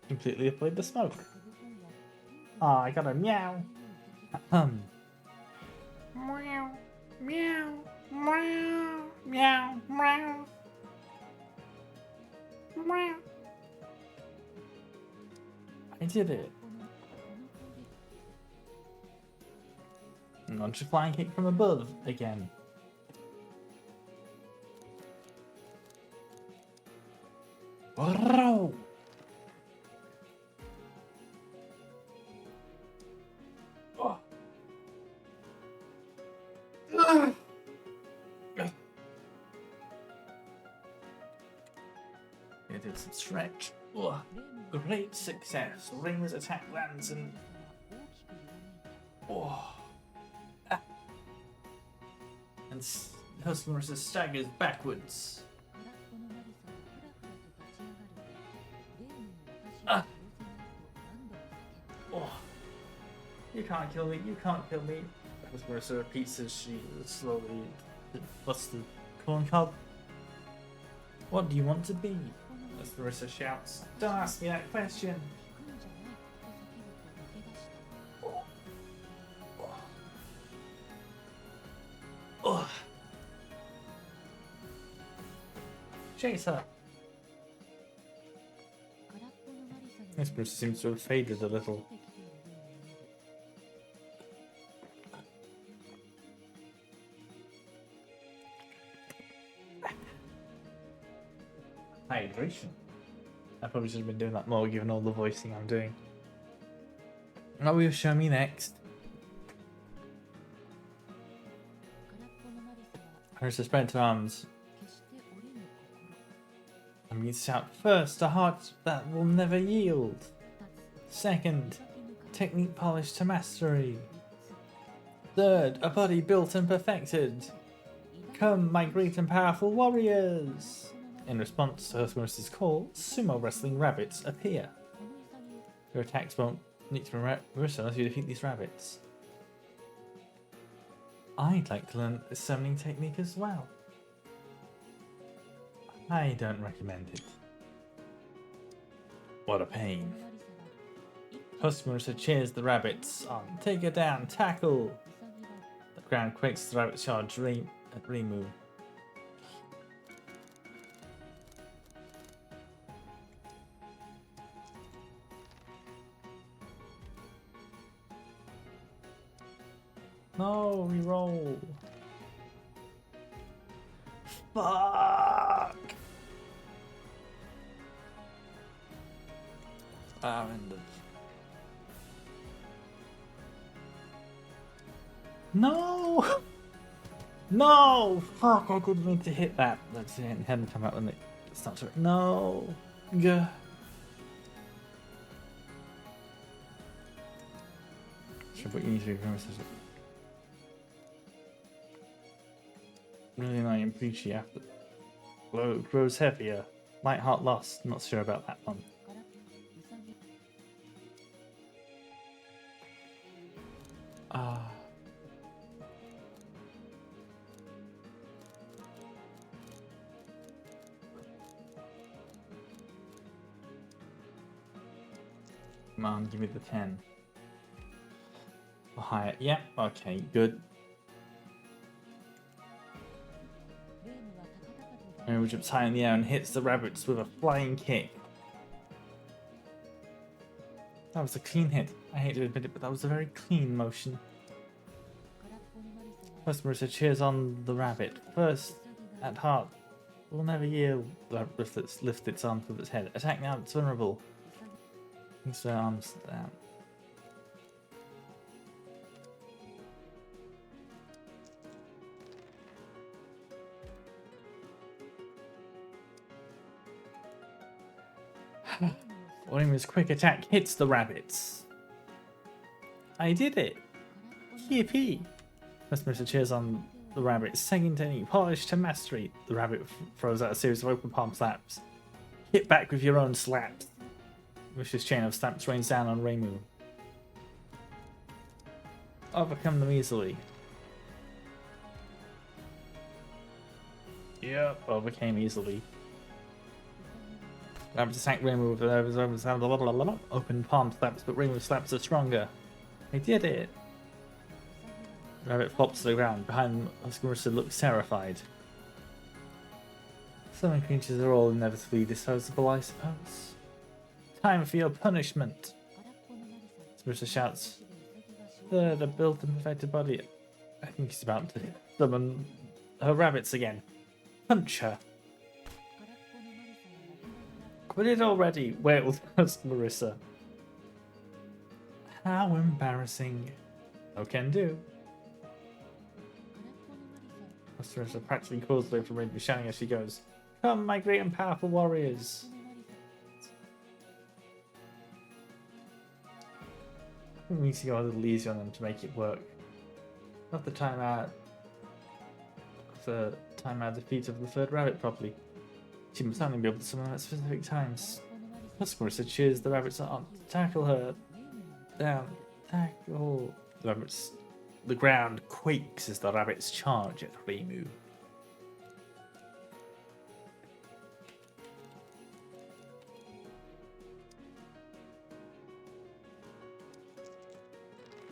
Completely avoid the smoke. Oh, I got a meow. Meow. Meow. Meow. Meow. Meow. Meow. I did it. Launch a flying kick from above again. Whoa. Oh. It is a stretch. Oh. Great success. Reimu's attack lands and... Oh. Ah. And Huskarissa staggers backwards. Oh. You can't kill me, you can't kill me. Huskarissa repeats as she slowly busts the corn cob. What do you want to be? Huskarissa shouts. Don't ask me that question. Oh. Chase her. Huskarissa seems to have faded a little. Hydration. I probably should have been doing that more given all the voicing I'm doing. What will you show me next? 空っぽのマリサは Marissa spread her arms 決して折れぬ心 and we shout, first, a heart that will never yield. 二つ Second, 先抜か technique polished to mastery. 三つ Third, a body built and perfected. Come, my great and powerful warriors! In response to Marissa's call, sumo wrestling rabbits appear. この潔を Your attacks won't need to be Marissa unless you defeat these rabbits. I'd like to learn a summoning technique as well. I don't recommend it. What a こ pain. のマリサは一気 Plus, Marissa cheers the rabbits on. Take her down, tackle! ウサギは The ground quakes as the rabbits charge at Rimu. No, reroll. Fuck! Ended. No! No! Fuck, I didn't mean to hit that. That's it, it hadn't come out when it starts. No! Gah. Sure, but you need to remember this. Really annoying Preachy after. Blow grows heavier. Light heart lost. Not sure about that one. 空っウサギ Ah. Come on, give me the 10. Or higher. Yep, okay, good. レームは高々と Mary jumps high in the air and hits the rabbits with a flying kick. That was a clean hit. I hate to admit it, but that was a very clean motion. 空っぽのマリサは First, Marissa cheers on the rabbit. First, ウサギが at heart, will never yield. The rabbit lifts its arms with its head. Attack now, it's vulnerable. ウサギ Brings their arms down. Orima's quick attack hits the rabbits. I did it! 空っぽの Yippee! First, Marissa cheers on the rabbit. Second technique, polished to mastery. The rabbit throws out a series of open palm slaps. Hit back with your own slaps. Vicious chain of slaps rains down on Reimu. Overcome them easily. Yep, overcame easily. Rabbits attack Reimu with their open palm slaps, but Reimu's slaps are stronger. I did it! Rabbit flops to the ground. Behind him, Marissa looks terrified. Some creatures are all inevitably disposable, I suppose. Time for your punishment! 空っぽのマリサは Marissa shouts. 足でウサギが Third, a built and perfected body. I think he's about to summon her rabbits again. Punch her! 空っぽのマリサは泣きながら Quit it already! Wailed Marissa. How embarrassing. No can do. 空っぽのマリサは Marissa practically calls away from Rainbow, shouting as she goes. Come, my great and powerful warriors! このマリサ I think we need to go a little easier on them to make it work. Not the time out. The time out defeat of the third rabbit properly. She must only be able to summon them at specific times. 空っぽのマリサ Plus, Marissa cheers the rabbits on. Tackle her レームは down. Tackle. The rabbits. The ground quakes as the rabbits charge at Reimu.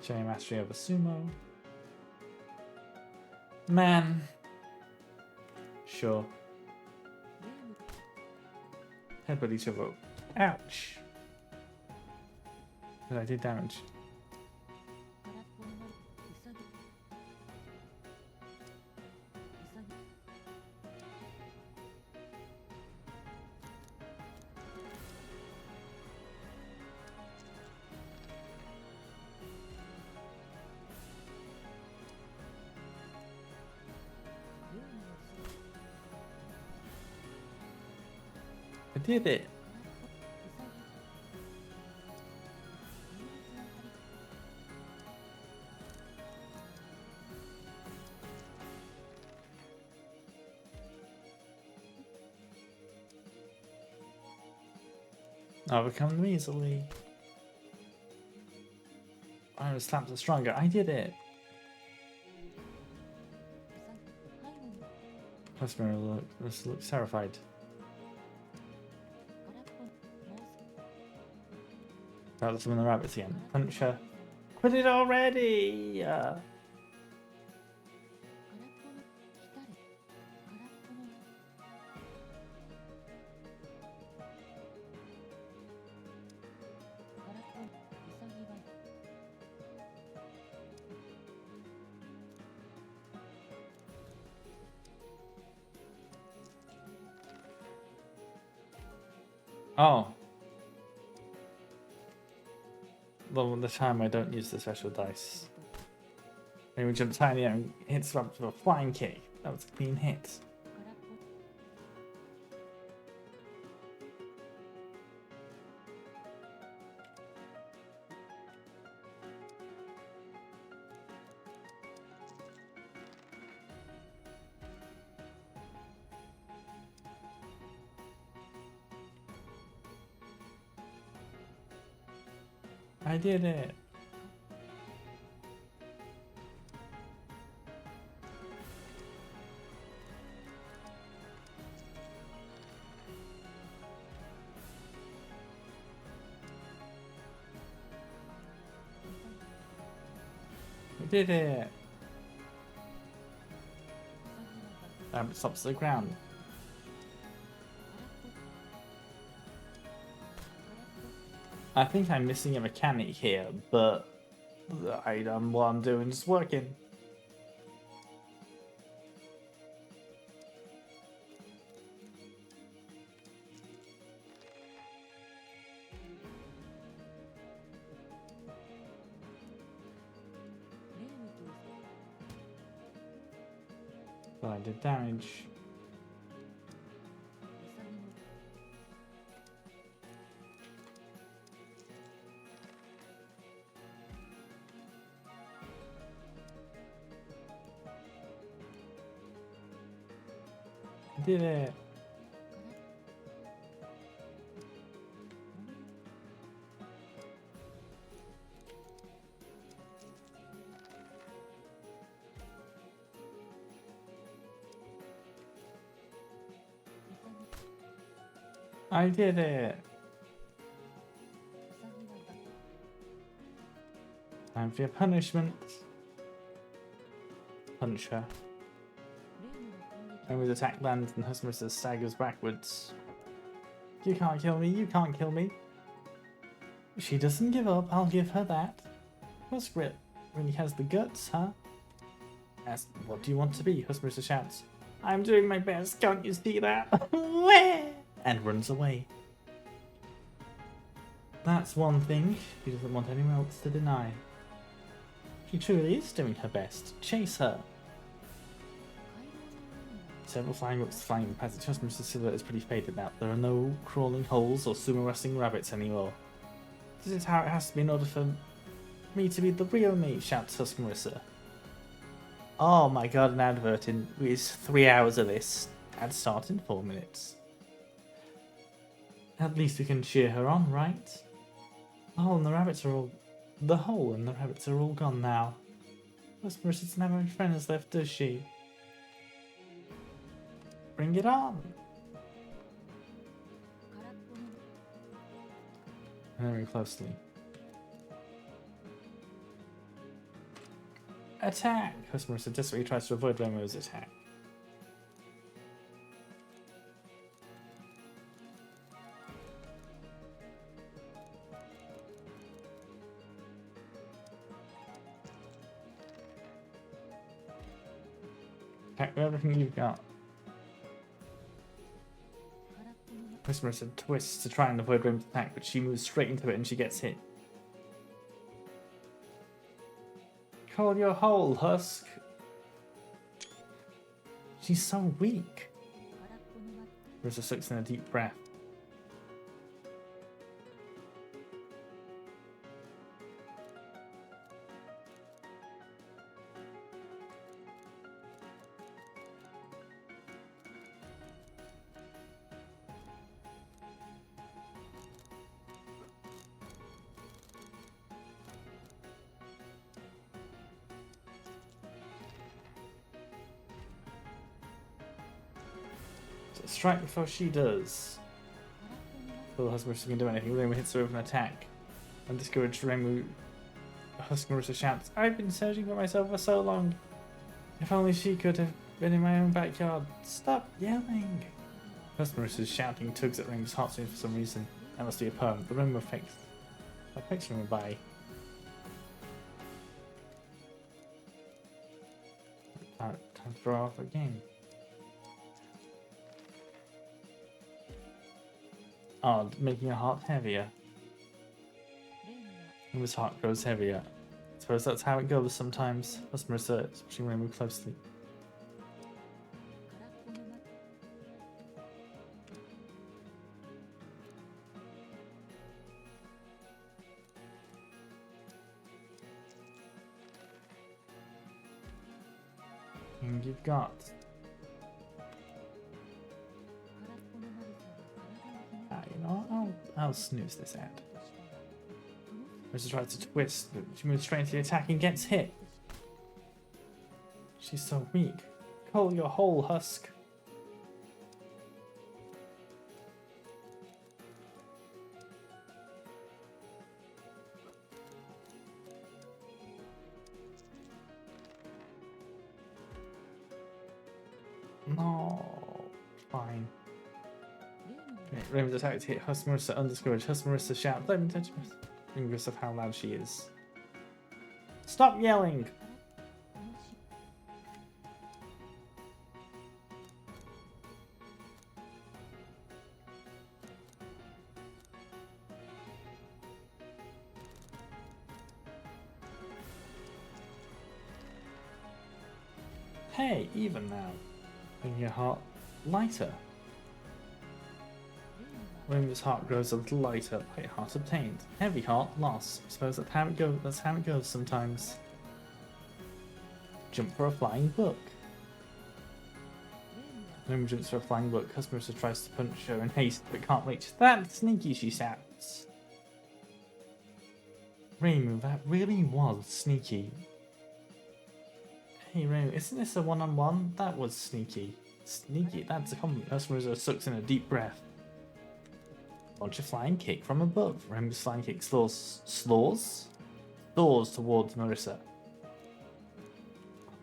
Showing mastery over sumo. Man. Sure. レーム Headbutt each other. Ouch. But I did damage. 空っぽのマリウサギウサギ Marissa I did it. Overcome them easily. Iron slaps are stronger. I did it. Customer looks terrified. About to summon the rabbits again. Punch her. Quit it already! Oh. The time I don't use the special dice. Maybe jump tiny and hits up with a flying kick. That was a clean hit. I did it. I did it. Stops to the ground. I think I'm missing a mechanic here, but what I'm doing is working. But I did damage. I did it. I did it. Time for your punishment. Punch her. And with attack lands and Husmrissa staggers backwards. You can't kill me, you can't kill me. She doesn't give up, I'll give her that. Husgrit really has the guts, huh? Ask, what do you want to be? Husmrissa shouts. I'm doing my best, can't you see that? And runs away. That's one thing she doesn't want anyone else to deny. She truly is doing her best. Chase her. Several flying rooks flying past the Husmrissa silhouette is pretty faded now. There are no crawling holes or sumo wrestling rabbits anymore. This is how it has to be in order for me to be the real me, shouts Husmrissa. Oh my god, an advert in is 3 hours of this. Ad start in 4 minutes. At least we can cheer her on, right? The hole and the rabbits are all gone now. Husmrissa doesn't have any friends left, does she? Bring it on! Very closely. Attack! Husmrissa desperately tries to avoid Remo's attack. Attack with everything you've got. Husmrissa twists to try and avoid Remo's attack, but she moves straight into it and she gets hit. Call your hole, Husk. She's so weak. Husmrissa sucks in a deep breath. Strike before she does. Little Husky can do anything. Reimu hits her with an attack. Undiscouraged, Husky shouts, "I've been searching for myself for so long. If only she could have been in my own backyard. Stop yelling!" Husky shouting tugs at Reimu's heartstrings for some reason. That must be a poem. The Reimu affects Reimu by. Time to throw off again. Oh, making her heart heavier. Reimu's heart grows heavier. I suppose that's how it goes sometimes. Marissa is pushing Reimu closely. And you've got. You know, I'll snooze this out. Marissa tries to twist, but she moves straight into the attack and gets hit. She's so weak. Call your whole husk. No. Fine. Reimu's attack to hit Marissa undiscouraged. Marissa shouts, "Let me touch Marissa." Regardless of how loud she is. Stop yelling! Hey, even now. Making your heart lighter. Reimu's heart grows a little lighter. Light heart obtained. Heavy heart lost. I suppose that's how it goes sometimes. Jump for a flying book. Reimu jumps for a flying book. Marissa tries to punch her in haste but can't reach. That's sneaky, she shouts. Reimu, that really was sneaky. Hey Reimu, isn't this a one-on-one? That was sneaky. Sneaky, that's a compliment. Marissa sucks in a deep breath. Launch a flying kick from above. Reimu's flying kick soars towards Marissa.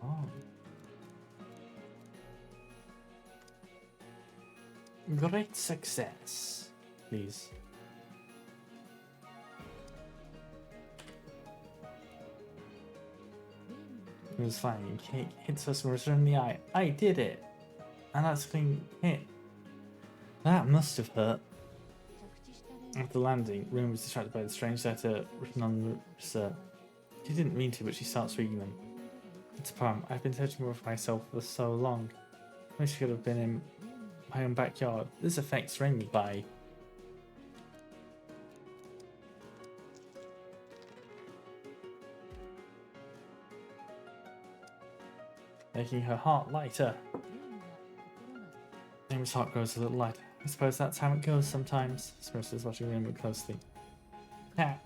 Oh. Great success. Please. Reimu's flying kick hits Marissa in the eye. I did it! And that's a clean hit. That must have hurt. After landing, Reimu was distracted by the strange letter written on Marissa. She didn't mean to, but she starts reading them. It's a poem. I've been searching for myself for so long. I wish I could have been in my own backyard. This affects Reimu by. Making her heart lighter. Reimu's heart grows a little lighter. I suppose that's how it goes sometimes. Marissa's watching Reimu closely. Attack.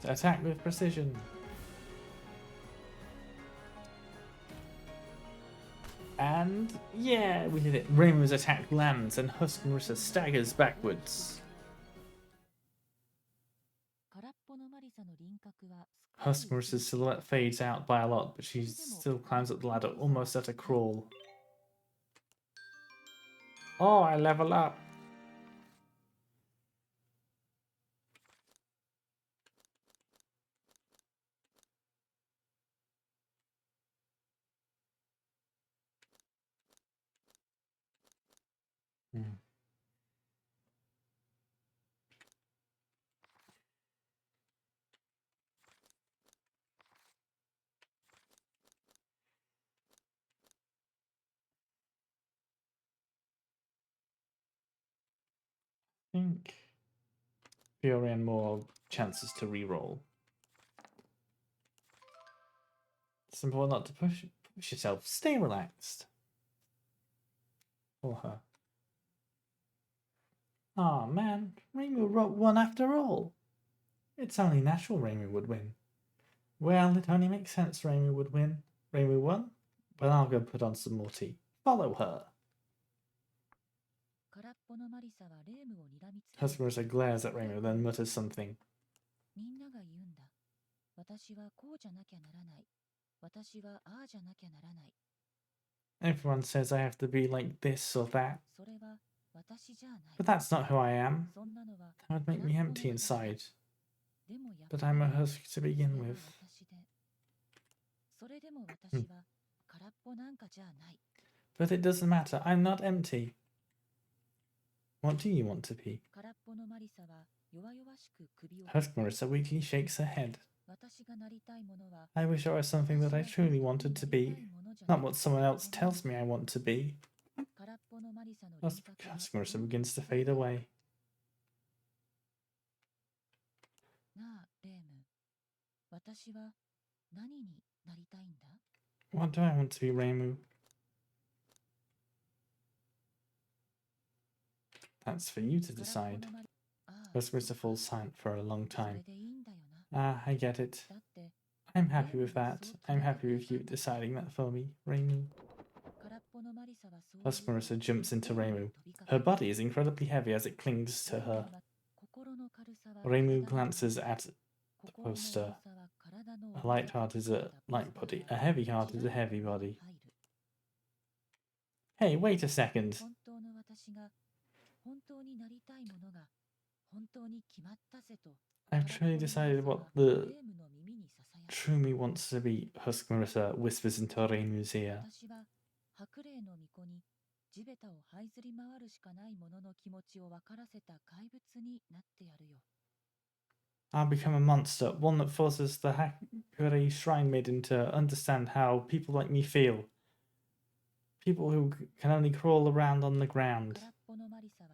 Attack with precision. And yeah, we did it. Reimu's attack lands and Marissa staggers backwards. Marissa's silhouette fades out by a lot, but she still climbs up the ladder almost at a crawl. Oh, I level up. I think Fiore and more chances to reroll. It's important not to push yourself. Stay relaxed. For her. Aw, man. Reimu wrote one after all. It's only natural Reimu would win. Well, it only makes sense Reimu would win. Reimu won? Well, I'll go put on some more tea. Follow her. 空っぽのマリサはレームを睨みつける。 Huskerissa glares at Reimu, then mutters something. みんなが言うんだ。私はこうじゃなきゃならない。私はああじゃなきゃならない。 Everyone says I have to be like this or that, それは私じゃない。 but that's not who I am. そんなのは That would make me empty inside. でもやっぱ But り I'm a husk to それ begin は with. 私で。それでも私は空っぽなんかじゃない。 But it doesn't matter. I'm not empty. What do you want to be? 空っぽのマリサは弱々しく首を Husk Marissa weakly shakes her head. 私がなりたいものは I wish I was something that I truly wanted to be, not what someone else tells me I want to be. 空っぽのマリサの Husk 輪郭は Marissa begins to fade away. なあ、レーム。私は何になりたいんだ？ What do I want to be, Reimu? That's for you to 空っぽ decide. のマリああ、 Husk Marissa falls silent for a long それ time. でいいんだよな。 Ah, I get it. だって I'm happy with that. I'm happy with you deciding that for me, Reimu. 空っぽのマリサはそう Husk 言う Marissa jumps into レーム Reimu. に飛びかか Her る body is incredibly heavy as it clings to her. 心の軽さは Reimu 体の glances at the 心の重 poster. さは体の A light heart is a light body. A heavy heart is a heavy body. Hey, wait a second. 本当の私が本当になりたいものが本当に決まったぜと I've truly decided what レー the ムの耳にささやく true me wants to be, Husk Marissa whispers into Reimu's ear. 私は白霊の巫女に地べたを這いずり回るしかないものの気持ちを分からせた怪物になってやるよ。 I'll become a monster, one that forces the Hakure Shrine Maiden to understand how people like me feel. People who can only crawl around on the ground. 空っぽのマリサは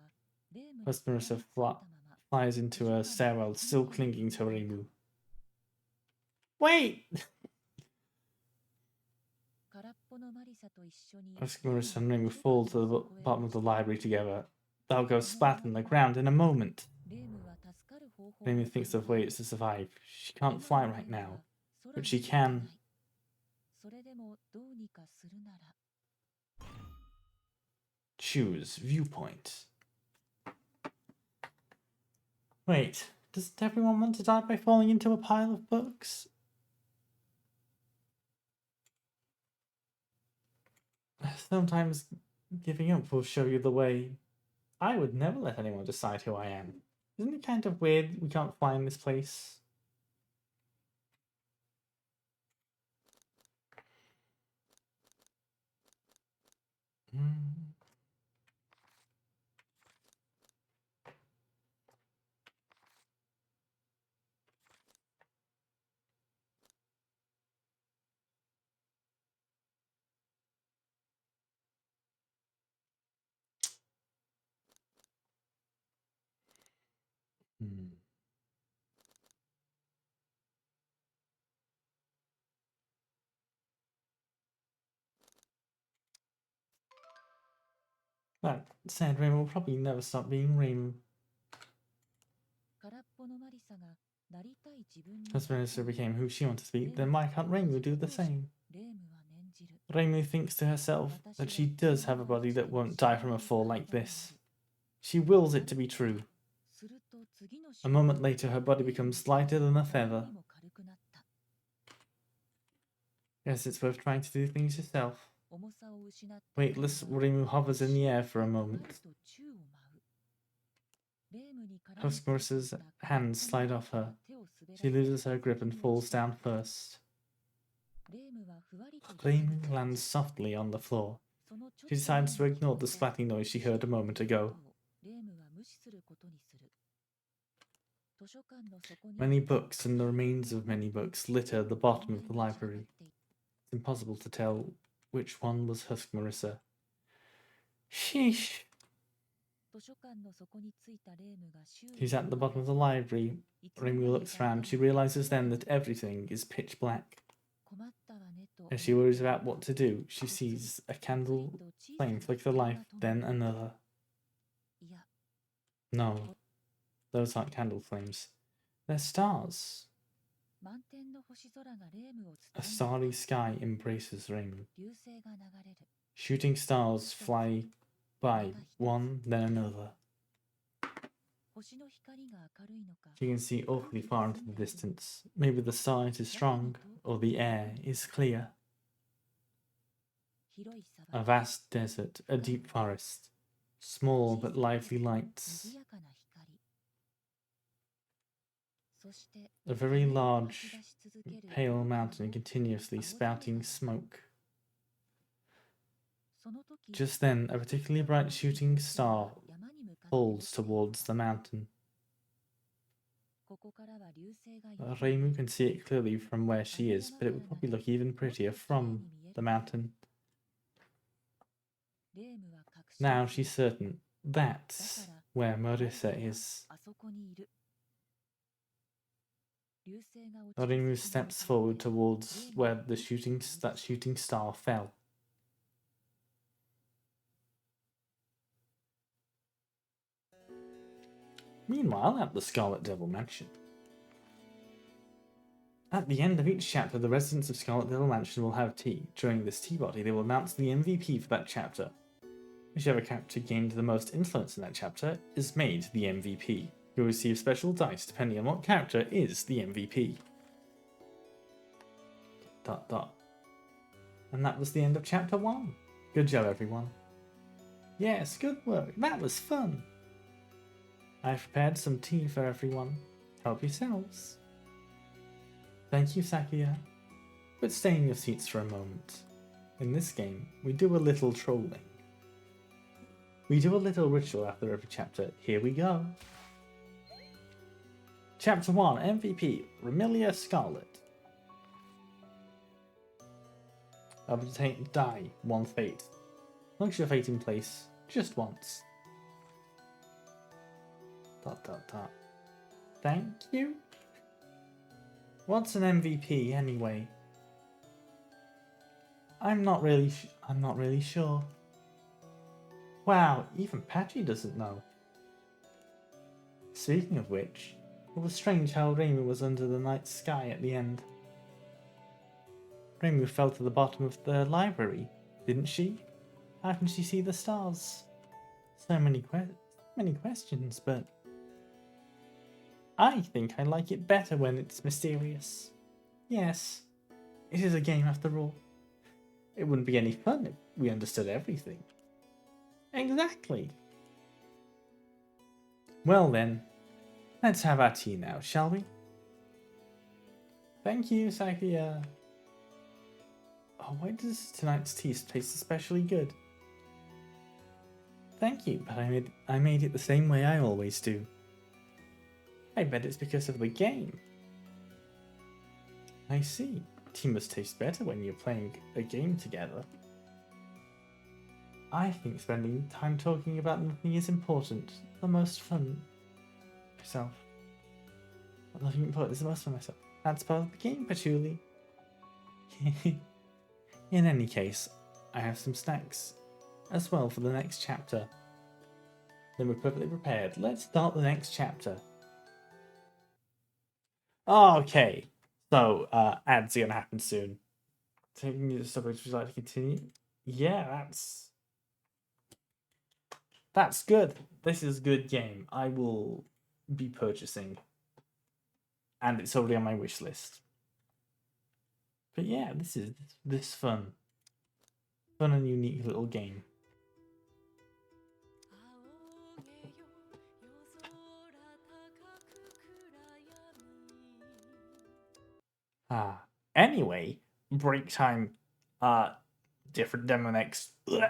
レームに Husk 噛み Marissa ついたまま flies into a stairwell, still clinging to Reimu. Wait! 空っぽのマリサと一緒に Husk Marissa and Reimu fall to the bottom of the library together. They'll go splat on the ground in a moment. レームは助かる方法を Reimu thinks of ways to survive. She can't fly right now, but she can. それでもどうにかするなら Choose viewpoint. Wait, doesn't everyone want to die by falling into a pile of books? Sometimes giving up will show you the way. I would never let anyone decide who I am. Isn't it kind of weird we can't fly in this place? Hmm. Hmm. That said, Reimu will probably never stop being Reimu. 空っぽのマリサがなりたい自分に As Marissa became who she wanted to be, then why can't Reimu do the same? レームは念じる Reimu thinks to herself that she does have a body that won't die from a fall like this. She wills it to be true. すると次の A moment later, her body becomes lighter than a feather. にも軽くなった Yes, it's worth trying to do things yourself. 重さを失った Weightless Reimu hovers in the air for a ふわ moment. りと宙を舞うレームに絡み Husk Marissa's hands slide off her. 手を滑ら She せ loses her grip and falls down first. レームはふわりと Reimu lands softly on the floor. そのちょっ She と decides to 前に ignore the splatting noise she heard a moment ago. レームは無視することにする図書館の底に Many books and the remains of many books litter the bottom of the library. It's impossible to tell which one was Husk Marissa. Sheesh. 図書館の底についたレームが周囲 She's at the bottom of the library. いつの間 Reimu に looks か around. She realizes then that everything is pitch black. 困ったわねと As she worries about what to do, she sees a candle flame flicker the life, then another. いや No, those aren't candle flames. They're stars. 満天の星空がレームを A 包んで starry sky embraces Reimu. 流星が流れる Shooting stars fly by one, then another. 星の光が明るいのか You can see awfully far into the distance. Maybe the starlight is strong, or the air is clear. 広い砂 A 漠 vast desert, a deep forest, small but lively 賑 lights, やかな光そして a very 煙を large, 吐き出し続ける pale mountain continuously spouting smoke. その時 Just then, a particularly bright shooting star 山に向かって falls towards the mountain. ここからは流星が Reimu can see it clearly from where she is, but it would probably look even prettier from the mountain. レームは確信 Now she's certain that's where Marissa is. あそこにいる流星が落ちた Reimu 先に steps 向かって forward towards where that shooting star fell. Meanwhile, at the Scarlet Devil Mansion. At the end of each chapter, the residents of Scarlet Devil Mansion will have tea. During this tea party, they will announce the MVP for that chapter. Whichever character gained the most influence in that chapter is made the MVP. You'll receive special dice depending on what character is the MVP. ... And that was the end of chapter 1. Good job, everyone. Yes, good work. That was fun. I've prepared some tea for everyone. Help yourselves. Thank you, Sakuya. But stay in your seats for a moment. In this game, we do a little trolling. We do a little ritual after every chapter. Here we go. Chapter 1, MVP, Remilia Scarlet. Obtain die, one fate. Locks your fate in place, just once. ... Thank you? What's an MVP anyway? I'm not really sure. Wow, even Patchy doesn't know. Speaking of which, it was strange how Reimu was under the night sky at the end. Reimu fell to the bottom of the library, didn't she? How can she see the stars? So many questions, but I think I like it better when it's mysterious. Yes, it is a game after all. It wouldn't be any fun if we understood everything. Exactly. Well then, let's have our tea now, shall we? Thank you, Sakuya. Oh, why does tonight's tea taste especially good? Thank you, but I made it the same way I always do. I bet it's because of the game. I see. Tea must taste better when you're playing a game together. I think spending time talking about nothing is important. The most fun myself. Nothing important is the most fun myself. That's part of the game, Patchouli. In any case, I have some snacks as well for the next chapter. Then we're perfectly prepared. Let's start the next chapter. Okay, so ads are gonna happen soon. Taking you to stuff which would you like to continue? Yeah, that's good. This is a good game. I will be purchasing, and it's already on my wish list. But yeah, this is fun and unique little game. Anyway, break time. Different demo next. Ugh.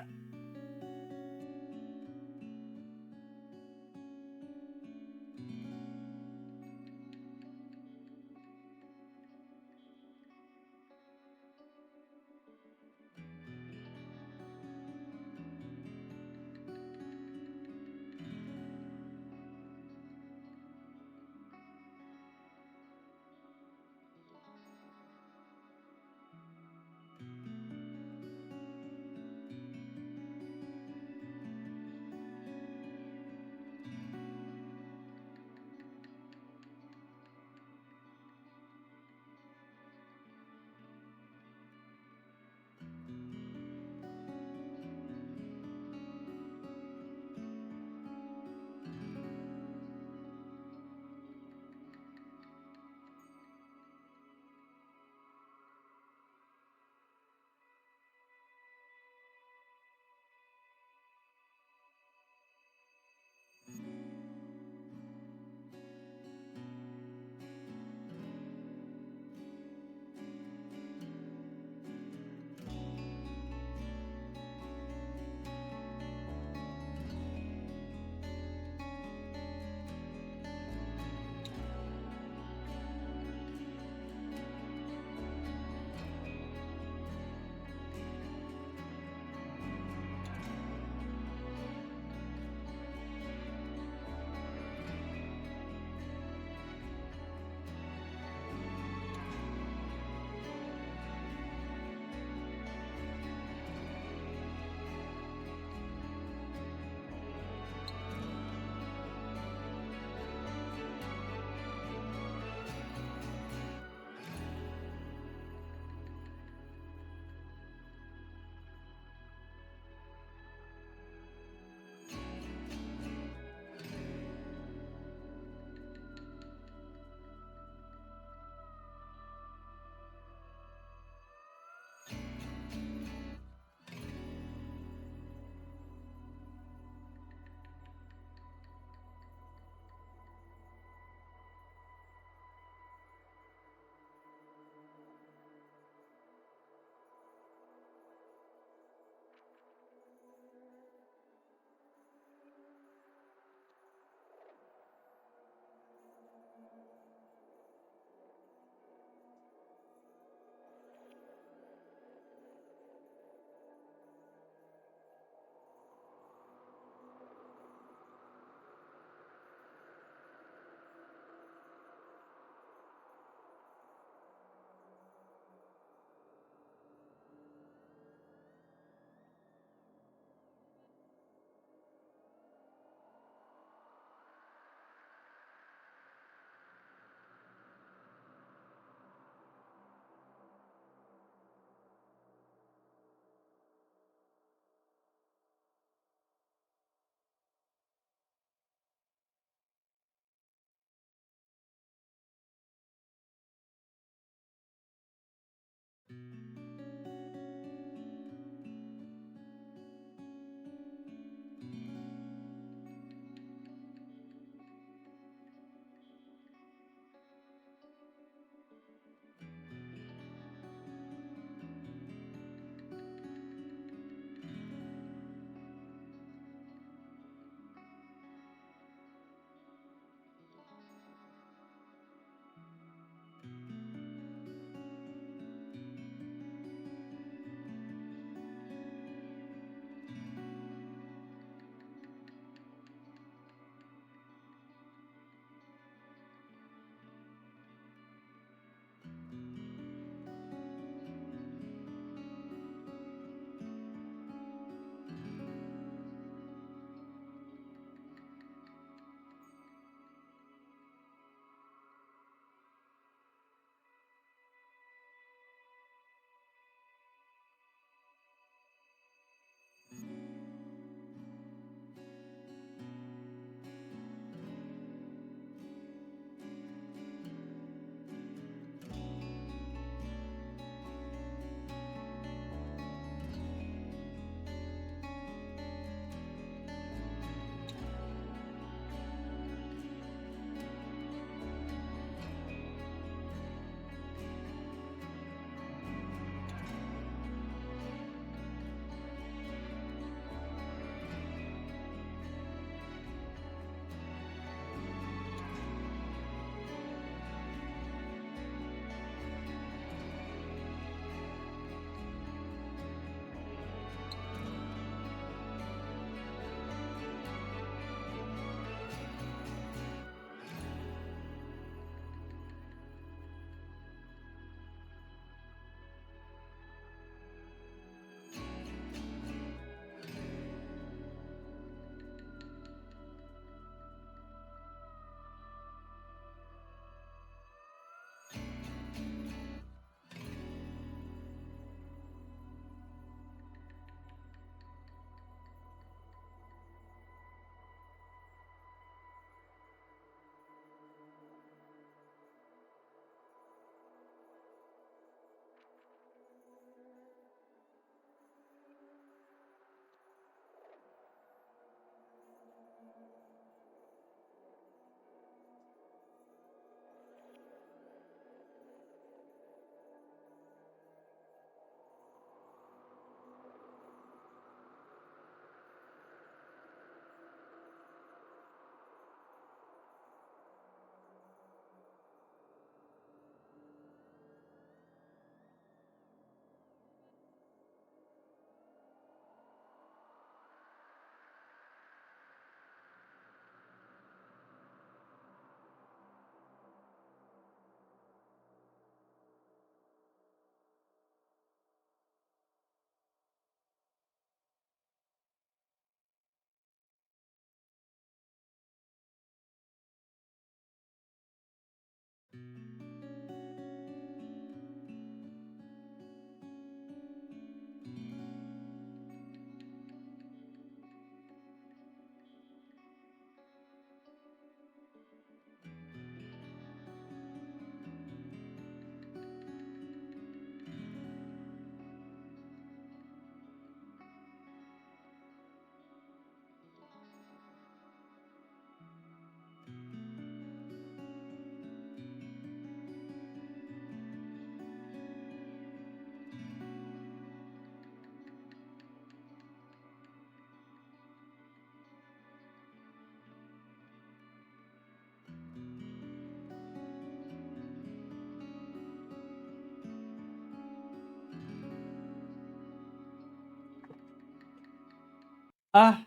Ah,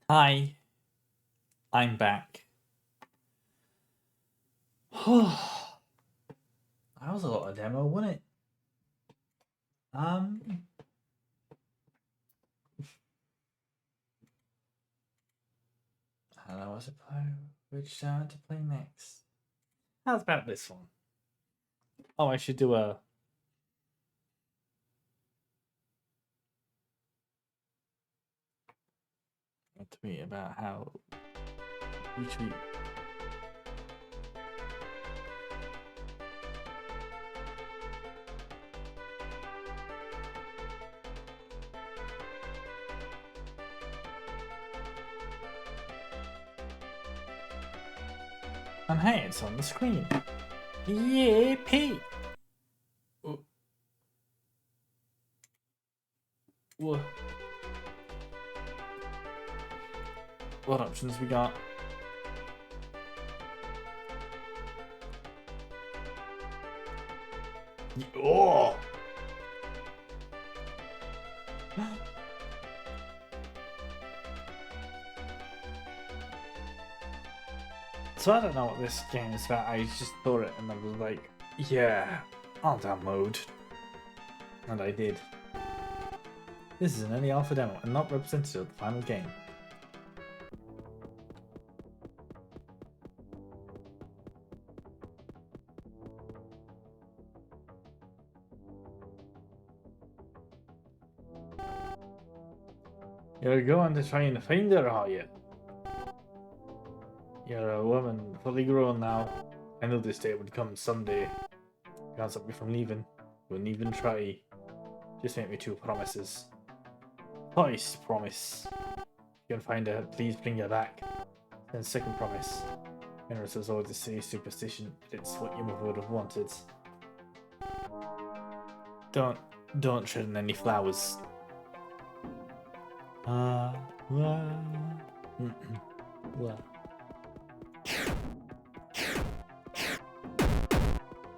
hi. I'm back. That was a lot of demo, wasn't it? I don't know what to play. Which sound to play next? How's about this one? Oh, I should do a tweet about how retweet. And hey, it's on the screen. Yippee! Whoa. What options we got? Oh! So I don't know what this game is about. I just thought it and I was like, yeah, I'll download. And I did. This is an early alpha demo and not representative of the final game. You're going to try and find her, are you? You're a woman, fully grown now. I knew this day would come someday. You can't stop me from leaving. Wouldn't even try. Just make me 2 promises. Twice promise. You can find her, please bring her back. Then second promise. Generous as always to say superstition, but it's what you would have wanted. Don't tread on any flowers.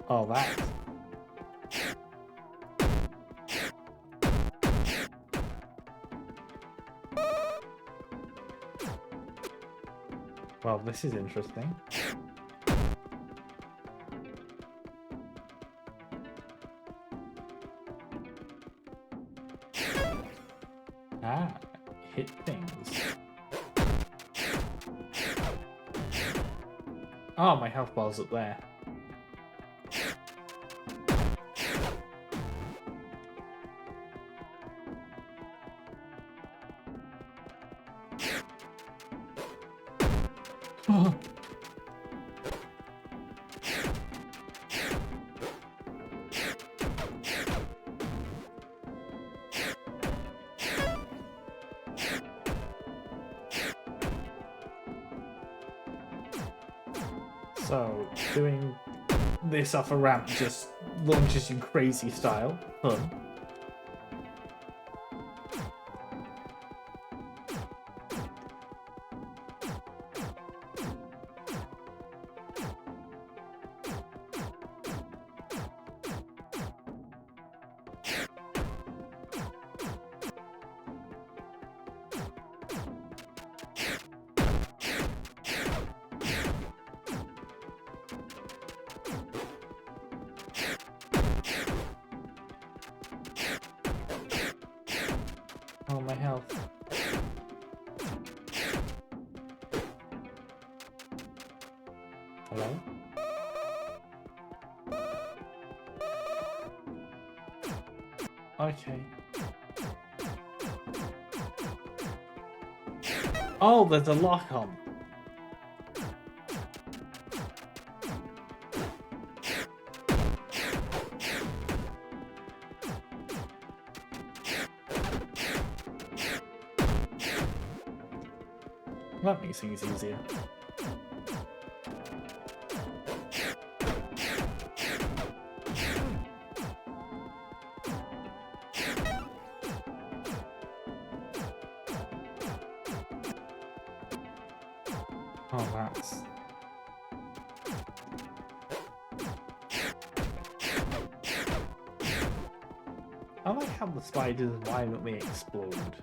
Oh, that. Well, this is interesting. Ah, hit things. Oh, my health bar's up there. So, doing this off a ramp just launches you crazy style. Fun. Oh, my health. Hello? Okay. Oh, there's a lock on. That makes things easier. Oh, that's... I like how the spiders violently explode.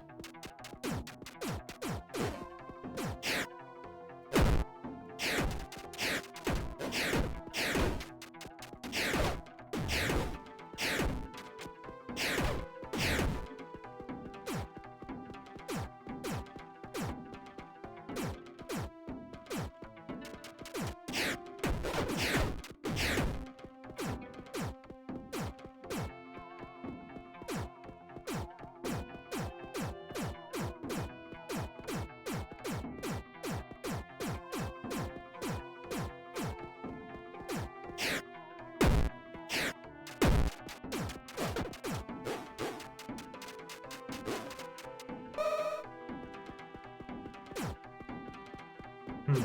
Hmm.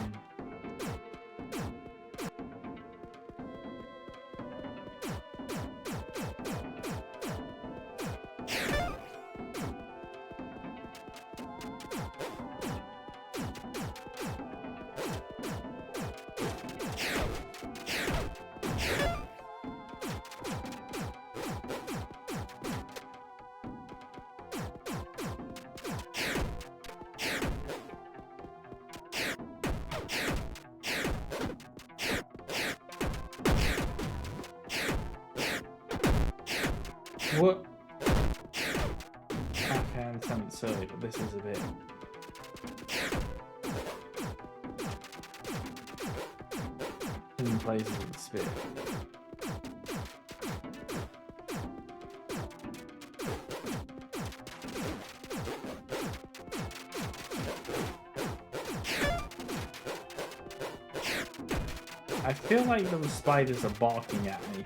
What? Okay, I understand it's silly, but this is a bit... in places it's a bit... I feel like those spiders are barking at me.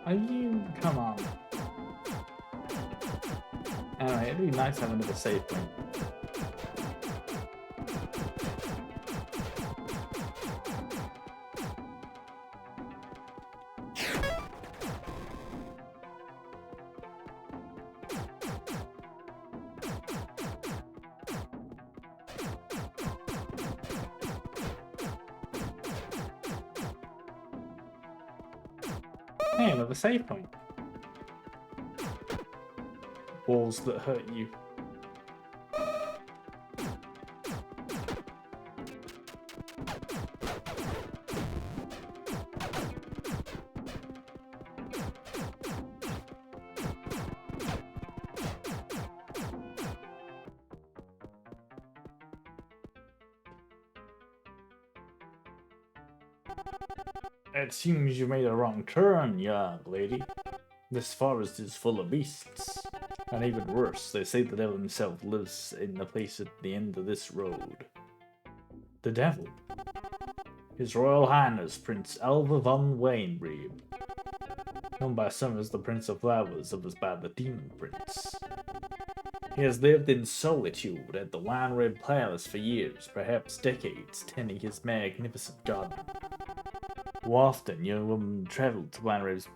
Are you... come on. Anyway, it'd be nice to have another save point. Hey, another save point. Walls that hurt you. It seems you made a wrong turn, young lady. This forest is full of beasts. And even worse, they say the devil himself lives in the place at the end of this road. The devil? His Royal Highness Prince Elva von Wainrieb, known by some as the Prince of Flowers, others by the Demon Prince. He has lived in solitude at the Wainrieb Palace for years, perhaps decades, tending his magnificent garden. Often, young women traveled to Wainrieb's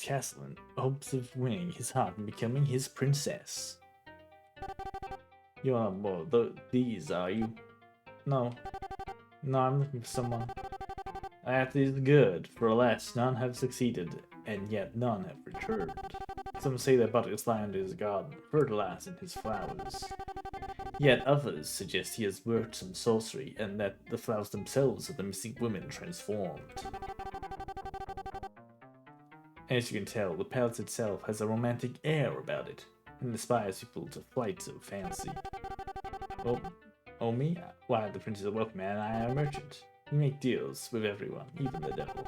castle in hopes of winning his heart and becoming his princess. You are more these, are you? No. No, I'm looking for someone. That is good, for alas, none have succeeded, and yet none have returned. Some say that Butler's land is a garden, fertilizing his flowers. Yet others suggest he has worked some sorcery and that the flowers themselves are the missing women transformed. As you can tell, the palace itself has a romantic air about it, and inspires people to flights of fancy. Oh me? Why, the prince is a wealthy man and I am a merchant. We make deals with everyone, even the devil.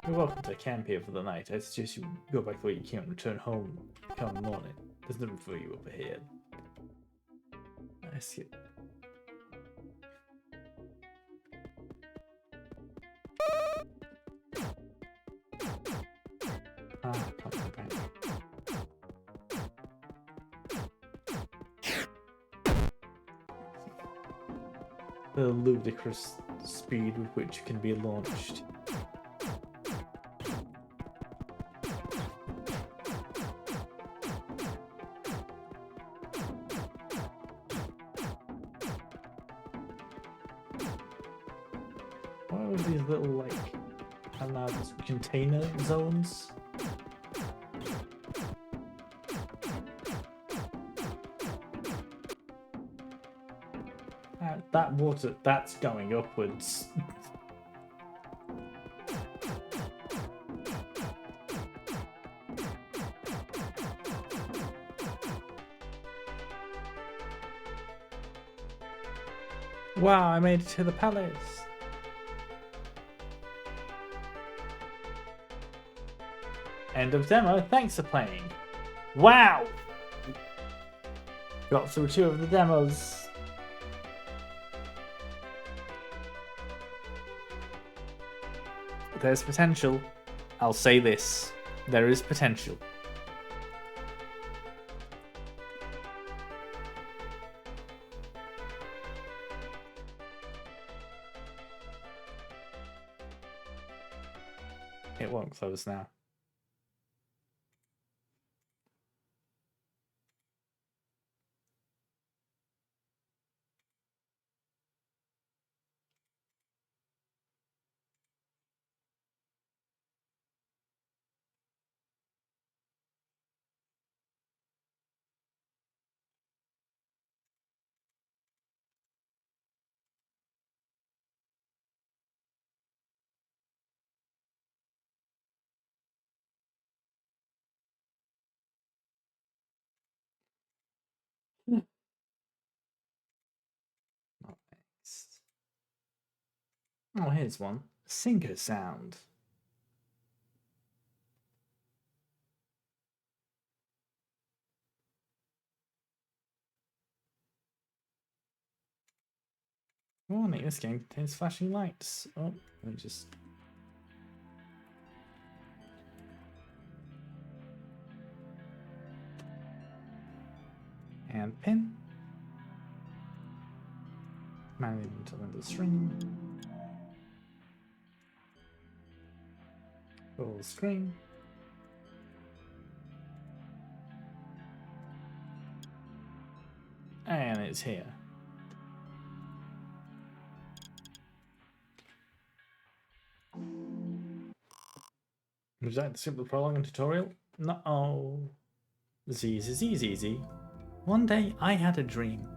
You're welcome to camp here for the night. I suggest you go back the way you came and return home come morning. There's nothing for you up ahead. I see it. Can't go back. The ludicrous speed with which it can be launched. What are these little, like, I don't know, container zones? That water, that's going upwards. Wow, I made it to the palace. End of demo. Thanks for playing. Wow! Got through 2 of the demos. There's potential. I'll say this. There is potential. It won't close now. Nice. Oh, here's one. Sinker sound. Warning, this game contains flashing lights. Oh, let me just... And pin. Manually to the string. Full screen. And it's here. Would you like the simple prologue and tutorial? No. Easy. One day I had a dream.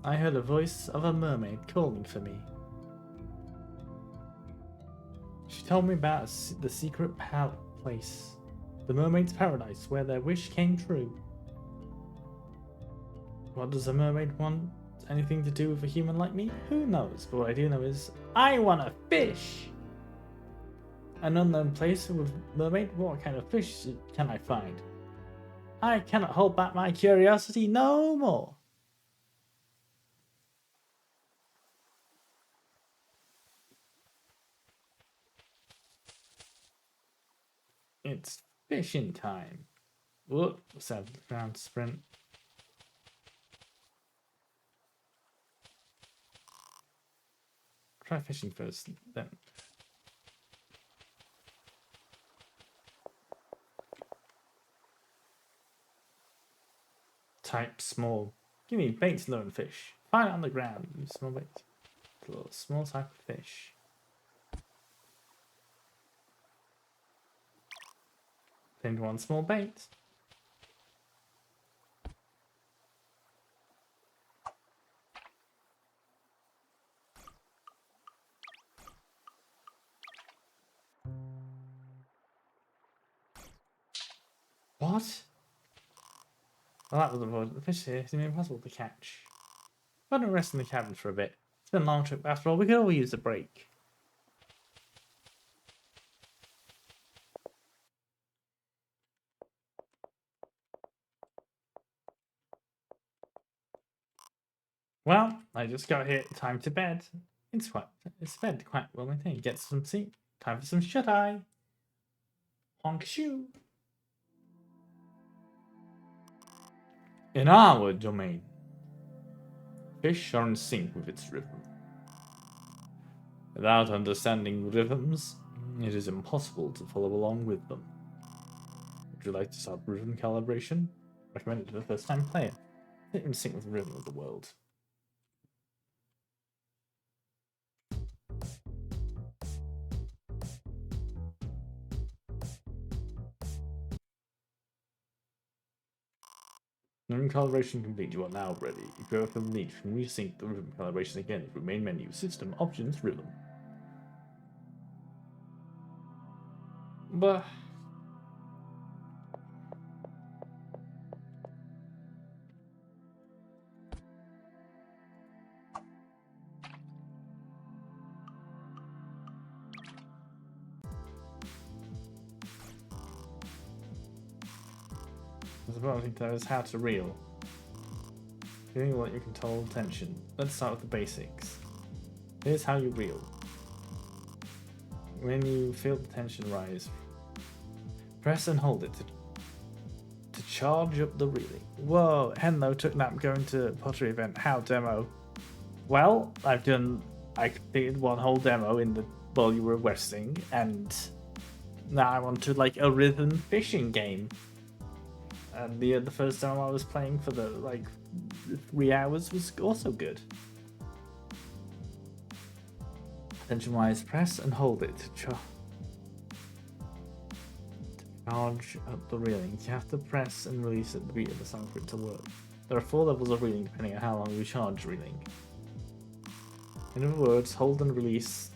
I heard a voice of a mermaid calling for me. She told me about the secret place, the mermaid's paradise, where their wish came true. What does a mermaid want anything to do with a human like me? Who knows? But what I do know is I want to fish. An unknown place with mermaid? What kind of fish can I find? I cannot hold back my curiosity no more. It's fishing time. Whoop, 7th round sprint. Try fishing first, then. Type small. Give me baits, known fish. Find it on the ground. Use small baits. Small type of fish. Then one small bait. What? Well, that was avoided. The fish here seem impossible to catch. Why don't we rest in the cabin for a bit? It's been a long trip after all. We could all use a break. Well, I just got here. Time to bed. It's bed quite well maintained. Get some sleep. Time for some shut eye. Honk shoe. In our domain, fish are in sync with its rhythm. Without understanding rhythms, it is impossible to follow along with them. Would you like to start rhythm calibration? Recommended to the first time player. Get in sync with the rhythm of the world. Rhythm calibration complete. You are now ready. If you ever need, you can resync the rhythm calibration again through main menu, system, options, rhythm. But the important thing is how to reel. Feeling what you control tension. Let's start with the basics. Here's how you reel. When you feel the tension rise, press and hold it to charge up the reeling. Whoa, Henlo took nap going to pottery event. How demo? Well, I completed one whole demo while you were resting, and now I'm onto like a rhythm fishing game. And the first demo I was playing for the 3 hours was also good. Tension wise, press and hold it to charge up the reeling. You have to press and release at the beat of the song for it to work. There are 4 levels of reeling depending on how long you charge reeling. In other words, hold and release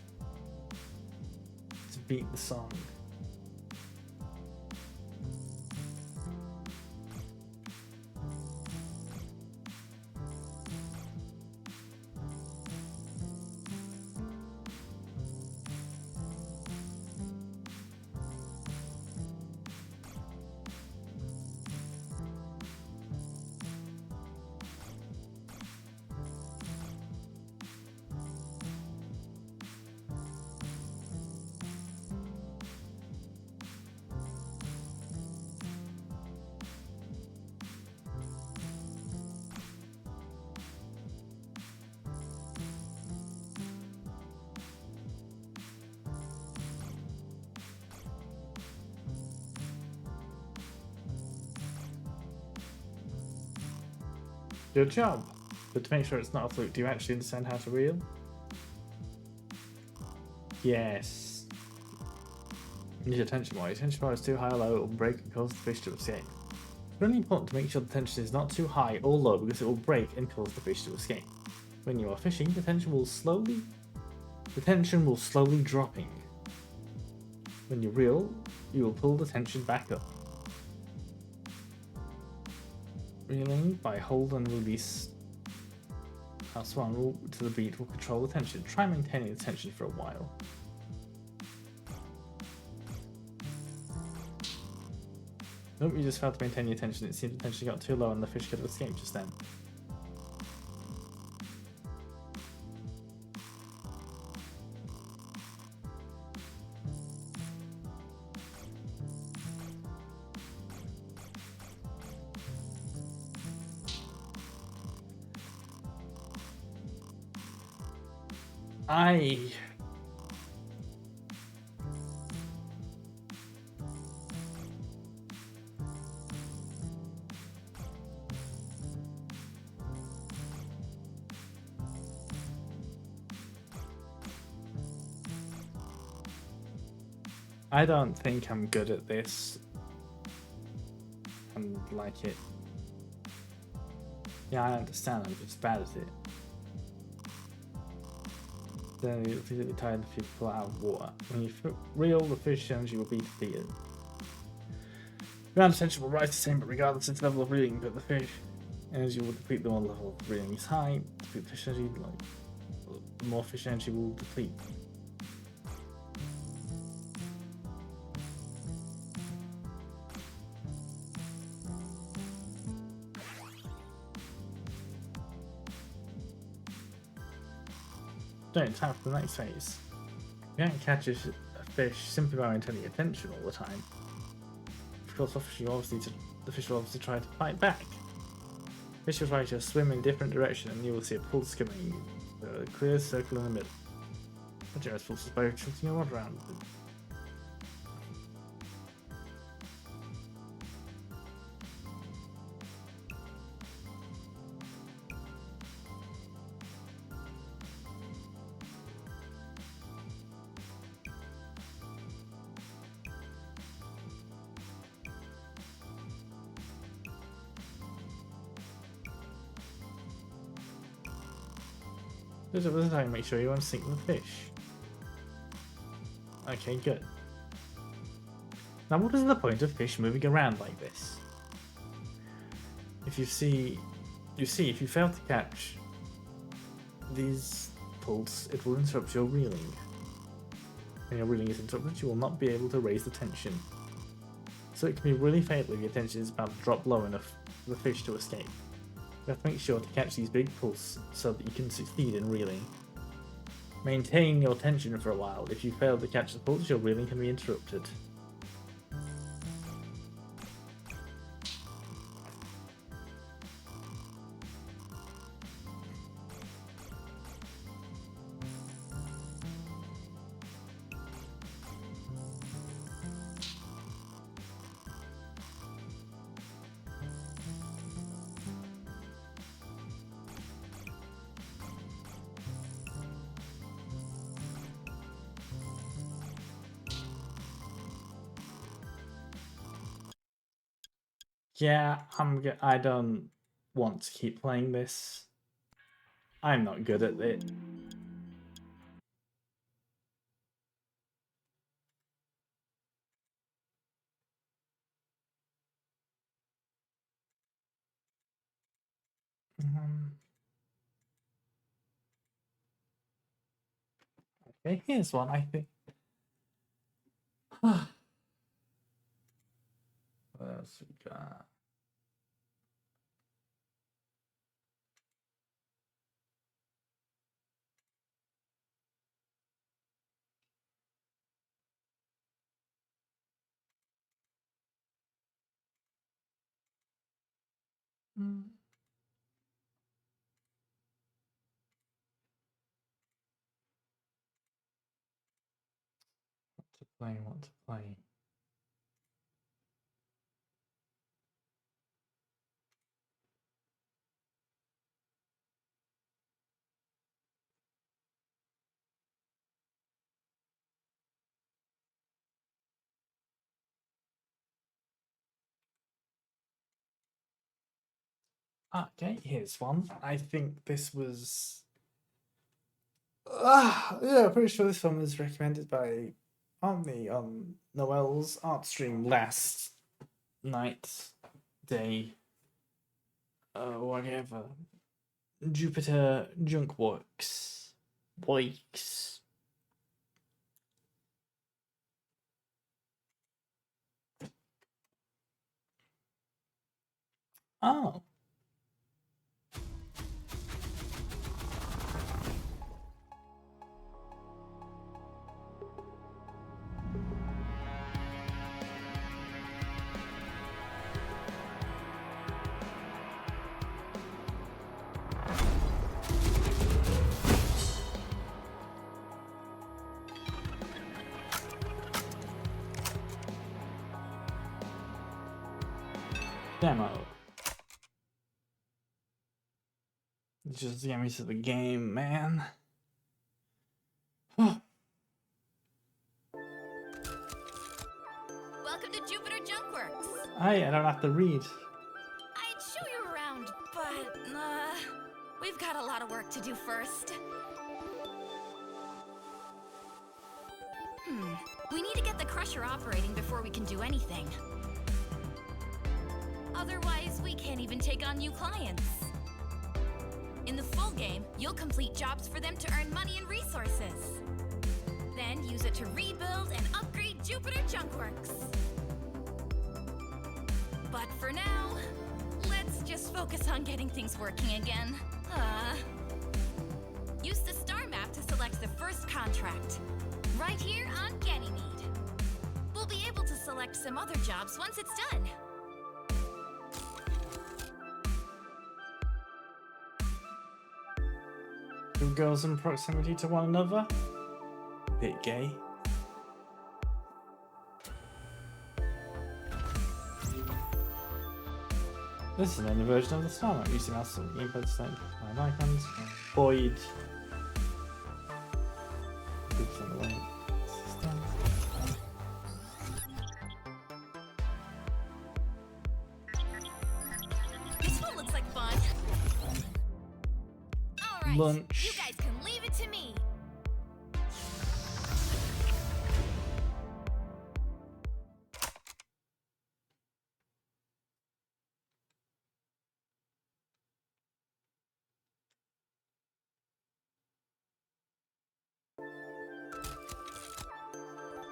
to beat the song. Good job. But to make sure it's not a fluke, do you actually understand how to reel? Yes. Need your tension bar. Your tension bar is too high or low, it will break and cause the fish to escape. It's really important to make sure the tension is not too high or low because it will break and cause the fish to escape. When you are fishing, the tension will slowly dropping. When you reel, you will pull the tension back up. Reeling by hold and release. Swung to the beat will control the tension. Try maintaining the tension for a while. Nope, you just failed to maintain your tension. It seems the tension got too low and the fish could have escaped just then. I don't think I'm good at this. And like it. Yeah, I understand, I'm just bad at it. Then you'll physically tired if you pull out of water. When you reel, the fish energy will be depleted. Ground tension will rise the same, but regardless of its level of reeling, but the fish energy will deplete the more level of reeling is high. Deplete fish energy, the more fish energy will deplete. Don't tap for the next phase. You can't catch a fish simply by maintaining attention all the time. Of course, the fish will obviously try to fight back. Fish will try to swim in a different direction, and you will see a pulse coming. A clear circle in the middle. A generous pulse is by tilting your rod around. There's a time, make sure you unsink the fish. Okay, good. Now what is the point of fish moving around like this? If you see, if you fail to catch these pulls, it will interrupt your reeling. When your reeling is interrupted, you will not be able to raise the tension. So it can be really fatal if your tension is about to drop low enough for the fish to escape. You have to make sure to catch these big pulls so that you can succeed in reeling. Maintain your tension for a while. If you fail to catch the pulse, your reeling can be interrupted. Yeah, I don't want to keep playing this. I'm not good at it. Okay, here's one, I think. What else we got? What to play. Okay, here's one. I think this was. Yeah, pretty sure this one was recommended by Omni on Noel's art stream last night, day, whatever. Jupiter Junkworks. Works. Oh. Demo. Just get me to the game, man. Welcome to Jupiter Junkworks. I don't have to read. I'd show you around, but we've got a lot of work to do first. We need to get the crusher operating before we can do anything. Otherwise, we can't even take on new clients. In the full game, you'll complete jobs for them to earn money and resources. Then use it to rebuild and upgrade Jupiter Junkworks. But for now, let's just focus on getting things working again. Use the star map to select the first contract. Right here on Ganymede. We'll be able to select some other jobs once it's done. Two girls in proximity to one another? Bit gay. This is another version of the star map using our some inputs like icons. Void. Oops, on the way. This one looks like fun. Alright, Lunch. you guys can leave it to me.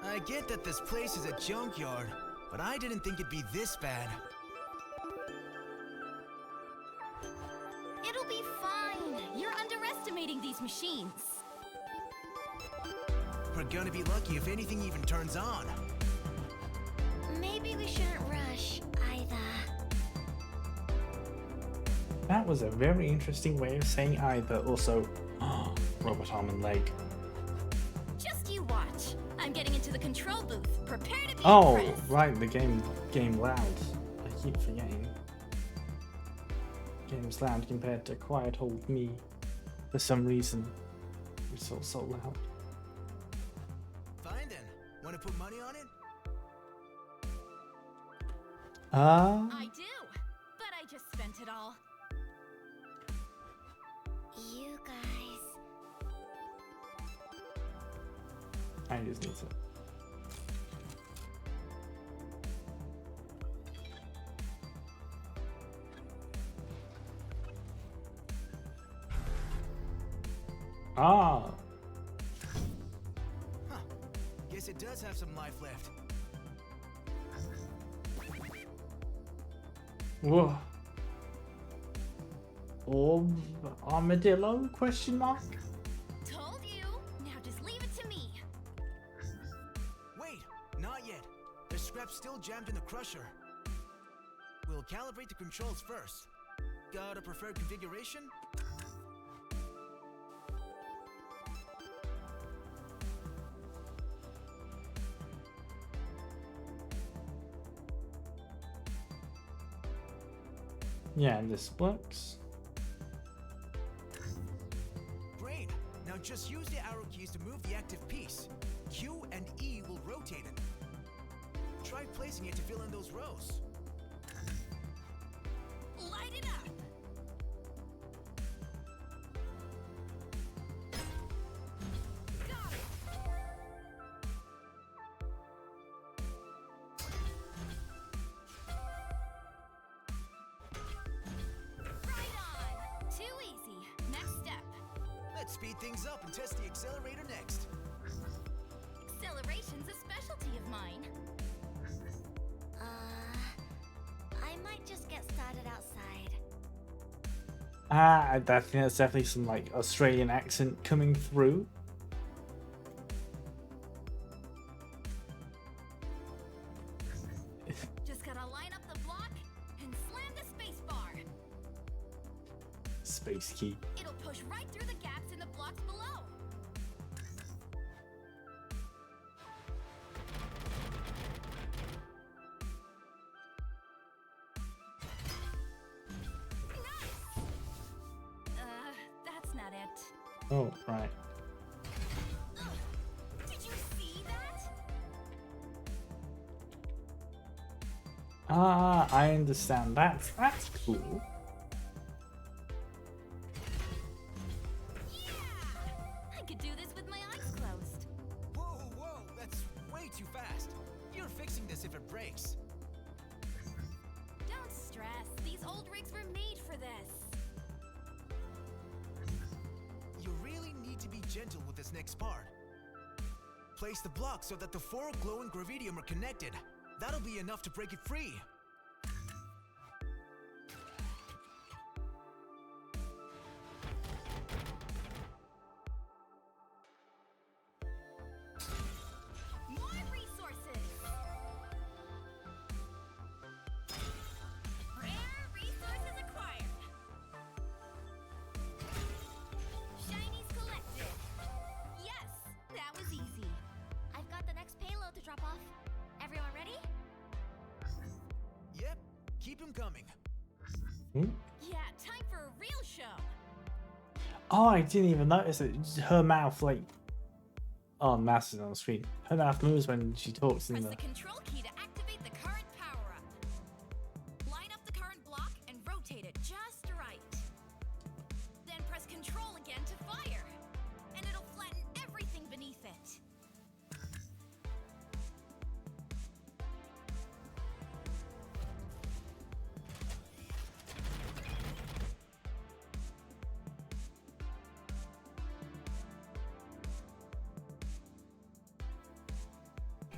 I get that this place is a junkyard, but I didn't think it'd be this bad. It'll be fine. You're underestimating these machines. We're gonna be lucky if anything even turns on. Maybe we shouldn't rush either. That was a very interesting way of saying either. Also, robot arm and leg. Just you watch. I'm getting into the control booth. Prepare to be Oh, impressed. right, the game loud. I keep forgetting. Game's loud compared to quiet old me. For some reason, it's all so loud. Fine then. Wanna put money on it? I do, but I just spent it all. You guys. I just need to. Ah, Huh. Guess it does have some life left. whoa. Orb armadillo? Question mark. Told you. Now just leave it to me. Wait, not yet. There's scrap still jammed in the crusher. We'll calibrate the controls first. Got a preferred configuration? Yeah, this works. Great. Now just use the arrow keys to move the active piece. Q and E will rotate it. Try placing it to fill in those rows. Light it up. Got it. Right on. Too easy. Next step. Let's speed things up and test the accelerator next. Acceleration's a specialty of mine. I might just get started outside. Ah, I think there's definitely some like Australian accent coming through. Just gotta line up the block and slam the space bar. Space key. It'll push right through the gaps in the blocks below. Nice! That's not it. Oh, right. Ugh. Did you see that? Ah, I understand. That's cool. Yeah! I could do this with my eyes closed. Whoa, whoa, that's way too fast. You're fixing this if it breaks. Don't stress. stress. These old rigs were made for this. You really need to be gentle with this next part. Place the block so that the 4 glowing gravidium are connected. That'll be enough to break it free. More resources. Rare resources acquired. Shinies collected. Yes, that was easy. I've got the next payload to drop off. Everyone ready? Yep, keep him coming. Yeah, time for a real show. Oh, I didn't even notice it. Her mouth, like, oh, mouse is on the screen. Her mouth moves when she talks in Press the. the control key to activate the current power-up. Line up the current block and rotate it just right. Then press control again to fire. And it'll flatten everything beneath it.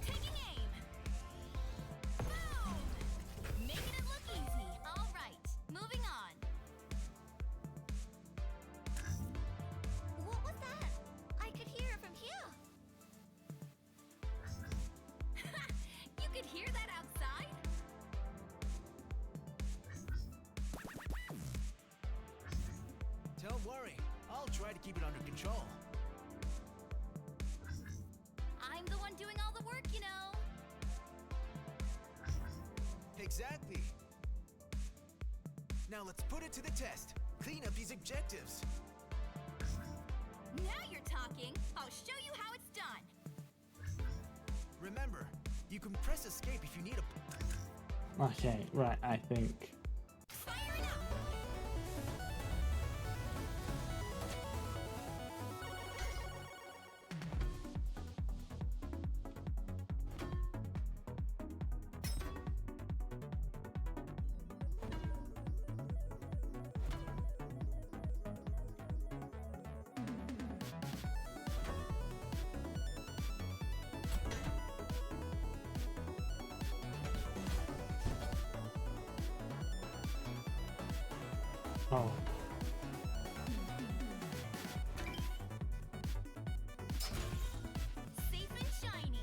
Taking aim. Boom! Making it look easy. All right, moving on. What was that? I could hear it from here. You could hear that outside? Don't worry, I'll try to keep it under control. I'm the one doing all the work, you know. Exactly. Now let's put it to the test. Clean up these objectives. Now you're talking. I'll show you how it's done. Remember, you can press escape if you need a... Okay, right, I think. Fire it up! Oh. Safe and shiny.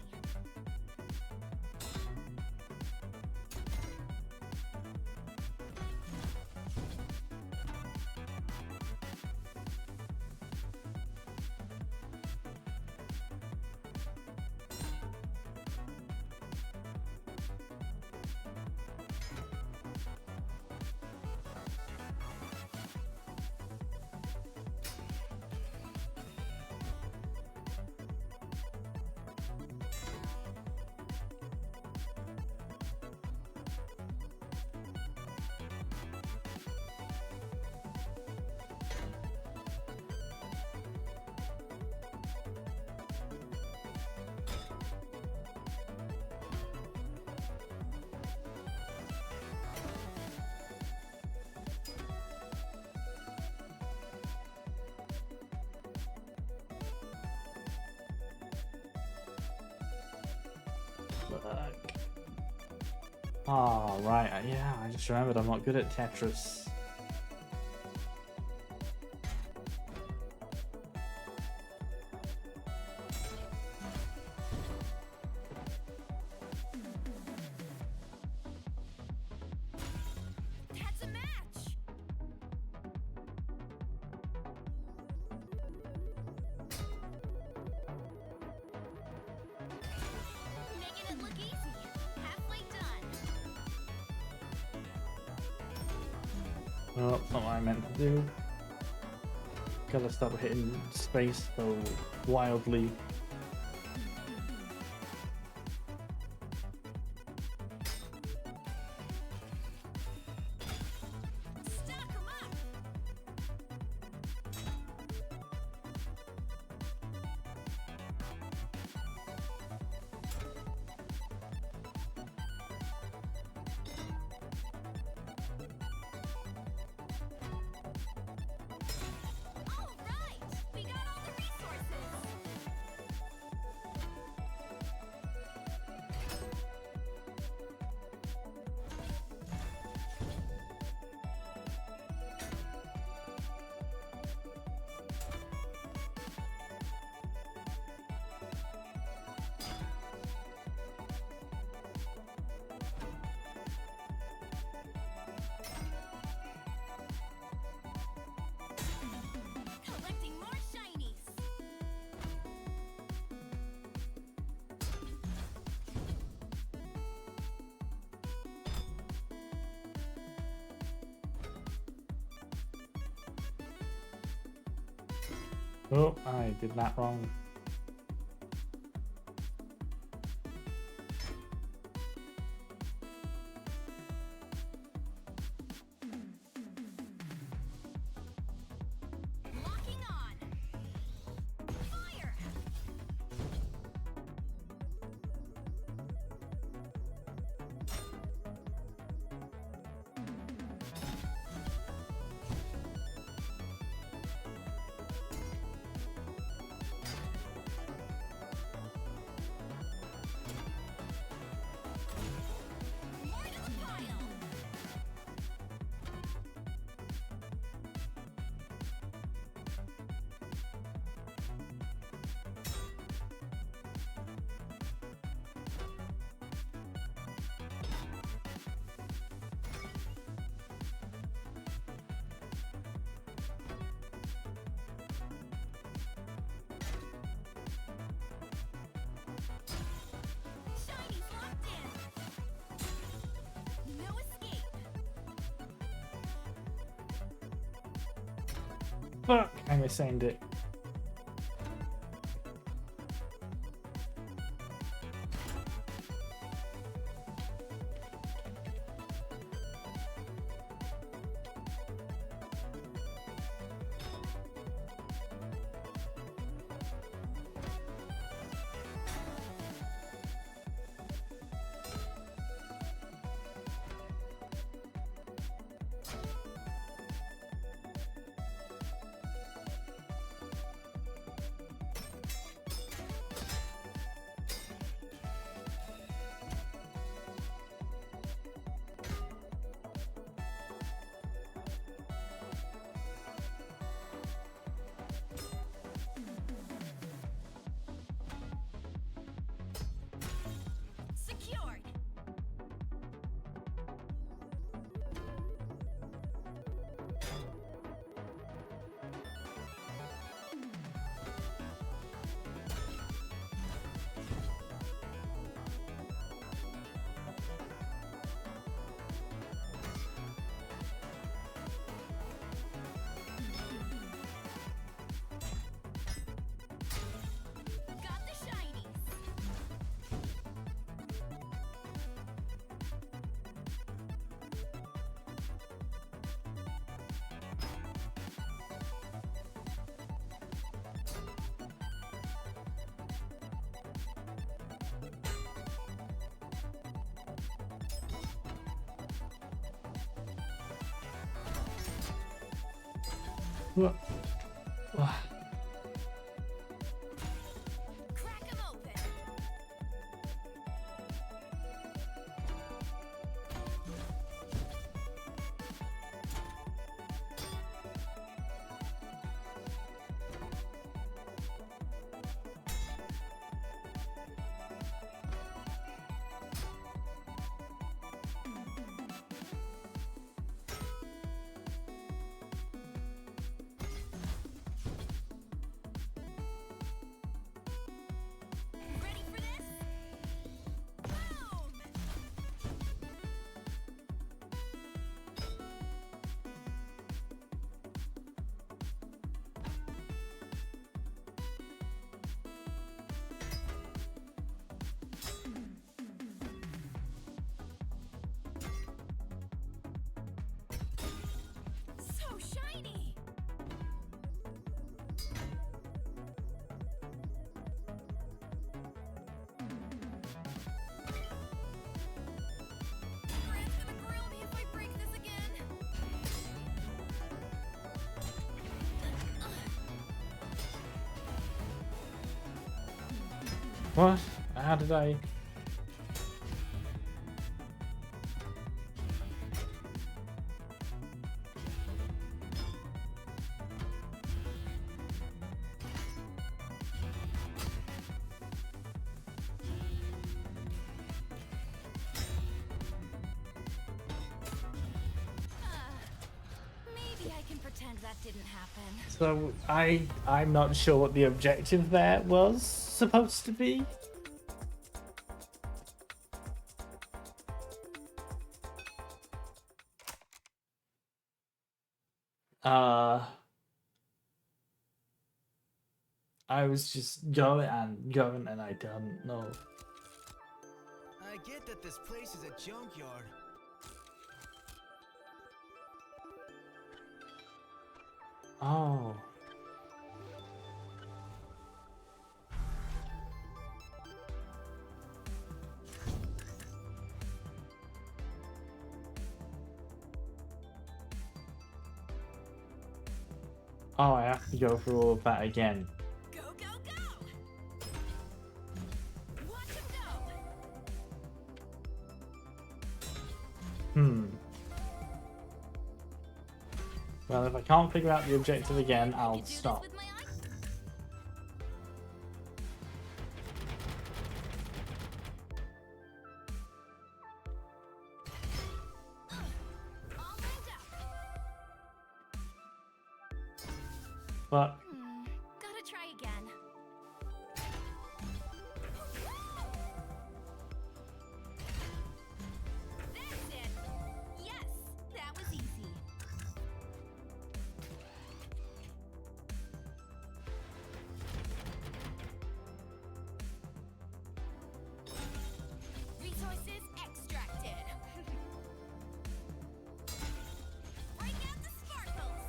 Fuck. Oh, right. Yeah, I just remembered I'm not good at Tetris. That's a match. Making it look easy. Halfway done. Oh, that's not what I meant to do. Gotta stop hitting space so wildly. Stock 'em up. Oh, I did that wrong. Locking on. Fire. More to the pile. Shiny's locked in. No escape. Fuck, I misaimed it. Secured. Got the shinies. What? Ah, Crack 'em open. Ready for this? Boom! So shiny! Brad's gonna grill me if I break this again. what? How did I? Maybe I can pretend that didn't happen. So I'm not sure what the objective there was supposed to be. Uh I was just going and going and I don't know. I get that this place is a junkyard. Oh. Oh, I have to go through all of that again. Go, go, go! Watch him go! Hmm. Well, if I can't figure out the objective again, I I'll could do this stop. with my eyes. All lined up. But Gotta try again. That's it. Yes, that was easy. Resources extracted. Break out the sparkles.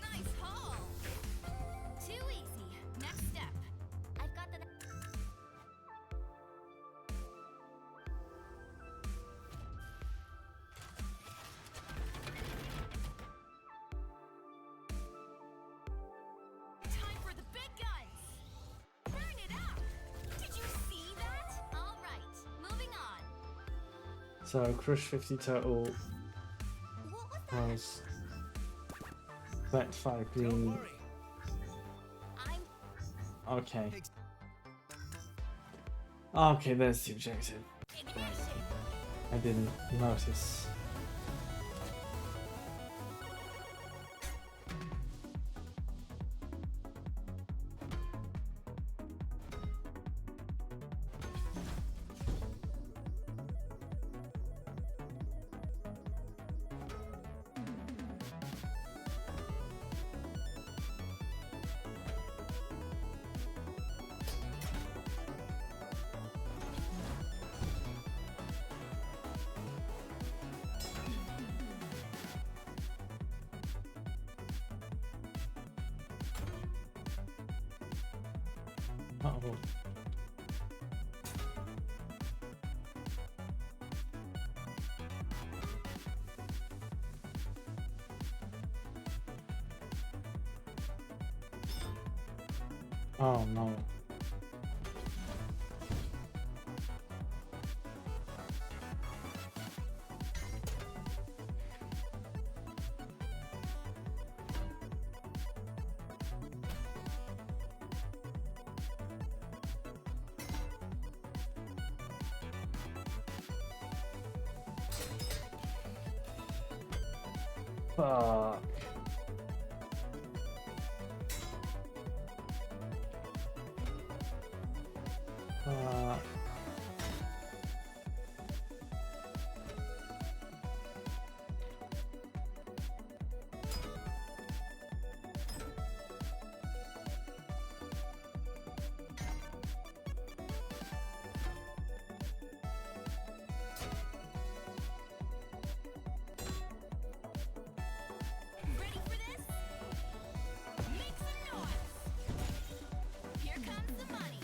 Nice haul. Too easy. Next step. I've got the. Time for the big guns. Burn it up. Did you see that? All right, moving on. so Crush 50 total What was that? was collect 5 Don't green. worry. I'm Okay. Okay, there's the objective. ignition. I didn't notice. Uh-oh. Oh no. Fuck. Ready for this? Make some noise. Here comes the money.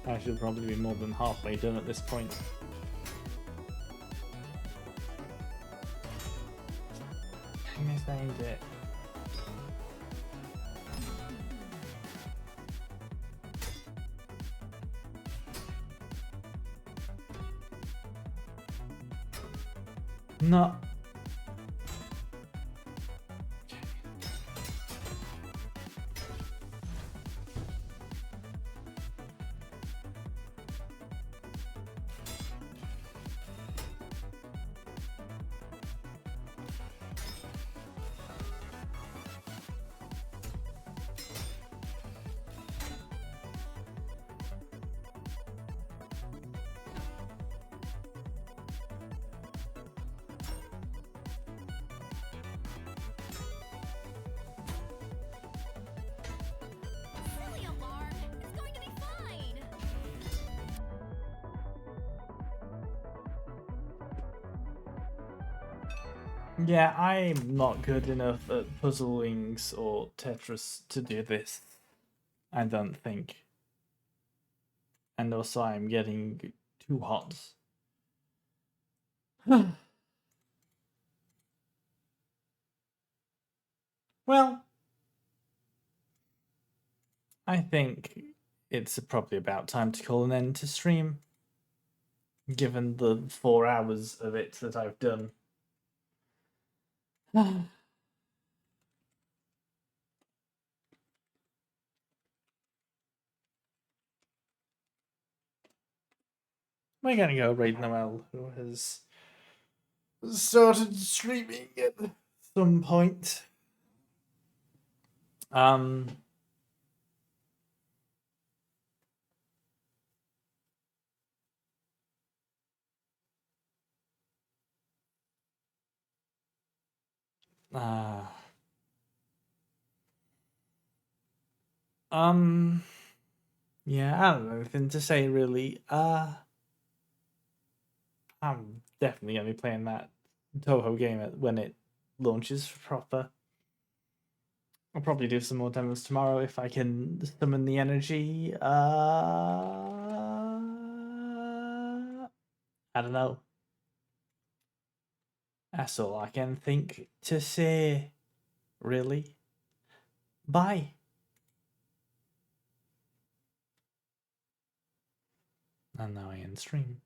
I should probably be more than halfway done at this point. I misnamed it. No. Silly alarm. It's going to be fine. Yeah, I'm not good enough at puzzlings or Tetris to do this. I don't think. And also I'm getting too hot. Well, I think it's probably about time to call an end to stream, given the 4 hours of it that I've done. We're gonna go raid Noel, who has started streaming at some point. Uh, yeah, I don't know anything to say really. I'm definitely gonna be playing that Toho game when it launches proper. I'll probably do some more demos tomorrow if I can summon the energy. I don't know. That's all I can think to say, really. Bye. And now I end stream.